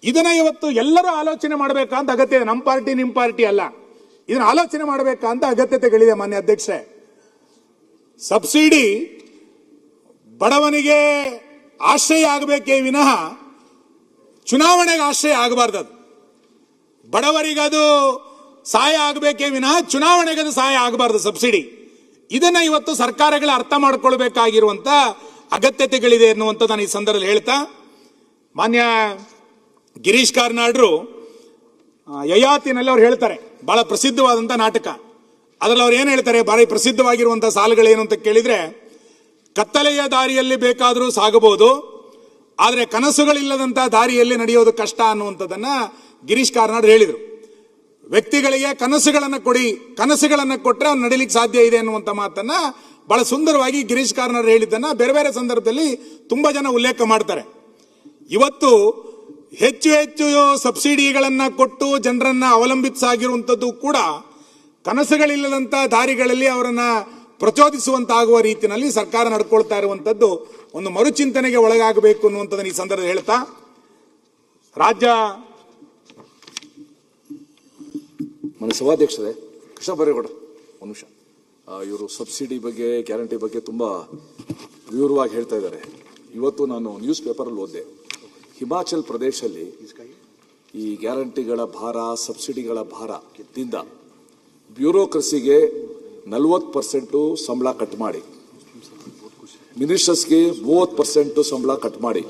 ಇದನ್ನ ಇವತ್ತು ಎಲ್ಲರೂ ಆಲೋಚನೆ ಮಾಡಬೇಕಂತ ಅಗತ್ಯ ಇದೆ. ನಮ್ಮ ಪಾರ್ಟಿ ನಿಮ್ಮ ಪಾರ್ಟಿ ಅಲ್ಲ, ಇದನ್ನ ಆಲೋಚನೆ ಮಾಡಬೇಕಂತ ಅಗತ್ಯತೆಗಳಿದೆ. ಮಾನ್ಯ ಅಧ್ಯಕ್ಷರೇ, ಸಬ್ಸಿಡಿ ಬಡವನಿಗೆ ಆಶ್ರಯ ಆಗಬೇಕೇ ವಿನಃ ಚುನಾವಣೆಗೆ ಆಶ್ರಯ ಆಗಬಾರ್ದು. ಅದು ಬಡವರಿಗದು ಸಹಾಯ ಆಗಬೇಕೇ ವಿನಃ ಚುನಾವಣೆಗೆ ಅದು ಸಹಾಯ ಆಗಬಾರ್ದು ಸಬ್ಸಿಡಿ. ಇದನ್ನ ಇವತ್ತು ಸರ್ಕಾರಗಳು ಅರ್ಥ ಮಾಡಿಕೊಳ್ಬೇಕಾಗಿರುವಂತ ಅಗತ್ಯತೆಗಳಿದೆ ಎನ್ನುವಂಥದ್ದು ನಾನು ಈ ಸಂದರ್ಭದಲ್ಲಿ ಹೇಳ್ತಾ, ಮಾನ್ಯ ಗಿರೀಶ್ ಕಾರ್ನಾಡ್ರು ಯಯಾತಿನಲ್ಲಿ ಅವ್ರು ಹೇಳ್ತಾರೆ, ಬಹಳ ಪ್ರಸಿದ್ಧವಾದಂಥ ನಾಟಕ. ಅದರಲ್ಲಿ ಅವ್ರು ಏನು ಹೇಳ್ತಾರೆ, ಭಾರಿ ಪ್ರಸಿದ್ಧವಾಗಿರುವಂಥ ಸಾಲುಗಳೇನು ಅಂತ ಕೇಳಿದ್ರೆ, ಕತ್ತಲೆಯ ದಾರಿಯಲ್ಲಿ ಬೇಕಾದರೂ ಸಾಗಬಹುದು, ಆದರೆ ಕನಸುಗಳಿಲ್ಲದಂಥ ದಾರಿಯಲ್ಲಿ ನಡೆಯೋದು ಕಷ್ಟ ಅನ್ನುವಂಥದ್ದನ್ನ ಗಿರೀಶ್ ಕಾರ್ನಾಡ್ ಹೇಳಿದರು. ವ್ಯಕ್ತಿಗಳಿಗೆ ಕನಸುಗಳನ್ನು ಕೊಡಿ, ಕನಸುಗಳನ್ನು ಕೊಟ್ಟರೆ ಅವ್ನು ನಡೀಲಿಕ್ಕೆ ಸಾಧ್ಯ ಇದೆ ಅನ್ನುವಂಥ ಮಾತನ್ನ ಬಹಳ ಸುಂದರವಾಗಿ ಗಿರೀಶ್ ಕಾರ್ನಾಡ್ ಹೇಳಿದ್ದನ್ನ ಬೇರೆ ಬೇರೆ ಸಂದರ್ಭದಲ್ಲಿ ತುಂಬಾ ಜನ ಉಲ್ಲೇಖ ಮಾಡ್ತಾರೆ. ಇವತ್ತು ಹೆಚ್ಚು ಹೆಚ್ಚು ಸಬ್ಸಿಡಿಗಳನ್ನ ಕೊಟ್ಟು ಜನರನ್ನ ಅವಲಂಬಿಸಾಗಿರುವಂಥದ್ದು ಕೂಡ ಕನಸುಗಳಿಲ್ಲದಂತ ದಾರಿಗಳಲ್ಲಿ ಅವರನ್ನ ಪ್ರಚೋದಿಸುವಂತಾಗುವ ರೀತಿಯಲ್ಲಿ ಸರ್ಕಾರ ನಡ್ಕೊಳ್ತಾ ಇರುವಂತದ್ದು ಒಂದು ಮರುಚಿಂತನೆಗೆ ಒಳಗಾಗಬೇಕು ಅನ್ನುವಂಥದ್ದನ್ನು ಈ ಸಂದರ್ಭದಲ್ಲಿ ಹೇಳ್ತಾ, ರಾಜ್ಯ ಮನೆ ಸಭಾಧ್ಯಕ್ಷರೇ, ಕೃಷ್ಣ ಬೈರೇಗೌಡ ಒಂದು ನಿಮಿಷ. ಇವರು ಸಬ್ಸಿಡಿ ಬಗ್ಗೆ, ಗ್ಯಾರಂಟಿ ಬಗ್ಗೆ ತುಂಬಾ ವಿವರವಾಗಿ ಹೇಳ್ತಾ ಇದ್ದಾರೆ. ಇವತ್ತು ನಾನು ನ್ಯೂಸ್ ಪೇಪರಲ್ಲಿ ಓದಿದೆ, ಹಿಮಾಚಲ್ ಪ್ರದೇಶದಲ್ಲಿ ಈ ಗ್ಯಾರಂಟಿಗಳ ಭಾರ, ಸಬ್ಸಿಡಿಗಳ ಭಾರದಿಂದ ಬ್ಯೂರೋಕ್ರಸಿಗೆ 40% ಸಂಬಳ ಕಟ್ ಮಾಡಿ, ಮಿನಿಸ್ಟರ್ಸ್ಗೆ 30% ಸಂಬಳ ಕಟ್ ಮಾಡಿ,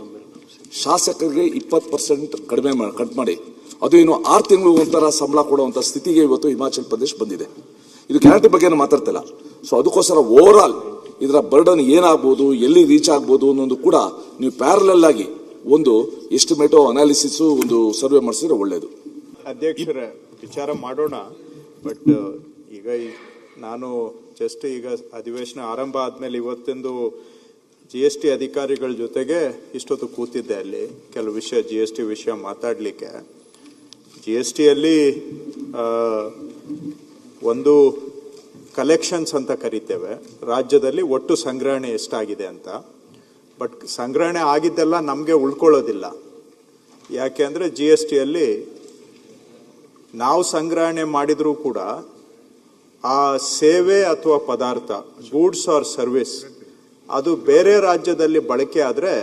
ಶಾಸಕರಿಗೆ 20% ಕಟ್ ಮಾಡಿ, ಅದು ಇನ್ನು 6 ತಿಂಗಳು ಒಂಥರ ಸಂಬಳ ಕೊಡುವಂತ ಸ್ಥಿತಿಗೆ ಇವತ್ತು ಹಿಮಾಚಲ್ ಪ್ರದೇಶ ಬಂದಿದೆ. ಇದು ಗ್ಯಾರಂಟಿ ಬಗ್ಗೆ ಮಾತಾಡ್ತಿಲ್ಲ. ಸೊ ಅದಕ್ಕೋಸ್ಕರ ಓವರ್ ಆಲ್ ಇದರ ಬರ್ಡನ್ ಏನಾಗ್ಬೋದು, ಎಲ್ಲಿ ರೀಚ್ ಆಗ್ಬೋದು ಅನ್ನೋದು ಕೂಡ ನೀವು ಪ್ಯಾರಲಲ್ ಆಗಿ ಒಂದು ಎಸ್ಟಿಮೇಟೋ ಅನಾಲಿಸಿಸ್ ಒಂದು ಸರ್ವೆ ಮಾಡಿಸಿದ್ರೆ ಒಳ್ಳೇದು. ಅಧ್ಯಕ್ಷರ ವಿಚಾರ ಮಾಡೋಣ. ಬಟ್ ಈಗ ನಾನು ಜಸ್ಟ್ ಈಗ ಅಧಿವೇಶನ ಆರಂಭ ಆದ್ಮೇಲೆ ಇವತ್ತೊಂದು GST ಅಧಿಕಾರಿಗಳ ಜೊತೆಗೆ ಇಷ್ಟೊತ್ತು ಕೂತಿದ್ದೆ. ಅಲ್ಲಿ ಕೆಲವು ವಿಷಯ GST ವಿಷಯ ಮಾತಾಡ್ಲಿಕ್ಕೆ. GST ಅಲ್ಲಿ ಒಂದು ಕಲೆಕ್ಷನ್ಸ್ ಅಂತ ಕರಿತೇವೆ, ರಾಜ್ಯದಲ್ಲಿ ಒಟ್ಟು ಸಂಗ್ರಹಣೆ ಎಷ್ಟಾಗಿದೆ ಅಂತ. ಬಟ್ ಸಂಗ್ರಹಣೆ ಆಗಿದ್ದೆಲ್ಲ ನಮಗೆ ಉಳ್ಕೊಳ್ಳೋದಿಲ್ಲ. ಯಾಕೆ ಅಂದರೆ GST ಅಲ್ಲಿ ನಾವು ಸಂಗ್ರಹಣೆ ಮಾಡಿದ್ರೂ ಕೂಡ ಆ ಸೇವೆ ಅಥವಾ ಪದಾರ್ಥ, ಗೂಡ್ಸ್ ಆರ್ ಸರ್ವಿಸ್, ಅದು ಬೇರೆ ರಾಜ್ಯದಲ್ಲಿ ಬಳಕೆ ಆದರೆ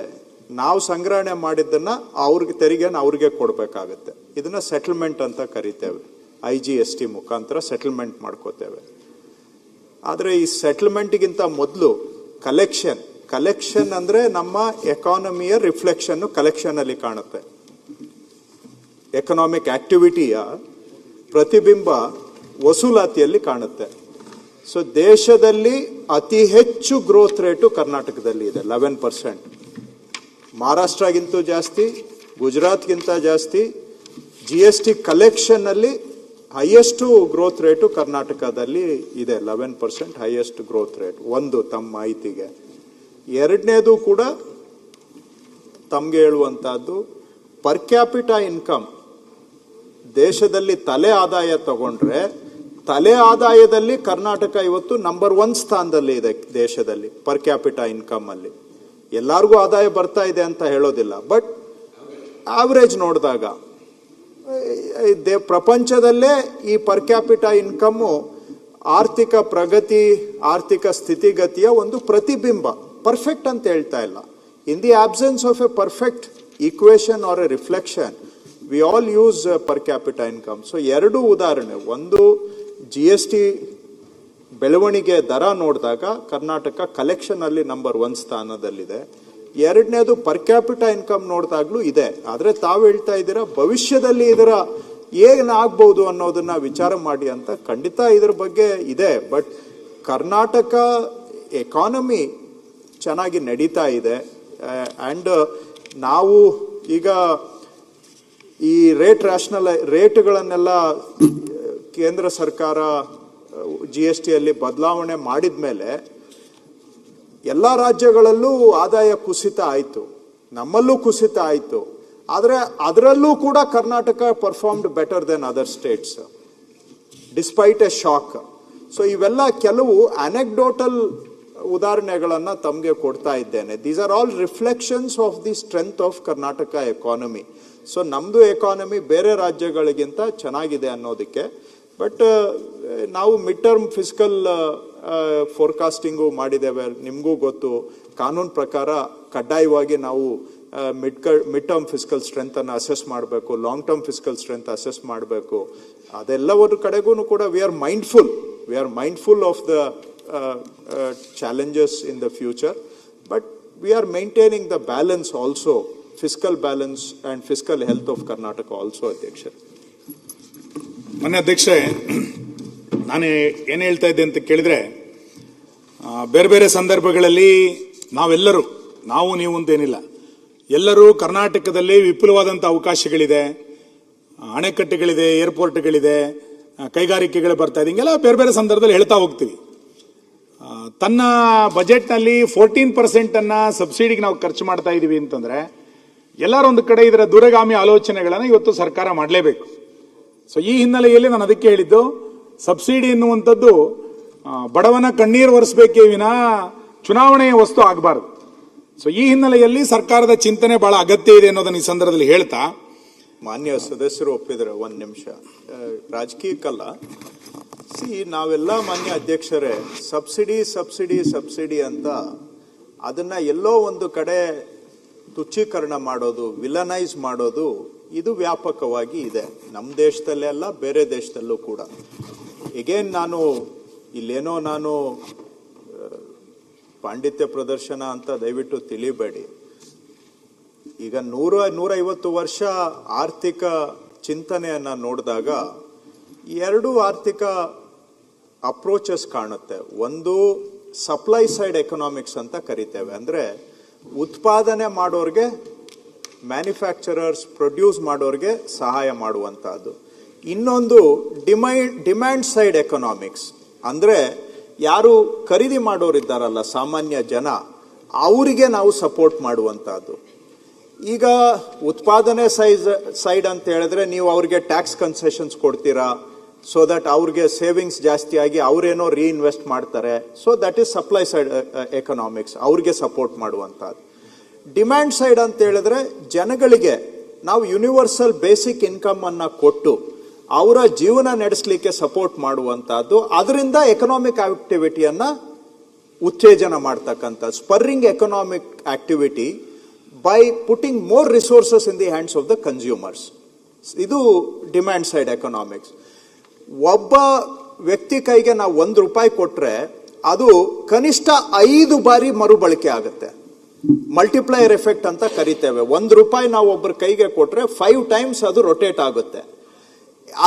ನಾವು ಸಂಗ್ರಹಣೆ ಮಾಡಿದ್ದನ್ನ ಅವ್ರಿಗೆ ತೆರಿಗೆನ ಅವ್ರಿಗೆ ಕೊಡಬೇಕಾಗತ್ತೆ. ಇದನ್ನ ಸೆಟಲ್ಮೆಂಟ್ ಅಂತ ಕರಿತೇವೆ. IGST ಮುಖಾಂತರ ಸೆಟಲ್ಮೆಂಟ್ ಮಾಡ್ಕೋತೇವೆ. ಆದರೆ ಈ ಸೆಟಲ್ಮೆಂಟ್ಗಿಂತ ಮೊದಲು ಕಲೆಕ್ಷನ್ ಅಂದ್ರೆ ನಮ್ಮ ಎಕಾನಮಿಯ ರಿಫ್ಲೆಕ್ಷನ್ ಕಲೆಕ್ಷನ್ ಅಲ್ಲಿ ಕಾಣುತ್ತೆ. ಎಕನಾಮಿಕ್ ಆಕ್ಟಿವಿಟಿಯ ಪ್ರತಿಬಿಂಬ ವಸೂಲಾತಿಯಲ್ಲಿ ಕಾಣುತ್ತೆ. ಸೊ ದೇಶದಲ್ಲಿ ಅತಿ ಹೆಚ್ಚು ಗ್ರೋತ್ ರೇಟು ಕರ್ನಾಟಕದಲ್ಲಿ ಇದೆ, 11%. ಮಹಾರಾಷ್ಟ್ರಗಿಂತೂ ಜಾಸ್ತಿ, ಗುಜರಾತ್ಗಿಂತ ಜಾಸ್ತಿ. GST ಕಲೆಕ್ಷನ್ ಅಲ್ಲಿ ಹೈಯೆಸ್ಟ್ ಗ್ರೋತ್ ರೇಟು ಕರ್ನಾಟಕದಲ್ಲಿ ಇದೆ, 11% ಹೈಯೆಸ್ಟ್ ಗ್ರೋತ್ ರೇಟ್. ಒಂದು ತಮ್ಮ ಮಾಹಿತಿಗೆ. ಎರಡನೇದು ಕೂಡ ತಮ್ಗೆ ಹೇಳುವಂತಹದ್ದು, ಪರ್ ಕ್ಯಾಪಿಟಾ ಇನ್ಕಮ್ ದೇಶದಲ್ಲಿ ತಲೆ ಆದಾಯ ತಗೊಂಡ್ರೆ ತಲೆ ಆದಾಯದಲ್ಲಿ ಕರ್ನಾಟಕ ಇವತ್ತು ನಂಬರ್ 1 ಸ್ಥಾನದಲ್ಲಿ ಇದೆ ದೇಶದಲ್ಲಿ ಪರ್ ಕ್ಯಾಪಿಟಾ ಇನ್ಕಮ್ ಅಲ್ಲಿ. ಎಲ್ಲರಿಗೂ ಆದಾಯ ಬರ್ತಾ ಇದೆ ಅಂತ ಹೇಳೋದಿಲ್ಲ, ಬಟ್ ಆವರೇಜ್ ನೋಡಿದಾಗ ಪ್ರಪಂಚದಲ್ಲೇ ಈ ಪರ್ ಕ್ಯಾಪಿಟಾ ಇನ್ಕಮ್ಮು ಆರ್ಥಿಕ ಪ್ರಗತಿ, ಆರ್ಥಿಕ ಸ್ಥಿತಿಗತಿಯ ಒಂದು ಪ್ರತಿಬಿಂಬ. ಪರ್ಫೆಕ್ಟ್ ಅಂತ ಹೇಳ್ತಾ ಇಲ್ಲ. In the absence of a perfect equation or a reflection, we all use per capita income. So ಎರಡು ಉದಾಹರಣೆ. ಒಂದು, GST ಬೆಳವಣಿಗೆ ದರ ನೋಡಿದಾಗ ಕರ್ನಾಟಕ ಕಲೆಕ್ಷನ್ ಅಲ್ಲಿ ನಂಬರ್ 1 ಸ್ಥಾನದಲ್ಲಿದೆ. ಎರಡನೇದು ಪರ್ ಕ್ಯಾಪಿಟಾ ಇನ್ಕಮ್ ನೋಡಿದಾಗ್ಲೂ ಇದೆ. ಆದ್ರೆ ತಾವು ಹೇಳ್ತಾ ಇದ್ದೀರಾ ಭವಿಷ್ಯದಲ್ಲಿ ಇದರ ಏನಾಗ್ಬಹುದು ಅನ್ನೋದನ್ನ ವಿಚಾರ ಮಾಡಿ ಅಂತ. ಖಂಡಿತ ಇದ್ರ ಬಗ್ಗೆ ಇದೆ, ಬಟ್ ಕರ್ನಾಟಕ ಎಕಾನಮಿ ಚೆನ್ನಾಗಿ ನಡೀತಾ ಇದೆ. ಅಂಡ್ ನಾವು ಈಗ ಈ ರೇಟ್ಗಳನ್ನೆಲ್ಲ ಕೇಂದ್ರ ಸರ್ಕಾರ GST ಅಲ್ಲಿ ಬದಲಾವಣೆ ಮಾಡಿದ ಮೇಲೆ ಎಲ್ಲ ರಾಜ್ಯಗಳಲ್ಲೂ ಆದಾಯ ಕುಸಿತ ಆಯಿತು, ನಮ್ಮಲ್ಲೂ ಕುಸಿತ ಆಯಿತು. ಆದರೆ ಅದರಲ್ಲೂ ಕೂಡ Karnataka performed better than other states despite a shock. So ಇವೆಲ್ಲ ಕೆಲವು ಅನೆಕ್ಡೋಟಲ್ ಉದಾಹರಣೆಗಳನ್ನು ತಮಗೆ ಕೊಡ್ತಾ ಇದ್ದೇನೆ. These are all reflections of the strength of Karnataka economy. So ನಮ್ಮದು ಎಕಾನಮಿ ಬೇರೆ ರಾಜ್ಯಗಳಿಗಿಂತ ಚೆನ್ನಾಗಿದೆ ಅನ್ನೋದಕ್ಕೆ. ಬಟ್ ನಾವು ಮಿಡ್ ಟರ್ಮ್ ಫಿಸ್ಕಲ್ ಫೋರ್ಕಾಸ್ಟಿಂಗು ಮಾಡಿದ್ದೇವೆ. ನಿಮಗೂ ಗೊತ್ತು, ಕಾನೂನು ಪ್ರಕಾರ ಕಡ್ಡಾಯವಾಗಿ ನಾವು ಮಿಡ್ ಟರ್ಮ್ ಫಿಸ್ಕಲ್ ಸ್ಟ್ರೆಂತ್ ಅನ್ನು ಅಸೆಸ್ ಮಾಡಬೇಕು, long term fiscal strength assess ಮಾಡಬೇಕು. ಅದೆಲ್ಲವರ ಕಡೆಗೂ ಕೂಡ we are mindful of the challenges in the future, but we are maintaining the balance also, fiscal balance and fiscal health of Karnataka also, Adhyaksha. ಮೊನ್ನೆ ಅಧ್ಯಕ್ಷೆ, ನಾನು ಏನು ಹೇಳ್ತಾ ಇದ್ದೆ ಅಂತ ಕೇಳಿದ್ರೆ, ಬೇರೆ ಬೇರೆ ಸಂದರ್ಭಗಳಲ್ಲಿ ನಾವೆಲ್ಲರೂ, ನಾವು ನೀವು ಅಂತೇನಿಲ್ಲ, ಎಲ್ಲರೂ ಕರ್ನಾಟಕದಲ್ಲಿ ವಿಪುಲವಾದಂಥ ಅವಕಾಶಗಳಿದೆ, ಅಣೆಕಟ್ಟೆಗಳಿದೆ, ಏರ್ಪೋರ್ಟ್ಗಳಿದೆ, ಕೈಗಾರಿಕೆಗಳು ಬರ್ತಾ ಇದೆ, ಹಿಂಗೆಲ್ಲ ಬೇರೆ ಬೇರೆ ಸಂದರ್ಭದಲ್ಲಿ ಹೇಳ್ತಾ ಹೋಗ್ತೀವಿ. ತನ್ನ ಬಜೆಟ್ನಲ್ಲಿ 14% ಅನ್ನ ಸಬ್ಸಿಡಿಗೆ ನಾವು ಖರ್ಚು ಮಾಡ್ತಾ ಇದೀವಿ ಅಂತಂದ್ರೆ ಎಲ್ಲರೂ ಒಂದು ಕಡೆ ಇದರ ದೂರಗಾಮಿ ಆಲೋಚನೆಗಳನ್ನು ಇವತ್ತು ಸರ್ಕಾರ ಮಾಡಲೇಬೇಕು. ಸೊ ಈ ಹಿನ್ನೆಲೆಯಲ್ಲಿ ನಾನು ಅದಕ್ಕೆ ಹೇಳಿದ್ದು, ಸಬ್ಸಿಡಿ ಎನ್ನುವಂಥದ್ದು ಬಡವನ ಕಣ್ಣೀರು ಒರೆಸಬೇಕೇ ವಿನ ಚುನಾವಣೆಯ ವಸ್ತು ಆಗಬಾರದು. ಸೊ ಈ ಹಿನ್ನೆಲೆಯಲ್ಲಿ ಸರ್ಕಾರದ ಚಿಂತನೆ ಬಹಳ ಅಗತ್ಯ ಇದೆ ಅನ್ನೋದನ್ನ ಈ ಸಂದರ್ಭದಲ್ಲಿ ಹೇಳ್ತಾ, ಮಾನ್ಯ ಸದಸ್ಯರು ಒಪ್ಪಿದ್ರೆ ಒಂದು ನಿಮಿಷ, ರಾಜಕೀಯಕ್ಕಲ್ಲ. ನಾವೆಲ್ಲ ಮಾನ್ಯ ಅಧ್ಯಕ್ಷರೇ ಸಬ್ಸಿಡಿ ಅಂತ ಅದನ್ನ ಎಲ್ಲೋ ಒಂದು ಕಡೆ ತುಚ್ಛೀಕರಣ ಮಾಡೋದು, ವಿಲನೈಸ್ ಮಾಡೋದು, ಇದು ವ್ಯಾಪಕವಾಗಿ ಇದೆ ನಮ್ಮ ದೇಶದಲ್ಲೇ ಅಲ್ಲ, ಬೇರೆ ದೇಶದಲ್ಲೂ ಕೂಡ. ಎಗೇನ್ ನಾನು ಪಾಂಡಿತ್ಯ ಪ್ರದರ್ಶನ ಅಂತ ದಯವಿಟ್ಟು ತಿಳಿಬೇಡಿ. ಈಗ 150 ವರ್ಷ ಆರ್ಥಿಕ ಚಿಂತನೆಯನ್ನ ನೋಡಿದಾಗ ಎರಡು ಆರ್ಥಿಕ ಅಪ್ರೋಚಸ್ ಕಾಣುತ್ತೆ. ಒಂದು ಸಪ್ಲೈ ಸೈಡ್ ಎಕನಾಮಿಕ್ಸ್ ಅಂತ ಕರಿತೇವೆ, ಅಂದ್ರೆ ಉತ್ಪಾದನೆ ಮಾಡೋರ್ಗೆ, ಮ್ಯಾನುಫ್ಯಾಕ್ಚರರ್ಸ್ ಪ್ರೊಡ್ಯೂಸ್ ಮಾಡೋರ್ಗೆ ಸಹಾಯ ಮಾಡುವಂತಹದ್ದು. ಇನ್ನೊಂದು ಡಿಮ್ಯಾಂಡ್ ಸೈಡ್ ಎಕನಾಮಿಕ್ಸ್, ಅಂದ್ರೆ ಯಾರು ಖರೀದಿ ಮಾಡೋರಿದ್ದಾರಲ್ಲ, ಸಾಮಾನ್ಯ ಜನ, ಅವರಿಗೆ ನಾವು ಸಪೋರ್ಟ್ ಮಾಡುವಂತಹದ್ದು. ಈಗ ಉತ್ಪಾದನೆ ಸೈಡ್ ಅಂತ ಹೇಳಿದ್ರೆ ನೀವು ಅವ್ರಿಗೆ ಟ್ಯಾಕ್ಸ್ ಕನ್ಸೆಷನ್ಸ್ ಕೊಡ್ತೀರಾ, ಸೊ ದಟ್ ಅವ್ರಿಗೆ ಸೇವಿಂಗ್ಸ್ ಜಾಸ್ತಿ ಆಗಿ ಅವರೇನೋ ರೀಇನ್ವೆಸ್ಟ್ ಮಾಡ್ತಾರೆ. So that is supply side economics, ಅವ್ರಿಗೆ ಸಪೋರ್ಟ್ ಮಾಡುವಂತಹದ್ದು. ಡಿಮ್ಯಾಂಡ್ ಸೈಡ್ ಅಂತ ಹೇಳಿದ್ರೆ ಜನಗಳಿಗೆ ನಾವು ಯೂನಿವರ್ಸಲ್ ಬೇಸಿಕ್ ಇನ್ಕಮ್ ಅನ್ನ ಕೊಟ್ಟು ಅವರ ಜೀವನ ನಡೆಸಲಿಕ್ಕೆ ಸಪೋರ್ಟ್ ಮಾಡುವಂತಹದ್ದು. ಅದರಿಂದ ಎಕನಾಮಿಕ್ ಆಕ್ಟಿವಿಟಿಯನ್ನ ಉತ್ತೇಜನ ಮಾಡ್ತಕ್ಕಂಥ spurring economic activity by putting more resources in the hands of the consumers. ಇದು ಡಿಮ್ಯಾಂಡ್ ಸೈಡ್ ಎಕನಾಮಿಕ್ಸ್. ಒಬ್ಬ ವ್ಯಕ್ತಿ ಕೈಗೆ ನಾವು ₹1 ಕೊಟ್ರೆ ಅದು ಕನಿಷ್ಠ 5 ಬಾರಿ ಮರುಬಳಕೆ ಆಗುತ್ತೆ. ಮಲ್ಟಿಪ್ಲೈಯರ್ ಎಫೆಕ್ಟ್ ಅಂತ ಕರಿತೇವೆ. ₹1 ನಾವು ಒಬ್ಬರ ಕೈಗೆ ಕೊಟ್ರೆ 5 times ಅದು ರೊಟೇಟ್ ಆಗುತ್ತೆ.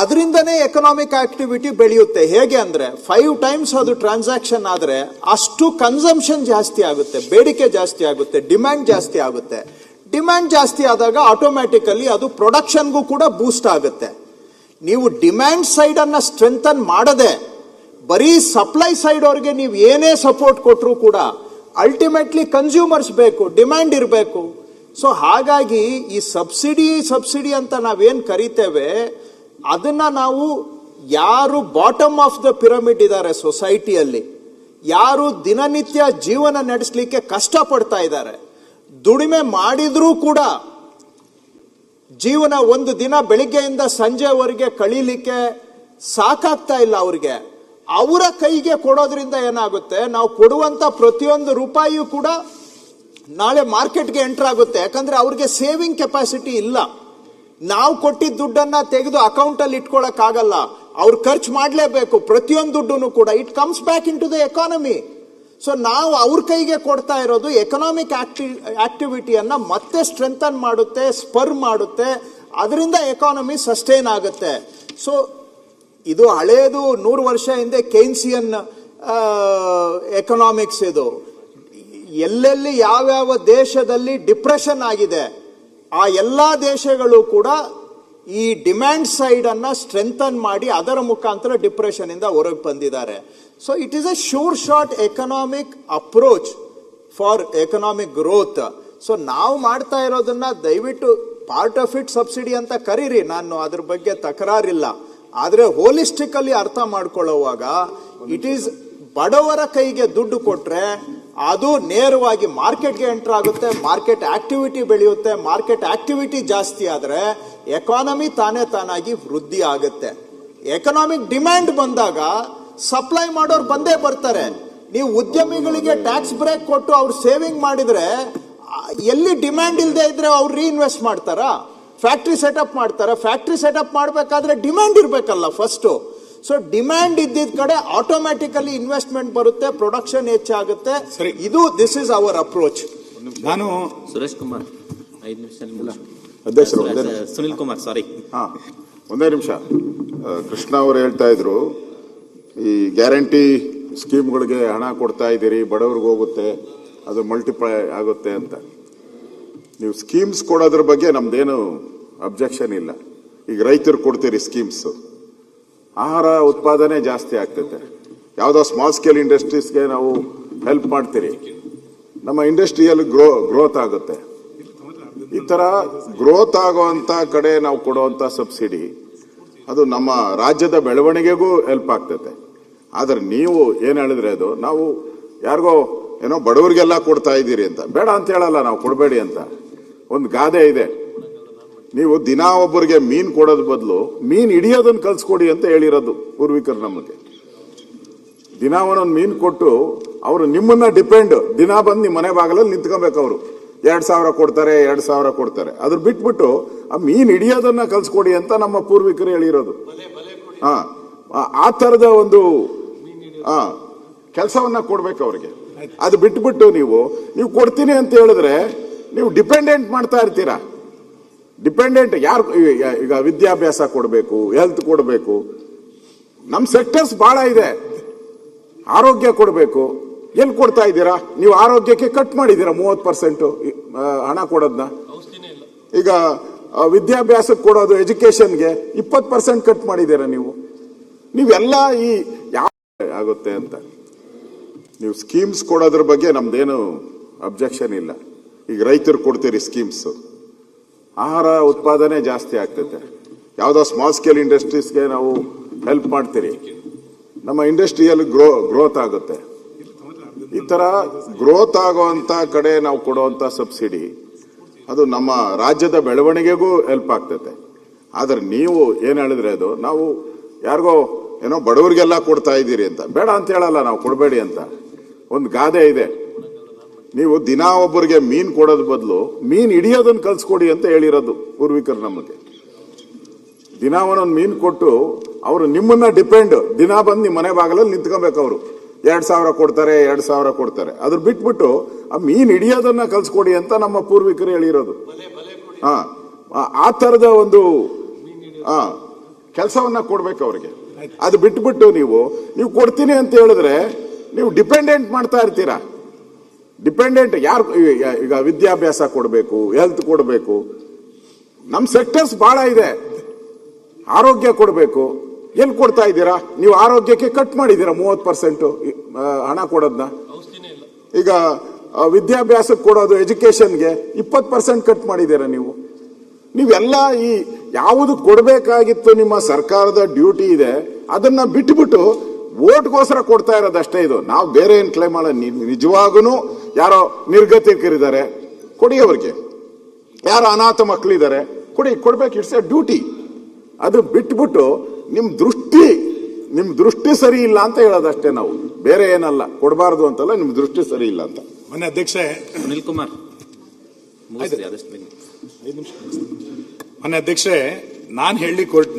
ಅದರಿಂದನೇ ಎಕನಾಮಿಕ್ ಆಕ್ಟಿವಿಟಿ ಬೆಳೆಯುತ್ತೆ. ಹೇಗೆ ಅಂದ್ರೆ 5 times ಅದು ಟ್ರಾನ್ಸಾಕ್ಷನ್ ಆದ್ರೆ ಅಷ್ಟು ಕನ್ಸಂಪ್ಷನ್ ಜಾಸ್ತಿ ಆಗುತ್ತೆ, ಬೇಡಿಕೆ ಜಾಸ್ತಿ ಆಗುತ್ತೆ, ಡಿಮ್ಯಾಂಡ್ ಜಾಸ್ತಿ ಆಗುತ್ತೆ. ಡಿಮ್ಯಾಂಡ್ ಜಾಸ್ತಿ ಆದಾಗ ಆಟೋಮ್ಯಾಟಿಕಲಿ ಅದು ಪ್ರೊಡಕ್ಷನ್ಗೂ ಕೂಡ ಬೂಸ್ಟ್ ಆಗುತ್ತೆ. ನೀವು ಡಿಮ್ಯಾಂಡ್ ಸೈಡ್ ಅನ್ನ ಸ್ಟ್ರೆಂಥನ್ ಮಾಡದೆ ಬರೀ ಸಪ್ಲೈ ಸೈಡ್ ಅವ್ರಿಗೆ ನೀವು ಏನೇ ಸಪೋರ್ಟ್ ಕೊಟ್ಟರು ಕೂಡ ಅಲ್ಟಿಮೇಟ್ಲಿ ಕನ್ಸ್ಯೂಮರ್ಸ್ ಬೇಕು, ಡಿಮ್ಯಾಂಡ್ ಇರಬೇಕು. ಸೊ ಹಾಗಾಗಿ ಈ ಸಬ್ಸಿಡಿ ಅಂತ ನಾವೇನ್ ಕರಿತೇವೆ, ಅದನ್ನ ನಾವು ಯಾರು ಬಾಟಮ್ ಆಫ್ ದ ಪಿರಮಿಡ್ ಇದ್ದಾರೆ ಸೊಸೈಟಿಯಲ್ಲಿ, ಯಾರು ದಿನನಿತ್ಯ ಜೀವನ ನಡೆಸಲಿಕ್ಕೆ ಕಷ್ಟಪಡ್ತಾ ಇದ್ದಾರೆ, ದುಡಿಮೆ ಮಾಡಿದ್ರೂ ಕೂಡ ಜೀವನ ಒಂದು ದಿನ ಬೆಳಿಗ್ಗೆಯಿಂದ ಸಂಜೆವರೆಗೆ ಕಳೀಲಿಕ್ಕೆ ಸಾಕಾಗ್ತಾ ಇಲ್ಲ ಅವ್ರಿಗೆ, ಅವರ ಕೈಗೆ ಕೊಡೋದ್ರಿಂದ ಏನಾಗುತ್ತೆ, ನಾವು ಕೊಡುವಂತ ಪ್ರತಿಯೊಂದು ರೂಪಾಯಿಯೂ ಕೂಡ ನಾಳೆ ಮಾರ್ಕೆಟ್ಗೆ ಎಂಟರ್ ಆಗುತ್ತೆ. ಯಾಕಂದ್ರೆ ಅವ್ರಿಗೆ ಸೇವಿಂಗ್ ಕೆಪಾಸಿಟಿ ಇಲ್ಲ. ನಾವು ಕೊಟ್ಟಿದ್ದ ದುಡ್ಡನ್ನ ತೆಗೆದು ಅಕೌಂಟ್ ಅಲ್ಲಿ ಇಟ್ಕೊಳಕ್ ಆಗಲ್ಲ, ಅವ್ರು ಖರ್ಚು ಮಾಡಲೇಬೇಕು. ಪ್ರತಿಯೊಂದು ದುಡ್ಡು ಕೂಡ it comes back into the economy. So ನಾವು ಅವ್ರ ಕೈಗೆ ಕೊಡ್ತಾ ಇರೋದು ಎಕನಾಮಿಕ್ ಆಕ್ಟಿವಿಟಿಯನ್ನ ಮತ್ತೆ ಸ್ಟ್ರೆಂಥನ್ ಮಾಡುತ್ತೆ, ಸ್ಪರ್ ಮಾಡುತ್ತೆ, ಅದರಿಂದ ಎಕಾನಮಿ ಸಸ್ಟೈನ್ ಆಗುತ್ತೆ. ಸೊ ಇದು ಹಳೇದು 100 ವರ್ಷ ಹಿಂದೆ ಕೈನ್ಸಿಯನ್ ಎಕನಾಮಿಕ್ಸ್. ಇದು ಎಲ್ಲೆಲ್ಲಿ ಯಾವ್ಯಾವ ದೇಶದಲ್ಲಿ ಡಿಪ್ರೆಷನ್ ಆಗಿದೆ ಆ ಎಲ್ಲಾ ದೇಶಗಳು ಕೂಡ ಈ ಡಿಮ್ಯಾಂಡ್ ಸೈಡ್ ಅನ್ನ ಸ್ಟ್ರೆಂಥನ್ ಮಾಡಿ ಅದರ ಮುಖಾಂತರ ಡಿಪ್ರೆಷನ್ ಇಂದ ಹೊರಗೆ ಬಂದಿದ್ದಾರೆ. So it is a sure short economic approach for economic growth. So ನಾವು ಮಾಡ್ತಾ ಇರೋದನ್ನ ದಯವಿಟ್ಟು ಪಾರ್ಟ್ ಆಫ್ ಇಟ್ ಸಬ್ಸಿಡಿ ಅಂತ ಕರೀರಿ, ನಾನು ಅದ್ರ ಬಗ್ಗೆ ತಕರಾರಿಲ್ಲ. ಆದ್ರೆ ಹೋಲಿಸ್ಟಿಕಲಿ ಅರ್ಥ ಮಾಡ್ಕೊಳ್ಳುವಾಗ ಇಟ್ ಈಸ್ ಬಡವರ ಕೈಗೆ ದುಡ್ಡು ಕೊಟ್ರೆ ಅದು ನೇರವಾಗಿ ಮಾರ್ಕೆಟ್ಗೆ ಎಂಟರ್ ಆಗುತ್ತೆ, ಮಾರ್ಕೆಟ್ ಆಕ್ಟಿವಿಟಿ ಬೆಳೆಯುತ್ತೆ, ಮಾರ್ಕೆಟ್ ಆಕ್ಟಿವಿಟಿ ಜಾಸ್ತಿ ಆದ್ರೆ ಎಕಾನಮಿ ತಾನಾಗಿ ವೃದ್ಧಿ ಆಗುತ್ತೆ. ಎಕನಾಮಿಕ್ ಡಿಮ್ಯಾಂಡ್ ಬಂದಾಗ ಸಪ್ಲೈ ಮಾಡೋರು ಬಂದೇ ಬರ್ತಾರೆ. ನೀವು ಉದ್ಯಮಿಗಳಿಗೆ ಟ್ಯಾಕ್ಸ್ ಬ್ರೇಕ್ ಕೊಟ್ಟು ಅವ್ರು ಸೇವಿಂಗ್ ಮಾಡಿದ್ರೆ ಎಲ್ಲಿ ಡಿಮ್ಯಾಂಡ್ ಇಲ್ಲದೆ ಇದ್ರೆ ಅವ್ರು ರೀಇನ್ವೆಸ್ಟ್ ಮಾಡ್ತಾರಾ? ಫ್ಯಾಕ್ಟ್ರಿ ಸೆಟಪ್ ಮಾಡ್ತಾರ? ಫ್ಯಾಕ್ಟ್ರಿ ಸೆಟಪ್ ಮಾಡಬೇಕಾದ್ರೆ ಡಿಮ್ಯಾಂಡ್ ಇರಬೇಕಲ್ಲ ಫಸ್ಟ್. ಸೊ ಡಿಮ್ಯಾಂಡ್ ಇದ್ದಿದ್ದ ಕಡೆ ಆಟೋಮ್ಯಾಟಿಕಲಿ ಇನ್ವೆಸ್ಟ್ಮೆಂಟ್ ಬರುತ್ತೆ, ಪ್ರೊಡಕ್ಷನ್ ಹೆಚ್ಚಾಗುತ್ತೆ. ಇದು ದಿಸ್ ಇಸ್ ಅವರ್ ಅಪ್ರೋಚ್. ನಾನು ಸುರೇಶ್ ಕುಮಾರ್ 5 ನಿಮಿಷ. ಅಧ್ಯಕ್ಷರು ಸುನಿಲ್ ಕುಮಾರ್ ಸಾರಿ. ಒಂದೇ ನಿಮಿಷ. ಕೃಷ್ಣ ಅವರು ಹೇಳ್ತಾ ಇದ್ರು ಈ ಗ್ಯಾರಂಟಿ ಸ್ಕೀಮ್ಗಳಿಗೆ ಹಣ ಕೊಡ್ತಾ ಇದ್ದೀರಿ, ಬಡವ್ರಿಗೆ ಹೋಗುತ್ತೆ, ಅದು ಮಲ್ಟಿಪ್ಲೈ ಆಗುತ್ತೆ ಅಂತ. ನೀವು ಸ್ಕೀಮ್ಸ್ ಕೊಡೋದ್ರ ಬಗ್ಗೆ ನಮ್ದೇನು ಅಬ್ಜೆಕ್ಷನ್ ಇಲ್ಲ. ಈಗ ರೈತರು ಕೊಡ್ತೀರಿ ಸ್ಕೀಮ್ಸ್, ಆಹಾರ ಉತ್ಪಾದನೆ ಜಾಸ್ತಿ ಆಗ್ತೈತೆ. ಯಾವುದೋ ಸ್ಮಾಲ್ ಸ್ಕೇಲ್ ಇಂಡಸ್ಟ್ರೀಸ್ಗೆ ನಾವು ಹೆಲ್ಪ್ ಮಾಡ್ತೀರಿ, ನಮ್ಮ ಇಂಡಸ್ಟ್ರಿಯಲ್ಲಿ ಗ್ರೋತ್ ಆಗುತ್ತೆ. ಈ ತರ ಗ್ರೋತ್ ಆಗುವಂತ ಕಡೆ ನಾವು ಕೊಡುವಂತ ಸಬ್ಸಿಡಿ ಅದು ನಮ್ಮ ರಾಜ್ಯದ ಬೆಳವಣಿಗೆಗೂ ಹೆಲ್ಪ್ ಆಗ್ತೈತೆ. ಆದ್ರೆ ನೀವು ಏನ್ ಹೇಳಿದ್ರೆ ಅದು ನಾವು ಯಾರಿಗೋ ಏನೋ ಬಡವರಿಗೆಲ್ಲ ಕೊಡ್ತಾ ಇದ್ದೀರಿ ಅಂತ. ಬೇಡ ಅಂತ ಹೇಳಲ್ಲ ನಾವು, ಕೊಡಬೇಡಿ ಅಂತ. ಒಂದು ಗಾದೆ ಇದೆ, ನೀವು ದಿನಾ ಒಬ್ಬರಿಗೆ ಮೀನ್ ಕೊಡೋದ್ ಬದಲು ಮೀನ್ ಹಿಡಿಯೋದನ್ನ ಕಲ್ಸ್ಕೊಡಿ ಅಂತ ಹೇಳಿರೋದು ಪೂರ್ವಿಕರು ನಮಗೆ. ದಿನಾ ಒಂದೊಂದು ಮೀನ್ ಕೊಟ್ಟು ಅವರು ನಿಮ್ಮನ್ನ ಡಿಪೆಂಡ್, ದಿನಾ ಬಂದು ನಿಮ್ಮ ಮನೆ ಬಾಗಿಲಲ್ಲಿ ನಿಂತ್ಕೊಬೇಕು. ಅವರು 2,000 ಕೊಡ್ತಾರೆ, 2,000 ಕೊಡ್ತಾರೆ. ಅದ್ರ ಬಿಟ್ಬಿಟ್ಟು ಆ ಮೀನ್ ಹಿಡಿಯೋದನ್ನ ಕಲ್ಸ್ಕೊಡಿ ಅಂತ ನಮ್ಮ ಪೂರ್ವಿಕರು ಹೇಳಿರೋದು. ಆ ತರದ ಒಂದು ಕೆಲಸವನ್ನ ಕೊಡ್ಬೇಕು ಅವ್ರಿಗೆ. ಅದು ಬಿಟ್ಬಿಟ್ಟು ನೀವು ಕೊಡ್ತೀನಿ ಅಂತ ಹೇಳಿದ್ರೆ ನೀವು ಡಿಪೆಂಡೆಂಟ್ ಮಾಡ್ತಾ ಇರ್ತೀರಾ. ಡಿಪೆಂಡೆಂಟ್ ಯಾರು? ಈಗ ವಿದ್ಯಾಭ್ಯಾಸ ಕೊಡಬೇಕು, ಹೆಲ್ತ್ ಕೊಡಬೇಕು, ನಮ್ ಸೆಕ್ಟರ್ಸ್ ಬಹಳ ಇದೆ. ಆರೋಗ್ಯ ಕೊಡಬೇಕು, ಎಲ್ಲಿ ಕೊಡ್ತಾ ಇದ್ದೀರಾ ನೀವು? ಆರೋಗ್ಯಕ್ಕೆ ಕಟ್ ಮಾಡಿದ್ದೀರಾ 30% ಹಣ ಕೊಡೋದನ್ನ. ಈಗ ವಿದ್ಯಾಭ್ಯಾಸಕ್ಕೆ ಕೊಡೋದು, ಎಜುಕೇಶನ್ಗೆ 20% ಕಟ್ ಮಾಡಿದ್ದೀರಾ ನೀವು. ನೀವೆಲ್ಲ ಈ ಯಾವ ಆಗುತ್ತೆ ಅಂತ. ನೀವು ಸ್ಕೀಮ್ಸ್ ಕೊಡೋದ್ರ ಬಗ್ಗೆ ನಮ್ದೇನು ಅಬ್ಜೆಕ್ಷನ್ ಇಲ್ಲ. ಈಗ ರೈತರು ಕೊಡ್ತೀರಿ ಸ್ಕೀಮ್ಸ್, ಆಹಾರ ಉತ್ಪಾದನೆ ಜಾಸ್ತಿ ಆಗ್ತೈತೆ. ಯಾವುದೋ ಸ್ಮಾಲ್ ಸ್ಕೇಲ್ ಇಂಡಸ್ಟ್ರೀಸ್ಗೆ ನಾವು ಹೆಲ್ಪ್ ಮಾಡ್ತೀರಿ, ನಮ್ಮ ಇಂಡಸ್ಟ್ರಿಯಲ್ಲಿ ಗ್ರೋತ್ ಆಗುತ್ತೆ. ಈ ತರ ಗ್ರೋತ್ ಆಗುವಂತ ಕಡೆ ನಾವು ಕೊಡುವಂತ ಸಬ್ಸಿಡಿ ಅದು ನಮ್ಮ ರಾಜ್ಯದ ಬೆಳವಣಿಗೆಗೂ ಹೆಲ್ಪ್ ಆಗ್ತೈತೆ. ಆದ್ರೆ ನೀವು ಏನ್ ಹೇಳಿದ್ರೆ ಅದು ನಾವು ಯಾರಿಗೋ ಏನೋ ಬಡವರಿಗೆಲ್ಲ ಕೊಡ್ತಾ ಇದ್ದೀರಿ ಅಂತ. ಬೇಡ ಅಂತ ಹೇಳಲ್ಲ ನಾವು, ಕೊಡಬೇಡಿ ಅಂತ. ಒಂದು ಗಾದೆ ಇದೆ, ನೀವು ದಿನಾ ಒಬ್ಬರಿಗೆ ಮೀನ್ ಕೊಡೋದ್ ಬದಲು ಮೀನ್ ಹಿಡಿಯೋದನ್ನ ಕಲ್ಸ್ಕೊಡಿ ಅಂತ ಹೇಳಿರೋದು ಪೂರ್ವಿಕರು ನಮಗೆ. ದಿನಾ ಒಂದೊಂದು ಮೀನ್ ಕೊಟ್ಟು ಅವರು ನಿಮ್ಮನ್ನ ಡಿಪೆಂಡ್, ದಿನಾ ಬಂದು ನಿಮ್ಮ ಮನೆ ಬಾಗಿಲಲ್ಲಿ ನಿಂತ್ಕೊಬೇಕು. ಅವರು 2,000 ಕೊಡ್ತಾರೆ, 2,000 ಕೊಡ್ತಾರೆ. ಅದ್ರ ಬಿಟ್ಬಿಟ್ಟು ಆ ಮೀನ್ ಹಿಡಿಯೋದನ್ನ ಕಲ್ಸ್ಕೊಡಿ ಅಂತ ನಮ್ಮ ಪೂರ್ವಿಕರು ಹೇಳಿರೋದು. ಆ ತರದ ಒಂದು ಕೆಲಸವನ್ನ ಕೊಡ್ಬೇಕು ಅವ್ರಿಗೆ. ಅದು ಬಿಟ್ಬಿಟ್ಟು ನೀವು ಕೊಡ್ತೀನಿ ಅಂತ ಹೇಳಿದ್ರೆ ನೀವು ಡಿಪೆಂಡೆಂಟ್ ಮಾಡ್ತಾ ಇರ್ತೀರಾ. ಡಿಪೆಂಡೆಂಟ್ ಯಾರು? ಈಗ ವಿದ್ಯಾಭ್ಯಾಸ ಕೊಡಬೇಕು, ಹೆಲ್ತ್ ಕೊಡಬೇಕು, ನಮ್ ಸೆಕ್ಟರ್ಸ್ ಬಹಳ ಇದೆ. ಆರೋಗ್ಯ ಕೊಡಬೇಕು, ಎಲ್ಲಿ ಕೊಡ್ತಾ ಇದ್ದೀರಾ ನೀವು? ಆರೋಗ್ಯಕ್ಕೆ ಕಟ್ ಮಾಡಿದ್ದೀರಾ 30% ಹಣ ಕೊಡೋದನ್ನ. ಈಗ ವಿದ್ಯಾಭ್ಯಾಸಕ್ಕೆ ಕೊಡೋದು, ಎಜುಕೇಶನ್ಗೆ 20% ಕಟ್ ಮಾಡಿದ್ದೀರಾ ನೀವು. ನೀವೆಲ್ಲ ಈ ಯಾವುದು ಕೊಡಬೇಕಾಗಿತ್ತು ನಿಮ್ಮ ಸರ್ಕಾರದ ಡ್ಯೂಟಿ ಇದೆ, ಅದನ್ನ ಬಿಟ್ಟುಬಿಟ್ಟು ಓಟ್ಗೋಸ್ಕರ ಕೊಡ್ತಾ ಇರೋದಷ್ಟೇ. ಇದು ನಾವು ಬೇರೆ ಏನ್ ಕ್ಲೈಮ್ ಮಾಡೋ. ನಿಜವಾಗೂ ಯಾರೋ ನಿರ್ಗತಿಕರಿದ್ದಾರೆ, ಕೊಡಿ ಅವ್ರಿಗೆ. ಯಾರೋ ಅನಾಥ ಮಕ್ಕಳಿದ್ದಾರೆ, ಕೊಡ್ಬೇಕು. It's A duty. ಅದು ಬಿಟ್ಬಿಟ್ಟು ನಿಮ್ ದೃಷ್ಟಿ ಸರಿ ಇಲ್ಲ ಅಂತ ಹೇಳೋದಷ್ಟೇ ನಾವು, ಬೇರೆ ಏನಲ್ಲ. ಕೊಡಬಾರ್ದು ಅಂತಲ್ಲ, ನಿಮ್ ದೃಷ್ಟಿ ಸರಿ ಇಲ್ಲ ಅಂತ. ಮೊನ್ನೆ ಅಧ್ಯಕ್ಷೆ ಸುನಿಲ್ ಕುಮಾರ್ ಮೊನ್ನೆ ಅಧ್ಯಕ್ಷೆ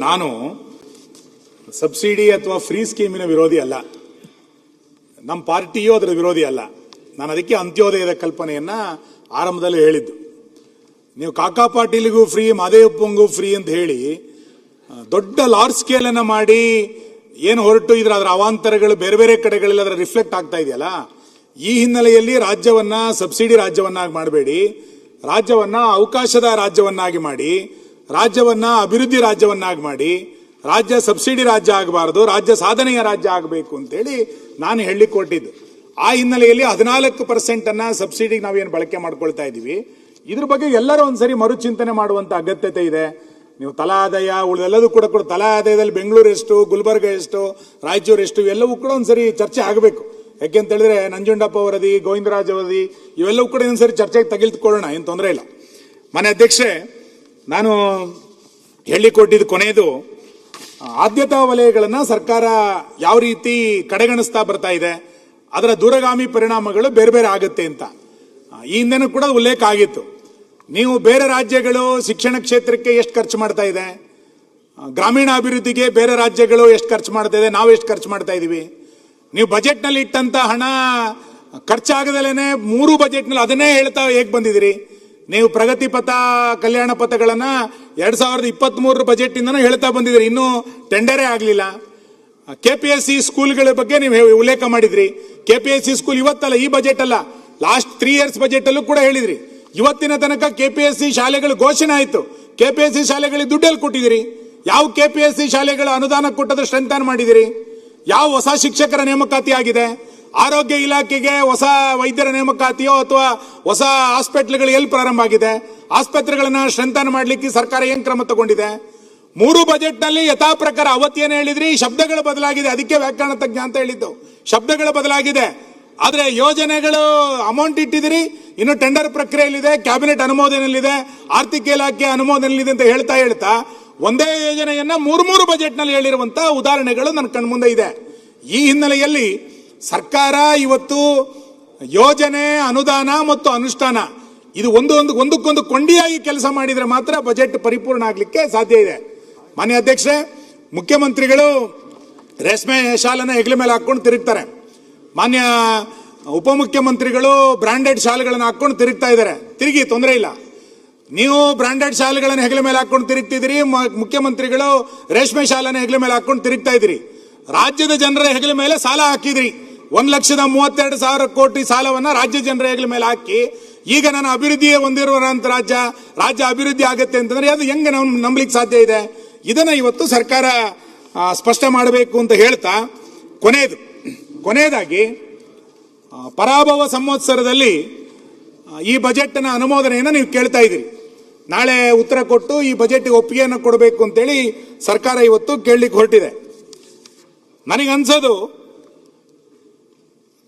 ನಾನು ಸಬ್ಸಿಡಿ ಅಥವಾ ಫ್ರೀ ಸ್ಕೀಮಿನ ವಿರೋಧಿ ಅಲ್ಲ, ನಮ್ಮ ಪಾರ್ಟಿಯೂ ಅದರ ವಿರೋಧಿ ಅಲ್ಲ. ನಾನು ಅದಕ್ಕೆ ಅಂತ್ಯೋದಯದ ಕಲ್ಪನೆಯನ್ನ ಆರಂಭದಲ್ಲಿ ಹೇಳಿದ್ದು. ನೀವು ಕಾಕಾ ಪಾಟೀಲಿಗೂ ಫ್ರೀ, ಮಾದೇವಪ್ಪಂಗೂ ಫ್ರೀ ಅಂತ ಹೇಳಿ ದೊಡ್ಡ ಲಾರ್ಜ್ ಸ್ಕೇಲ್ ಅನ್ನ ಮಾಡಿ ಏನು ಹೊರಟು ಇದ್ರ ಅದರ ಅವಾಂತರಗಳು ಬೇರೆ ಬೇರೆ ಕಡೆಗಳಲ್ಲಿ ಅದರ ರಿಫ್ಲೆಕ್ಟ್ ಆಗ್ತಾ ಇದೆಯಲ್ಲ. ಈ ಹಿನ್ನೆಲೆಯಲ್ಲಿ ರಾಜ್ಯವನ್ನ ಸಬ್ಸಿಡಿ ರಾಜ್ಯವನ್ನಾಗಿ ಮಾಡಬೇಡಿ, ರಾಜ್ಯವನ್ನ ಅವಕಾಶದ ರಾಜ್ಯವನ್ನಾಗಿ ಮಾಡಿ, ರಾಜ್ಯವನ್ನ ಅಭಿವೃದ್ಧಿ ರಾಜ್ಯವನ್ನಾಗಿ ಮಾಡಿ, ರಾಜ್ಯ ಸಬ್ಸಿಡಿ ರಾಜ್ಯ ಆಗಬಾರದು, ರಾಜ್ಯ ಸಾಧನೆಯ ರಾಜ್ಯ ಆಗಬೇಕು ಅಂತೇಳಿ ನಾನು ಹೇಳಲಿಕ್ಕೆ ಕೊಟ್ಟಿದ್ದು. ಆ ಹಿನ್ನೆಲೆಯಲ್ಲಿ 14% ಸಬ್ಸಿಡಿಗೆ ನಾವೇನು ಬಳಕೆ ಮಾಡ್ಕೊಳ್ತಾ ಇದ್ದೀವಿ, ಇದ್ರ ಬಗ್ಗೆ ಎಲ್ಲರೂ ಒಂದ್ಸರಿ ಮರುಚಿಂತನೆ ಮಾಡುವಂತ ಅಗತ್ಯತೆ ಇದೆ. ನೀವು ತಲಾ ಆದಾಯ ಉಳಿದೆಲ್ಲದೂ ಕೂಡ ತಲಾ ಆದಾಯದಲ್ಲಿ ಬೆಂಗಳೂರು ಎಷ್ಟು, ಗುಲ್ಬರ್ಗ ಎಷ್ಟು, ರಾಯಚೂರು ಎಷ್ಟು, ಇವೆಲ್ಲವೂ ಕೂಡ ಒಂದ್ಸರಿ ಚರ್ಚೆ ಆಗಬೇಕು. ಯಾಕೆಂತ ಹೇಳಿದ್ರೆ ನಂಜುಂಡಪ್ಪ ವರದಿ, ಗೋವಿಂದರಾಜ್ ವರದಿ ಇವೆಲ್ಲವೂ ಕೂಡ ಒಂದ್ಸರಿ ಚರ್ಚೆಗೆ ತೆಗೆದುಕೊಳ್ಳೋಣ, ಏನು ತೊಂದರೆ ಇಲ್ಲ. ಮನೆ ಅಧ್ಯಕ್ಷೆ, ನಾನು ಹೇಳಿಕೊಟ್ಟಿದ್ದು ಕೊನೆಯದು, ಆದ್ಯತಾ ವಲಯಗಳನ್ನ ಸರ್ಕಾರ ಯಾವ ರೀತಿ ಕಡೆಗಣಿಸ್ತಾ ಬರ್ತಾ ಇದೆ, ಅದರ ದೂರಗಾಮಿ ಪರಿಣಾಮಗಳು ಬೇರೆ ಬೇರೆ ಆಗುತ್ತೆ ಅಂತ ಈ ಹಿಂದೆನೂ ಕೂಡ ಉಲ್ಲೇಖ ಆಗಿತ್ತು. ನೀವು ಬೇರೆ ರಾಜ್ಯಗಳು ಶಿಕ್ಷಣ ಕ್ಷೇತ್ರಕ್ಕೆ ಎಷ್ಟು ಖರ್ಚು ಮಾಡ್ತಾ ಇದೆ, ಗ್ರಾಮೀಣ ಅಭಿವೃದ್ಧಿಗೆ ಬೇರೆ ರಾಜ್ಯಗಳು ಎಷ್ಟು ಖರ್ಚು ಮಾಡ್ತಾ ಇದೆ, ನಾವು ಎಷ್ಟು ಖರ್ಚು ಮಾಡ್ತಾ ಇದೀವಿ. ನೀವು ಬಜೆಟ್ನಲ್ಲಿ ಇಟ್ಟಂತ ಹಣ ಖರ್ಚಾಗದಲೇನೆ 3 ಬಜೆಟ್ನಲ್ಲಿ ಅದನ್ನೇ ಹೇಳ್ತಾ ಹೇಗೆ ಬಂದಿದ್ದೀರಿ. ನೀವು ಪ್ರಗತಿ ಪಥ, ಕಲ್ಯಾಣ ಪಥಗಳನ್ನ 2023 ಬಜೆಟ್ ಇಂದನೂ ಹೇಳ್ತಾ ಬಂದಿದ್ರಿ, ಇನ್ನೂ ಟೆಂಡರೇ ಆಗಲಿಲ್ಲ. KPSC ಸ್ಕೂಲ್ಗಳ ಬಗ್ಗೆ ನೀವು ಉಲ್ಲೇಖ ಮಾಡಿದ್ರಿ. KPSC ಸ್ಕೂಲ್ ಇವತ್ತಲ್ಲ, ಈ ಬಜೆಟ್ ಅಲ್ಲ, ಲಾಸ್ಟ್ 3 ಇಯರ್ಸ್ ಬಜೆಟ್ ಅಲ್ಲೂ ಕೂಡ ಹೇಳಿದ್ರಿ. ಇವತ್ತಿನ ತನಕ KPSC ಶಾಲೆಗಳು ಘೋಷಣೆ ಆಯ್ತು, KPSC ಶಾಲೆಗಳಿಗೆ ದುಡ್ಡಲ್ಲಿ ಕೊಟ್ಟಿದ್ದೀರಿ. ಯಾವ KPSC ಶಾಲೆಗಳ ಅನುದಾನ ಕೊಟ್ಟದ ಸ್ಟ್ರೆಂಥನ್ ಮಾಡಿದಿರಿ? ಯಾವ ಹೊಸ ಶಿಕ್ಷಕರ ನೇಮಕಾತಿ ಆಗಿದೆ? ಆರೋಗ್ಯ ಇಲಾಖೆಗೆ ಹೊಸ ವೈದ್ಯರ ನೇಮಕಾತಿಯೋ ಅಥವಾ ಹೊಸ ಹಾಸ್ಪಿಟಲ್ಗಳು ಎಲ್ಲಿ ಪ್ರಾರಂಭ ಆಗಿದೆ? ಆಸ್ಪತ್ರೆಗಳನ್ನ ಸ್ಟ್ರೆಂಥನ್ ಮಾಡಲಿಕ್ಕೆ ಸರ್ಕಾರ ಏನ್ ಕ್ರಮ ತಗೊಂಡಿದೆ? 3 ಬಜೆಟ್ ನಲ್ಲಿ ಯಥಾ ಪ್ರಕಾರ ಅವತ್ತೇನು ಹೇಳಿದ್ರಿ, ಶಬ್ದಗಳು ಬದಲಾಗಿದೆ, ಅದಕ್ಕೆ ವ್ಯಾಕರಣ ತಜ್ಞ ಅಂತ ಹೇಳಿದ್ದು. ಶಬ್ದಗಳು ಬದಲಾಗಿದೆ, ಆದ್ರೆ ಯೋಜನೆಗಳು ಅಮೌಂಟ್ ಇಟ್ಟಿದಿರಿ, ಇನ್ನು ಟೆಂಡರ್ ಪ್ರಕ್ರಿಯೆಯಲ್ಲಿದೆ, ಕ್ಯಾಬಿನೆಟ್ ಅನುಮೋದನೆಯಲ್ಲಿದೆ, ಆರ್ಥಿಕ ಇಲಾಖೆ ಅನುಮೋದನೆಯಲ್ಲಿದೆ ಅಂತ ಹೇಳ್ತಾ ಒಂದೇ ಯೋಜನೆಯನ್ನ 3 ಬಜೆಟ್ ನಲ್ಲಿ ಹೇಳಿರುವಂತಹ ಉದಾಹರಣೆಗಳು ನನ್ನ ಕಣ್ಮುಂದೆ ಇದೆ. ಈ ಹಿನ್ನೆಲೆಯಲ್ಲಿ ಸರ್ಕಾರ ಇವತ್ತು ಯೋಜನೆ, ಅನುದಾನ ಮತ್ತು ಅನುಷ್ಠಾನ ಇದು ಒಂದಕ್ಕೊಂದು ಕೊಂಡಿಯಾಗಿ ಕೆಲಸ ಮಾಡಿದ್ರೆ ಮಾತ್ರ ಬಜೆಟ್ ಪರಿಪೂರ್ಣ ಆಗಲಿಕ್ಕೆ ಸಾಧ್ಯ ಇದೆ. ಮಾನ್ಯ ಅಧ್ಯಕ್ಷರೇ, ಮುಖ್ಯಮಂತ್ರಿಗಳು ರೇಷ್ಮೆ ಶಾಲನ್ನ ಹೆಗಲ ಮೇಲೆ ಹಾಕೊಂಡು ತಿರುಗ್ತಾರೆ. ಮಾನ್ಯ ಉಪಮುಖ್ಯಮಂತ್ರಿಗಳು ಬ್ರಾಂಡೆಡ್ ಶಾಲೆಗಳನ್ನು ಹಾಕೊಂಡು ತಿರುಗ್ತಾ ಇದ್ದಾರೆ. ತಿರುಗಿ, ತೊಂದರೆ ಇಲ್ಲ. ನೀವು ಬ್ರಾಂಡೆಡ್ ಶಾಲೆಗಳನ್ನು ಹೆಗಲ ಮೇಲೆ ಹಾಕೊಂಡು ತಿರುಗ್ತಿದ್ದೀರಿ, ಮುಖ್ಯಮಂತ್ರಿಗಳು ರೇಷ್ಮೆ ಶಾಲೆನ ಹೆಗಲ ಮೇಲೆ ಹಾಕೊಂಡು ತಿರುಗ್ತಾ ಇದ್ದೀರಿ. ರಾಜ್ಯದ ಜನರ ಹೆಗಲ ಮೇಲೆ ಸಾಲ ಹಾಕಿದ್ರಿ. 1,32,000 ಕೋಟಿ ಸಾಲವನ್ನ ರಾಜ್ಯ ಜನರ ಹೆಗಲ ಮೇಲೆ ಹಾಕಿ, ಈಗ ನಾನು ಅಭಿವೃದ್ಧಿ ಹೊಂದಿರುವಂತ ರಾಜ್ಯ ಅಭಿವೃದ್ಧಿ ಆಗುತ್ತೆ ಅಂತಂದ್ರೆ ಅದು ಹೆಂಗೆ ನಾವು ನಂಬಲಿಕ್ಕೆ ಸಾಧ್ಯ ಇದೆ? ಇದನ್ನ ಇವತ್ತು ಸರ್ಕಾರ ಸ್ಪಷ್ಟ ಮಾಡಬೇಕು ಅಂತ ಹೇಳ್ತಾ, ಕೊನೆಯದಾಗಿ ಪರಾಭವ ಸಂವತ್ಸರದಲ್ಲಿ ಈ ಬಜೆಟ್ನ ಅನುಮೋದನೆಯನ್ನು ನೀವು ಕೇಳ್ತಾ ಇದ್ದೀರಿ. ನಾಳೆ ಉತ್ತರ ಕೊಟ್ಟು ಈ ಬಜೆಟ್ಗೆ ಒಪ್ಪಿಗೆಯನ್ನು ಕೊಡಬೇಕು ಅಂತೇಳಿ ಸರ್ಕಾರ ಇವತ್ತು ಕೇಳಲಿಕ್ಕೆ ಹೊರಟಿದೆ. ನನಗನ್ಸೋದು,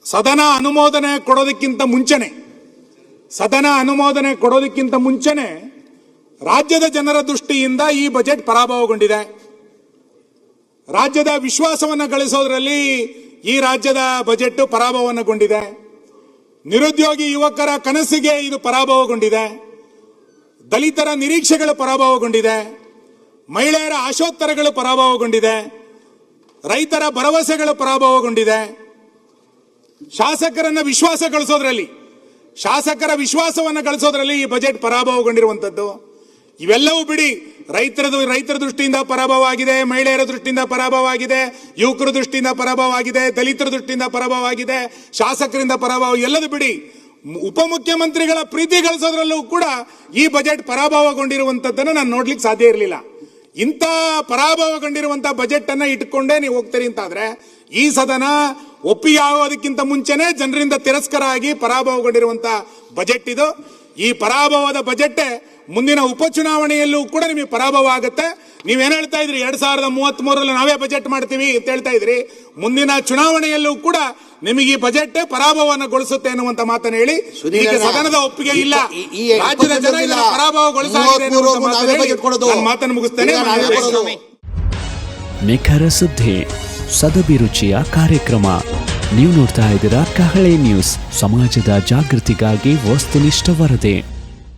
ಸದನ ಅನುಮೋದನೆ ಕೊಡೋದಕ್ಕಿಂತ ಮುಂಚೆನೆ ರಾಜ್ಯದ ಜನರ ದೃಷ್ಟಿಯಿಂದ ಈ ಬಜೆಟ್ ಪರಾಭವಗೊಂಡಿದೆ. ರಾಜ್ಯದ ವಿಶ್ವಾಸವನ್ನು ಗಳಿಸೋದ್ರಲ್ಲಿ ಈ ರಾಜ್ಯದ ಬಜೆಟ್ ಪರಾಭವಗೊಂಡಿದೆ. ನಿರುದ್ಯೋಗಿ ಯುವಕರ ಕನಸಿಗೆ ಇದು ಪರಾಭವಗೊಂಡಿದೆ. ದಲಿತರ ನಿರೀಕ್ಷೆಗಳು ಪರಾಭವಗೊಂಡಿದೆ. ಮಹಿಳೆಯರ ಆಶೋತ್ತರಗಳು ಪರಾಭವಗೊಂಡಿದೆ. ರೈತರ ಭರವಸೆಗಳು ಪರಾಭವಗೊಂಡಿದೆ. ಶಾಸಕರ ವಿಶ್ವಾಸವನ್ನು ಗಳಿಸೋದ್ರಲ್ಲಿ ಈ ಬಜೆಟ್ ಪರಾಭವಗೊಂಡಿರುವಂತದ್ದು. ಇವೆಲ್ಲವೂ ಬಿಡಿ, ರೈತರ ದೃಷ್ಟಿಯಿಂದ ಪರಾಭವ ಆಗಿದೆ, ಮಹಿಳೆಯರ ದೃಷ್ಟಿಯಿಂದ ಪರಾಭವ ಆಗಿದೆ, ಯುವಕರ ದೃಷ್ಟಿಯಿಂದ ಪರಾಭವ ಆಗಿದೆ, ದಲಿತರ ದೃಷ್ಟಿಯಿಂದ ಪರಾಭವ ಆಗಿದೆ, ಶಾಸಕರಿಂದ ಪರಾಭವ, ಎಲ್ಲದು ಬಿಡಿ, ಉಪಮುಖ್ಯಮಂತ್ರಿಗಳ ಪ್ರೀತಿ ಗಳಿಸೋದ್ರಲ್ಲೂ ಕೂಡ ಈ ಬಜೆಟ್ ಪರಾಭವಗೊಂಡಿರುವಂತದ್ದನ್ನು ನಾನು ನೋಡ್ಲಿಕ್ಕೆ ಸಾಧ್ಯ ಇರಲಿಲ್ಲ. ಇಂಥ ಪರಾಭವಗೊಂಡಿರುವಂತಹ ಬಜೆಟ್ ಅನ್ನ ಇಟ್ಕೊಂಡೇ ನೀವು ಹೋಗ್ತೀರಿ ಅಂತಾದ್ರೆ ಈ ಸದನ ಒಪ್ಪಿಗೆ ಆಗೋದಕ್ಕಿಂತ ಮುಂಚೆನೆ ಜನರಿಂದ ತಿರಸ್ಕಾರ ಆಗಿ ಪರಾಭವಗೊಂಡಿರುವಂತಹ ಬಜೆಟ್ ಇದು. ಈ ಪರಾಭವದ ಬಜೆಟ್ ಮುಂದಿನ ಉಪಚುನಾವಣೆಯಲ್ಲೂ ಕೂಡ ನಿಮಗೆ ಪರಾಭವ ಆಗುತ್ತೆ. ನೀವೇನ್ ಹೇಳ್ತಾ ಇದ್ರಿ, 2033 ನಾವೇ ಬಜೆಟ್ ಮಾಡ್ತೀವಿ ಅಂತ ಹೇಳ್ತಾ ಇದ್ರಿ. ಮುಂದಿನ ಚುನಾವಣೆಯಲ್ಲೂ ಕೂಡ ನಿಮಗೆ ಈ ಬಜೆಟ್ ಪರಾಭವಗೊಳಿಸುತ್ತೆ ಅನ್ನುವಂತ ಮಾತನ್ನು ಹೇಳಿ, ಈಗ ಸದನದ ಒಪ್ಪಿಗೆ ಇಲ್ಲ, ರಾಜ್ಯದ ಜನ ಇದನ್ನ ಪರಾಭವಗೊಳಿಸಾಗಿದೆ ಮಾತನ್ನು ಮುಗಿಸ್ತೇನೆ. ನಿಖರ ಸುದ್ದಿ, ಸದಭಿರುಚಿಯ ಕಾರ್ಯಕ್ರಮ. ನೀವು ನೋಡ್ತಾ ಇದ್ದೀರಾ ಕಹಳೆ ನ್ಯೂಸ್, ಸಮಾಜದ ಜಾಗೃತಿಗಾಗಿ ವಸ್ತುನಿಷ್ಠ ವರದಿ.